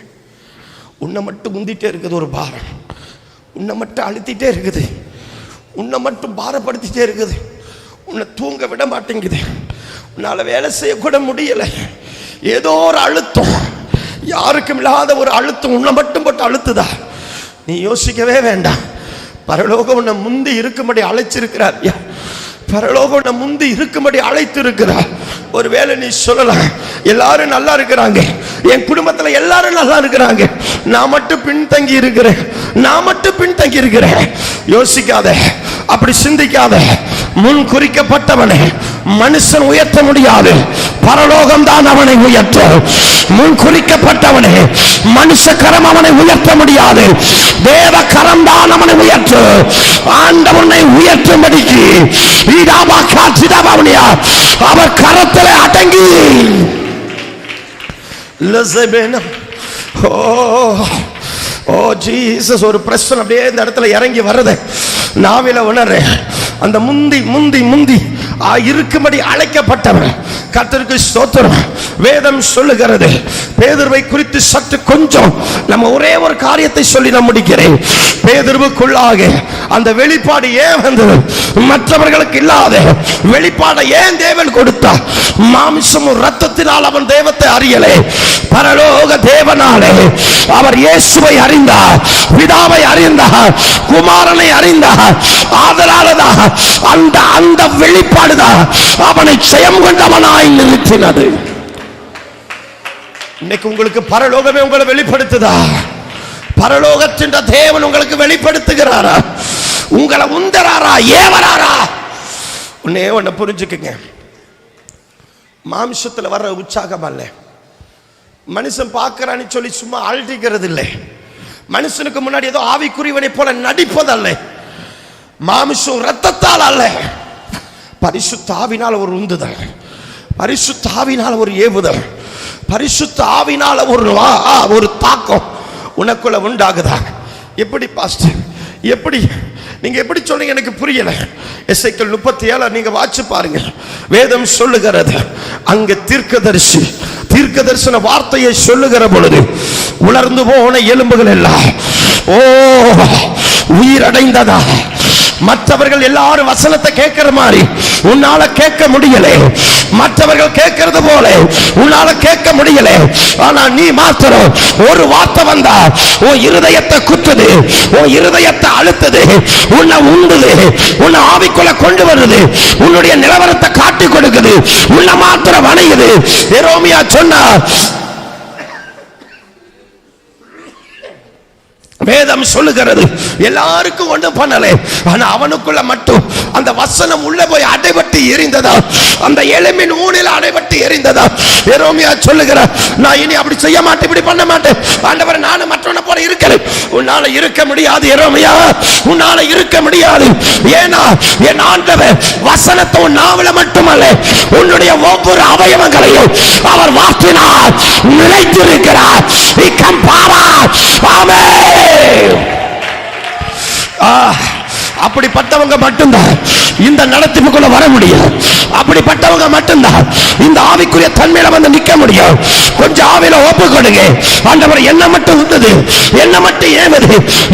உன்னை மட்டும் முந்திட்டே இருக்குது ஒரு பாரம், உன்னை மட்டும் அழுத்திட்டே இருக்குது, உன்னை மட்டும் பாரப்படுத்திட்டே இருக்குது, உன்னை தூங்க விட மாட்டேங்குது, உன்னால வேலை செய்யக்கூட முடியல. ஏதோ ஒரு அழுத்தம், யாருக்கும் இல்லாத ஒரு அழுத்தம் உன்னை மட்டும் போட்டு அழுத்துதா. நீ யோசிக்கவே வேண்டாம், பரலோகம் உன்னை முந்தி இருக்கும்படி அழைச்சிருக்கிறார். பரலோகம் உன்னை முந்தி இருக்கும்படி அழைத்து இருக்கிறார். ஒருவேளை நீ சொல்லலாம், எல்லாரும் நல்லா இருக்கிறாங்க, என் குடும்பத்துல எல்லாரும் நல்லா இருக்கிறாங்க, நான் மட்டும் பின்தங்கி இருக்கிறேன், நான் மட்டும் பின்தங்கி இருக்கிறேன். யோசிக்காத, அப்படி சிந்திக்காத. முன் குறிக்கப்பட்டவனை மனுஷன் உயர்த்த முடியாது, பரலோகம் தான் அவனை உயர்த்தும். முன் குறிக்கப்பட்டவனே மனுஷ கரம் அவனை உயர்த்த முடியாது, தேவ கரம் தான் அவனை உயர்த்தும். ஆண்டவனை உயர்த்தும்படிக்கு அவர் கரத்தில் அடங்கி ஜீசஸ் ஒரு பிரச்சனை அப்படியே இந்த இடத்துல இறங்கி வருது. நாவில உணர்றேன், அந்த முந்தி முந்தி முந்தி இருக்கும்படி அழைக்கப்பட்டவன். கர்த்தருக்கு ஸ்தோத்திரம். வேதம் சொல்லுகிறது, பேதுருவை குறித்து சற்று கொஞ்சம் நம்ம ஒரே ஒரு காரியத்தை சொல்லி நான் முடிக்கிறேன். பேதுருவுக்குள்ளாக அந்த வெளிப்பாடு ஏன் வந்தது, மற்றவர்களுக்கு இல்லாத வெளிப்பாடு ஏன் தேவன் கொடுத்தார்? மாம்சமும் ரத்தத்தினால் அவன் தேவத்தை அறியலே, பரலோக தேவனாலே அவர் இயேசுவை அறிந்தார், பிதாவை அறிந்தார், குமாரனை அறிந்தார். ஆதலாலதான் அந்த வெளிப்பாடுதான் அவனை ஜெயம் கொண்டவனாய் நிறுத்தினது. இன்னைக்கு உங்களுக்கு பரலோகமே உங்களை வெளிப்படுத்துதா? பரலோகத்தின் தேவன் உங்களுக்கு வெளிப்படுத்துகிறாரா? உங்களை உந்தராரா, ஏவராரா? ஒன்னே ஒன்ன புரிஞ்சுக்குங்க, மாம்சத்துல வர்ற உற்சாகம் அல்ல, மனுஷன் பார்க்கறான்னு சொல்லி சும்மா அழட்டிக்கிறது இல்லை. மனுஷனுக்கு முன்னாடி ஏதோ ஆவிக்குரியவனை போல நடிப்பதல்ல, மாமிசம் ரத்தத்தால் அல்ல, பரிசுத்த ஆவினால ஒரு உந்துதல், பரிசுத்த ஆவினால ஒரு ஏவுதல், பரிசுத்த ஆவினால ஒரு தாக்கம் உனக்குள்ள உண்டாகுதா? எப்படி பாஸ்டர், எப்படி நீங்க எப்படி சொல்றீங்க எனக்கு புரியல. எசேக்கியேல் 37 நீங்க வாட்சி பாருங்க. வேதம் சொல்லுகிறது, அங்க தீர்க்கதரிசன வார்த்தையை சொல்லுகிற பொழுது உலர்ந்து போன எலும்புகள் எல்லாம் உயிரடைந்ததா? மற்றவர்கள் எல்லாரும் வசனத்தை கேட்கிற மாதிரி உன்னால கேட்க முடியல, மற்றவர்கள் கேட்கிறது போல உன்னால கேட்க முடியல. ஆனா நீ மாத்திரம் ஒரு வார்த்தை வந்தா உன் இருதயத்தை குத்துது, உன் இருதயத்தை அழுத்துது, உன்னை உண்டுது, உன்னை ஆவிக்குள்ள கொண்டு வருது, உன்னுடைய நிலவரத்தை காட்டி கொடுக்குது, உன்னை மாத்திரம் வணையுது. எரேமியா சொன்னார், வேதம் சொல்லுகிறது எல்லாருக்கும் ஒன்றும் பண்ணல, ஆனா அவனுக்குள்ள மட்டும் அந்த வசனம் உள்ள போய் அடைபட்டு எரிந்ததா, அந்த எலும்பின் ஊனில் அடைபட்டு எரிந்ததா. எரேமியா சொல்லுகிறார், நான் இனி அப்படி செய்ய மாட்டேன், இப்படி பண்ண மாட்டேன் ஆண்டவரே, நானும் மற்றவனை போல இருக்கிறேன். உன்னால இருக்க முடியாது எரேமியா, உன்னால இருக்க முடியாது. ஏன்னா என் ஆண்டவர் வசனத்தை உன் நாவல மட்டுமல்ல, உன்னுடைய ஒவ்வொரு அவயவங்களையும் அவர் வாக்கினால் நிலைத்திருக்கிறார். அப்படிப்பட்டவங்க மட்டும்தான் இந்த நடத்திப்புக்குள்ள வர முடியும், அப்படிப்பட்டவங்க மட்டும்தான் இந்த ஆவிக்குரிய தன்மையில வந்து நிக்க முடியும். கொஞ்சம் ஆவில ஒப்பு கொடுங்க. ஆண்டவர் என்ன மட்டும் வந்தது, என்ன மட்டும் ஏவது,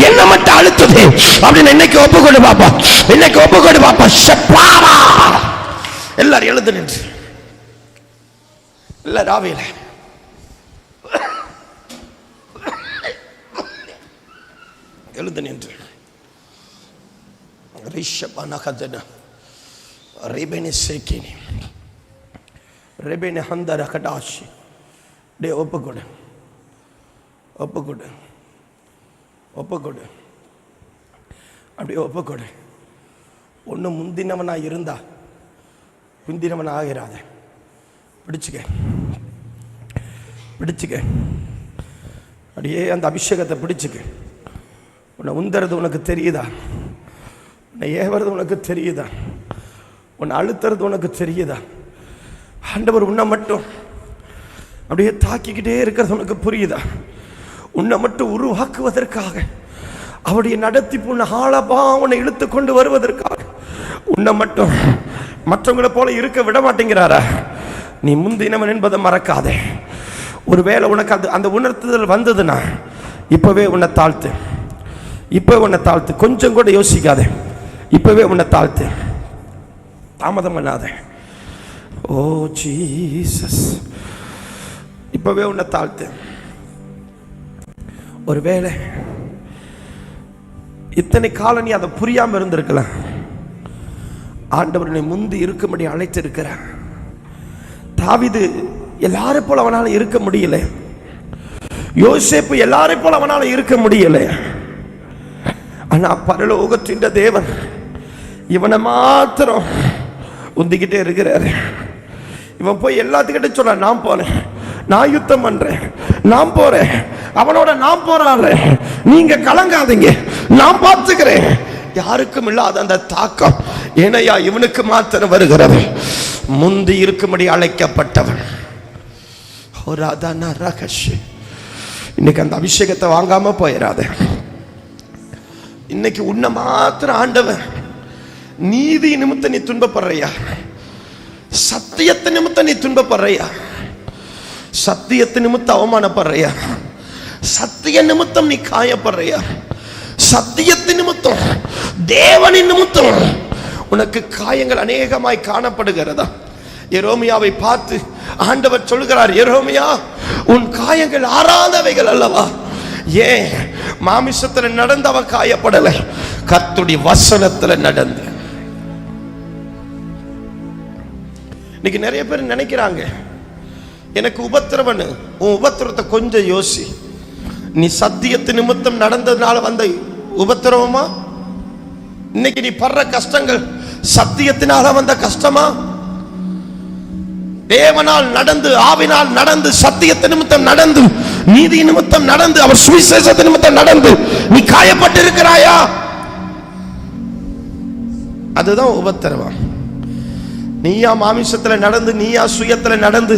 என்ன மட்டும் அழுத்தது அப்படின்னு இன்னைக்கு ஒப்பு கொடு பாப்பா, இன்னைக்கு ஒப்பு கொடு பாப்பா. எல்லாரும் எழுந்து நின்று எல்லாரும் ஆவியில எழுந்து நின்று ஒப்புக்கொடு, ஒப்புக்கொடு, ஒப்புக்கொடு, அப்படியே ஒப்புக்கொடு. ஒண்ணு முந்தினவனா இருந்தா பிந்தினவன் ஆகிறாத. பிடிச்சுக்க, பிடிச்சுக்க, அப்படியே அந்த அபிஷேகத்தை பிடிச்சுக்க. உன்னை உந்தறது உனக்கு தெரியுதா? உன்னை ஏவறது உனக்கு தெரியுதா? உன்னை அழுத்துறது உனக்கு தெரியுதா? ஆண்டவர் உன்னை மட்டும் அப்படியே தாக்கிக்கிட்டே இருக்கிறது உனக்கு புரியுதா? உன்னை மட்டும் உருவாக்குவதற்காக, அவருடைய நடத்தி உன்னை ஆளபா உன்னை இழுத்து கொண்டு வருவதற்காக உன்னை மட்டும் மற்றவங்களை போல இருக்க விட மாட்டேங்கிறாரா? நீ முந்தினவன் என்பதை மறக்காதே. ஒருவேளை உனக்கு அந்த உணர்த்துதல் வந்ததுன்னா இப்பவே உன்னை தாழ்த்து, இப்ப உன்னை தாழ்த்து. கொஞ்சம் கூட யோசிக்காத, இப்பவே உன்னை தாழ்த்து, தாமதம் பண்ணாத. ஓ ஜீசஸ், இப்பவே உன்னை தாழ்த்து. ஒருவேளை இத்தனை காலம் நீ அதை புரியாம இருந்திருக்கலாம். ஆண்டவனை முந்தி இருக்கும்படி அழைத்திருக்கிறார். தாவீது எல்லாரும் போல அவனால இருக்க முடியல, யோசேப்பு எல்லாரும் போல அவனால இருக்க முடியல. ஆனா பரலோகத்தின் தேவன் இவனை மாத்திரம் உந்திக்கிட்டே இருக்கிறாரு. இவன் போய் எல்லாத்துக்கிட்ட சொல்ற, நான் போறேன், நான் யுத்தம் பண்றேன், நான் போறேன், அவனோட நான் போறாள், நீங்க கலங்காதீங்க, நான் பார்த்துக்கிறேன். யாருக்கும் இல்லாத அந்த தாக்கம் ஏனையா இவனுக்கு மாத்திரம் வருகிறது. முந்தி இருக்கும்படி அழைக்கப்பட்டவன். இன்னைக்கு அந்த அபிஷேகத்தை வாங்காம போயிடாத. இன்னைக்கு உன்னை மாத்திரம் ஆண்டவன் நீதி நிமித்தம் நீ துன்பப்படுறியா, சத்தியத்தை நிமித்தம் நீ துன்பப்படுறியா, சத்தியத்தை நிமித்தம் அவமானப்படுறியா, சத்திய நிமித்தம் நீ காயப்படுறியா, சத்தியத்தின் நிமித்தம் தேவனின் நிமித்தம் உனக்கு காயங்கள் அநேகமாய் காணப்படுகிறதா? எரேமியாவை பார்த்து ஆண்டவர் சொல்கிறார், எரேமியா உன் காயங்கள் ஆறாதவைகள் அல்லவா? ஏன் மாமிசத்துல நடந்தவ காயப்படல, கர்த்தருடைய வசனத்துல நடந்து. இன்னைக்கு நிறைய பேர் நினைக்கிறாங்க எனக்கு உபத்திரவன்னு. உன் உபத்திரத்தை கொஞ்சம் யோசி. நீ சத்தியத்து நிமித்தம் நடந்ததுனால வந்த உபத்திரவமா? இன்னைக்கு நீ படுற கஷ்டங்கள் சத்தியத்தினால வந்த கஷ்டமா? தேவனால் நடந்து, ஆவினால் நடந்து, சத்தியத்தை நிமித்தம் நடந்து, நீதி நிமித்தம் நடந்து, அவர் சுவிசேஷத்தை நிமித்தம் நடந்து நீ காயப்பட்டு இருக்கிறாயா? அதுதான் உபத்திரவம். நீயா மாமிசத்துல நடந்து, நீயா சுயத்துல நடந்து,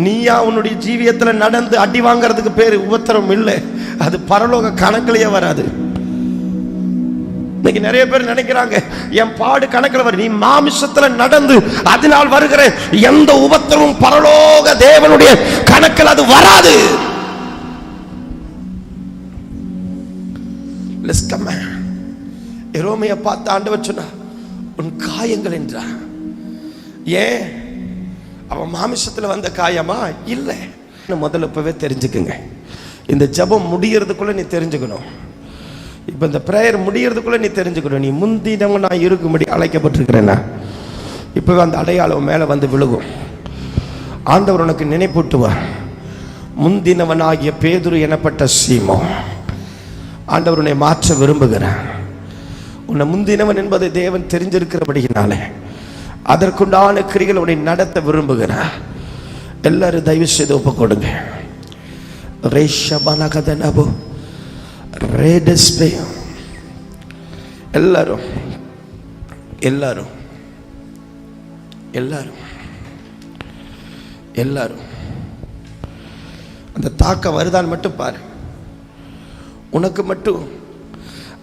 நீயா உன்னுடைய ஜீவியத்துல நடந்து அடி வாங்கறதுக்கு பேரு உபத்திரவம் இல்லை. அது பரலோக கணக்கிலேயே வராது. இன்னைக்கு நிறைய பேர் நினைக்கிறாங்க என் பாடு கணக்கில் வரும். நீ மாமிசத்துல நடந்து அதனால் வருகிற எந்த உபத்திரமும் பரலோக தேவனுடைய கணக்கில் அது வராது. எரோமையை பார்த்து ஆண்டவர் சொன்னார், உன் காயங்கள் என்றார். ஏன்? அவன் மாமிசத்துல வந்த காயமா? இல்லை. முதல்ல இப்பவே தெரிஞ்சுக்குங்க. இந்த ஜெபம் முடியறதுக்குள்ள நீ தெரிஞ்சுக்கணும். இப்ப இந்த பிரேயர் முடியறதுக்குள்ள நீ தெரிஞ்சுக்கணும், நீ முந்தினவன் நான் இருக்கும்படி அழைக்கப்பட்டிருக்கிறேன்னா இப்பவே அந்த அடையாளம் மேல வந்து விழுகும். ஆண்டவர் உனக்கு நினைப்பூட்டுவார். முந்தினவனாகிய பேதுரு எனப்பட்ட சீமோன், ஆண்டவர் உன்னை மாற்ற விரும்புகிறார். உன்னை முந்தினவன் என்பதை தேவன் தெரிஞ்சிருக்கிறபடியினாலே அதற்குண்டான கிரிகள் உன்னை நடத்த விரும்புகிறார். எல்லாரும் தயவு செய்து ஒப்பு கொடுங்க. எல்லாரும் எல்லாரும் எல்லாரும் எல்லாரும் அந்த தாக்கம் வருதான் மட்டும் பாரு. உனக்கு மட்டும்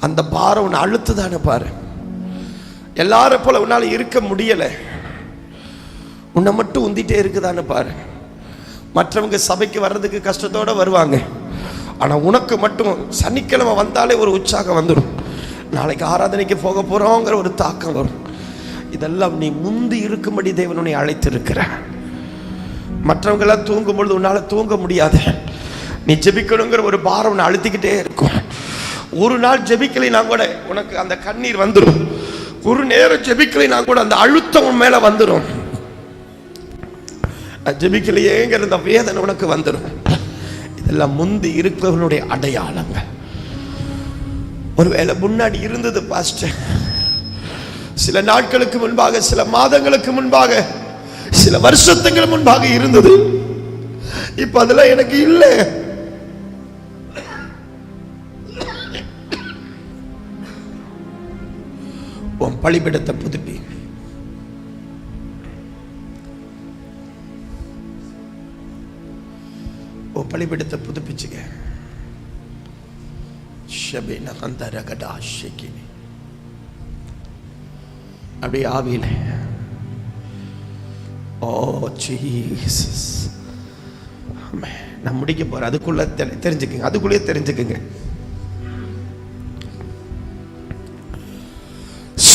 அந்த பாரம் உன்னை அழுத்துதானே பாரு. எல்லாரும் போல உன்னால இருக்க முடியல, உன்னை மட்டும் உந்திட்டே இருக்குதான்னு பாரு. மற்றவங்க சபைக்கு வர்றதுக்கு கஷ்டத்தோட வருவாங்க, ஆனா உனக்கு மட்டும் சனிக்கிழமை வந்தாலே ஒரு உற்சாகம் வந்துடும். நாளைக்கு ஆராதனைக்கு போக போறோங்கிற ஒரு தாக்கம் வரும். இதெல்லாம் நீ முந்தி இருக்கும்படி தேவன் உன்னை அழைத்திருக்கிற. மற்றவங்க எல்லாம் தூங்கும் பொழுது உன்னால தூங்க முடியாது. நீ ஜெபிக்கணுங்கிற ஒரு பாரம் உன்னை அழுத்திக்கிட்டே இருக்கும். ஒரு நாள் ஜெபிக்கலைனா கூட உனக்கு அந்த கண்ணீர் வந்துடும். ஒரு நேரம் ஜெபிக்கலைனா கூட அந்த அழுத்தம் உன் மேல வந்துடும். ஜெபிக்கலையேங்கிற அந்த வேதனை உனக்கு வந்துடும். இதெல்லாம் முந்தி இருக்கிறவனுடைய அடையாளங்கள். ஒருவேளை முன்னாடி இருந்தது பாஸ்டர், சில நாட்களுக்கு முன்பாக, சில மாதங்களுக்கு முன்பாக, சில வருஷத்துக்கு முன்பாக இருந்தது. இப்ப அதெல்லாம் எனக்கு இல்லை. உன் பலிபீடத்தை புதுப்பி. உன் பலிபீடத்தை புதுப்பிச்சுக்க. அப்படியே ஆவியில. ஓ ஜீசஸ், நான் முடிக்க போறேன். அதுக்குள்ள தெரிஞ்சுக்குங்க, அதுக்குள்ளே தெரிஞ்சுக்குங்க.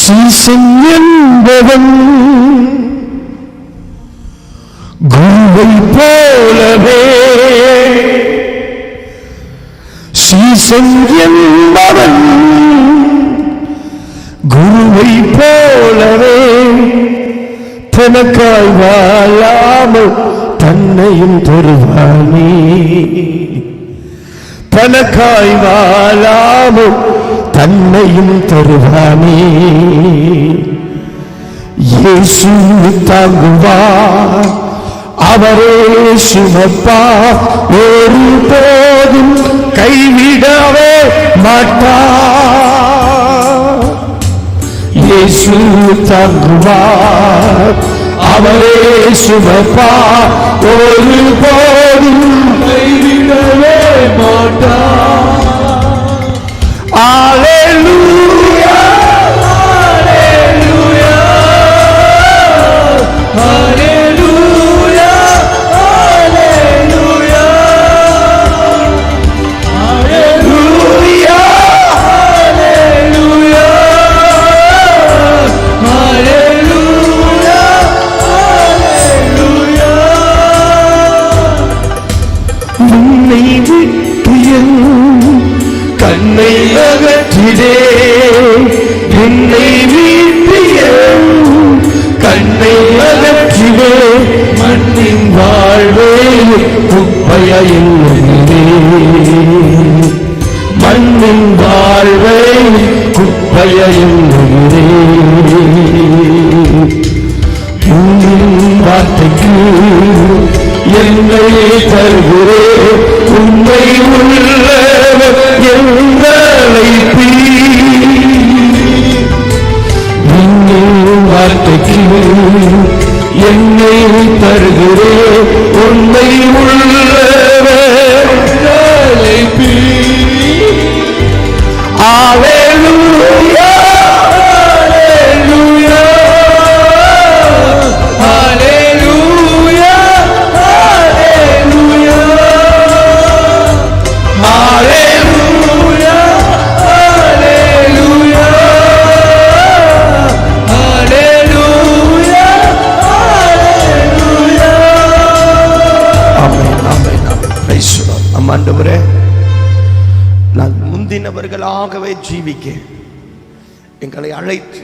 சீசன் என்பவன் குருவை போலவே, சீசன் என்பவன் குருவை போலவே தனக்காய் வாழாமல் தன்னையும் தருவானே, தனக்காய் வாழாமல் தன்னையும் தருவானே. இயேசு தாங்குவார், அவரே சுமப்பார், ஒரு போதும் கைவிடவே மாட்டார். இயேசு தாங்குவார், அவரே சுமப்பார், ஒரு போதும் கைவிடவே மாட்டார். Hallelujah, hallelujah, hallelujah, hallelujah, hallelujah, hallelujah, hallelujah, hallelujah. உன்னை விட்டு கண்ணை அகற்றிடே, என்னை வீட்டிய கண்ணை அகற்றிடே, மண்ணின் வாழ்வே குப்பையில்லை, மண்ணின் வாழ்வே குப்பையில்லை. வார்த்தைக்கு என்னை தருகிறேன் உண்மை உள்ளவர் எங்களை வார்த்தைக்கு என்னை தருகிறேன் உண்மை உள்ளவர் எங்களை Hallelujah, hallelujah, hallelujah, hallelujah, hallelujah, hallelujah, hallelujah, hallelujah. Amen, amen, amen. Praise the Lord. ஆண்டவரே, நான் முந்தினவர்களாகவே ஜீவிக்க எங்களை அழைத்து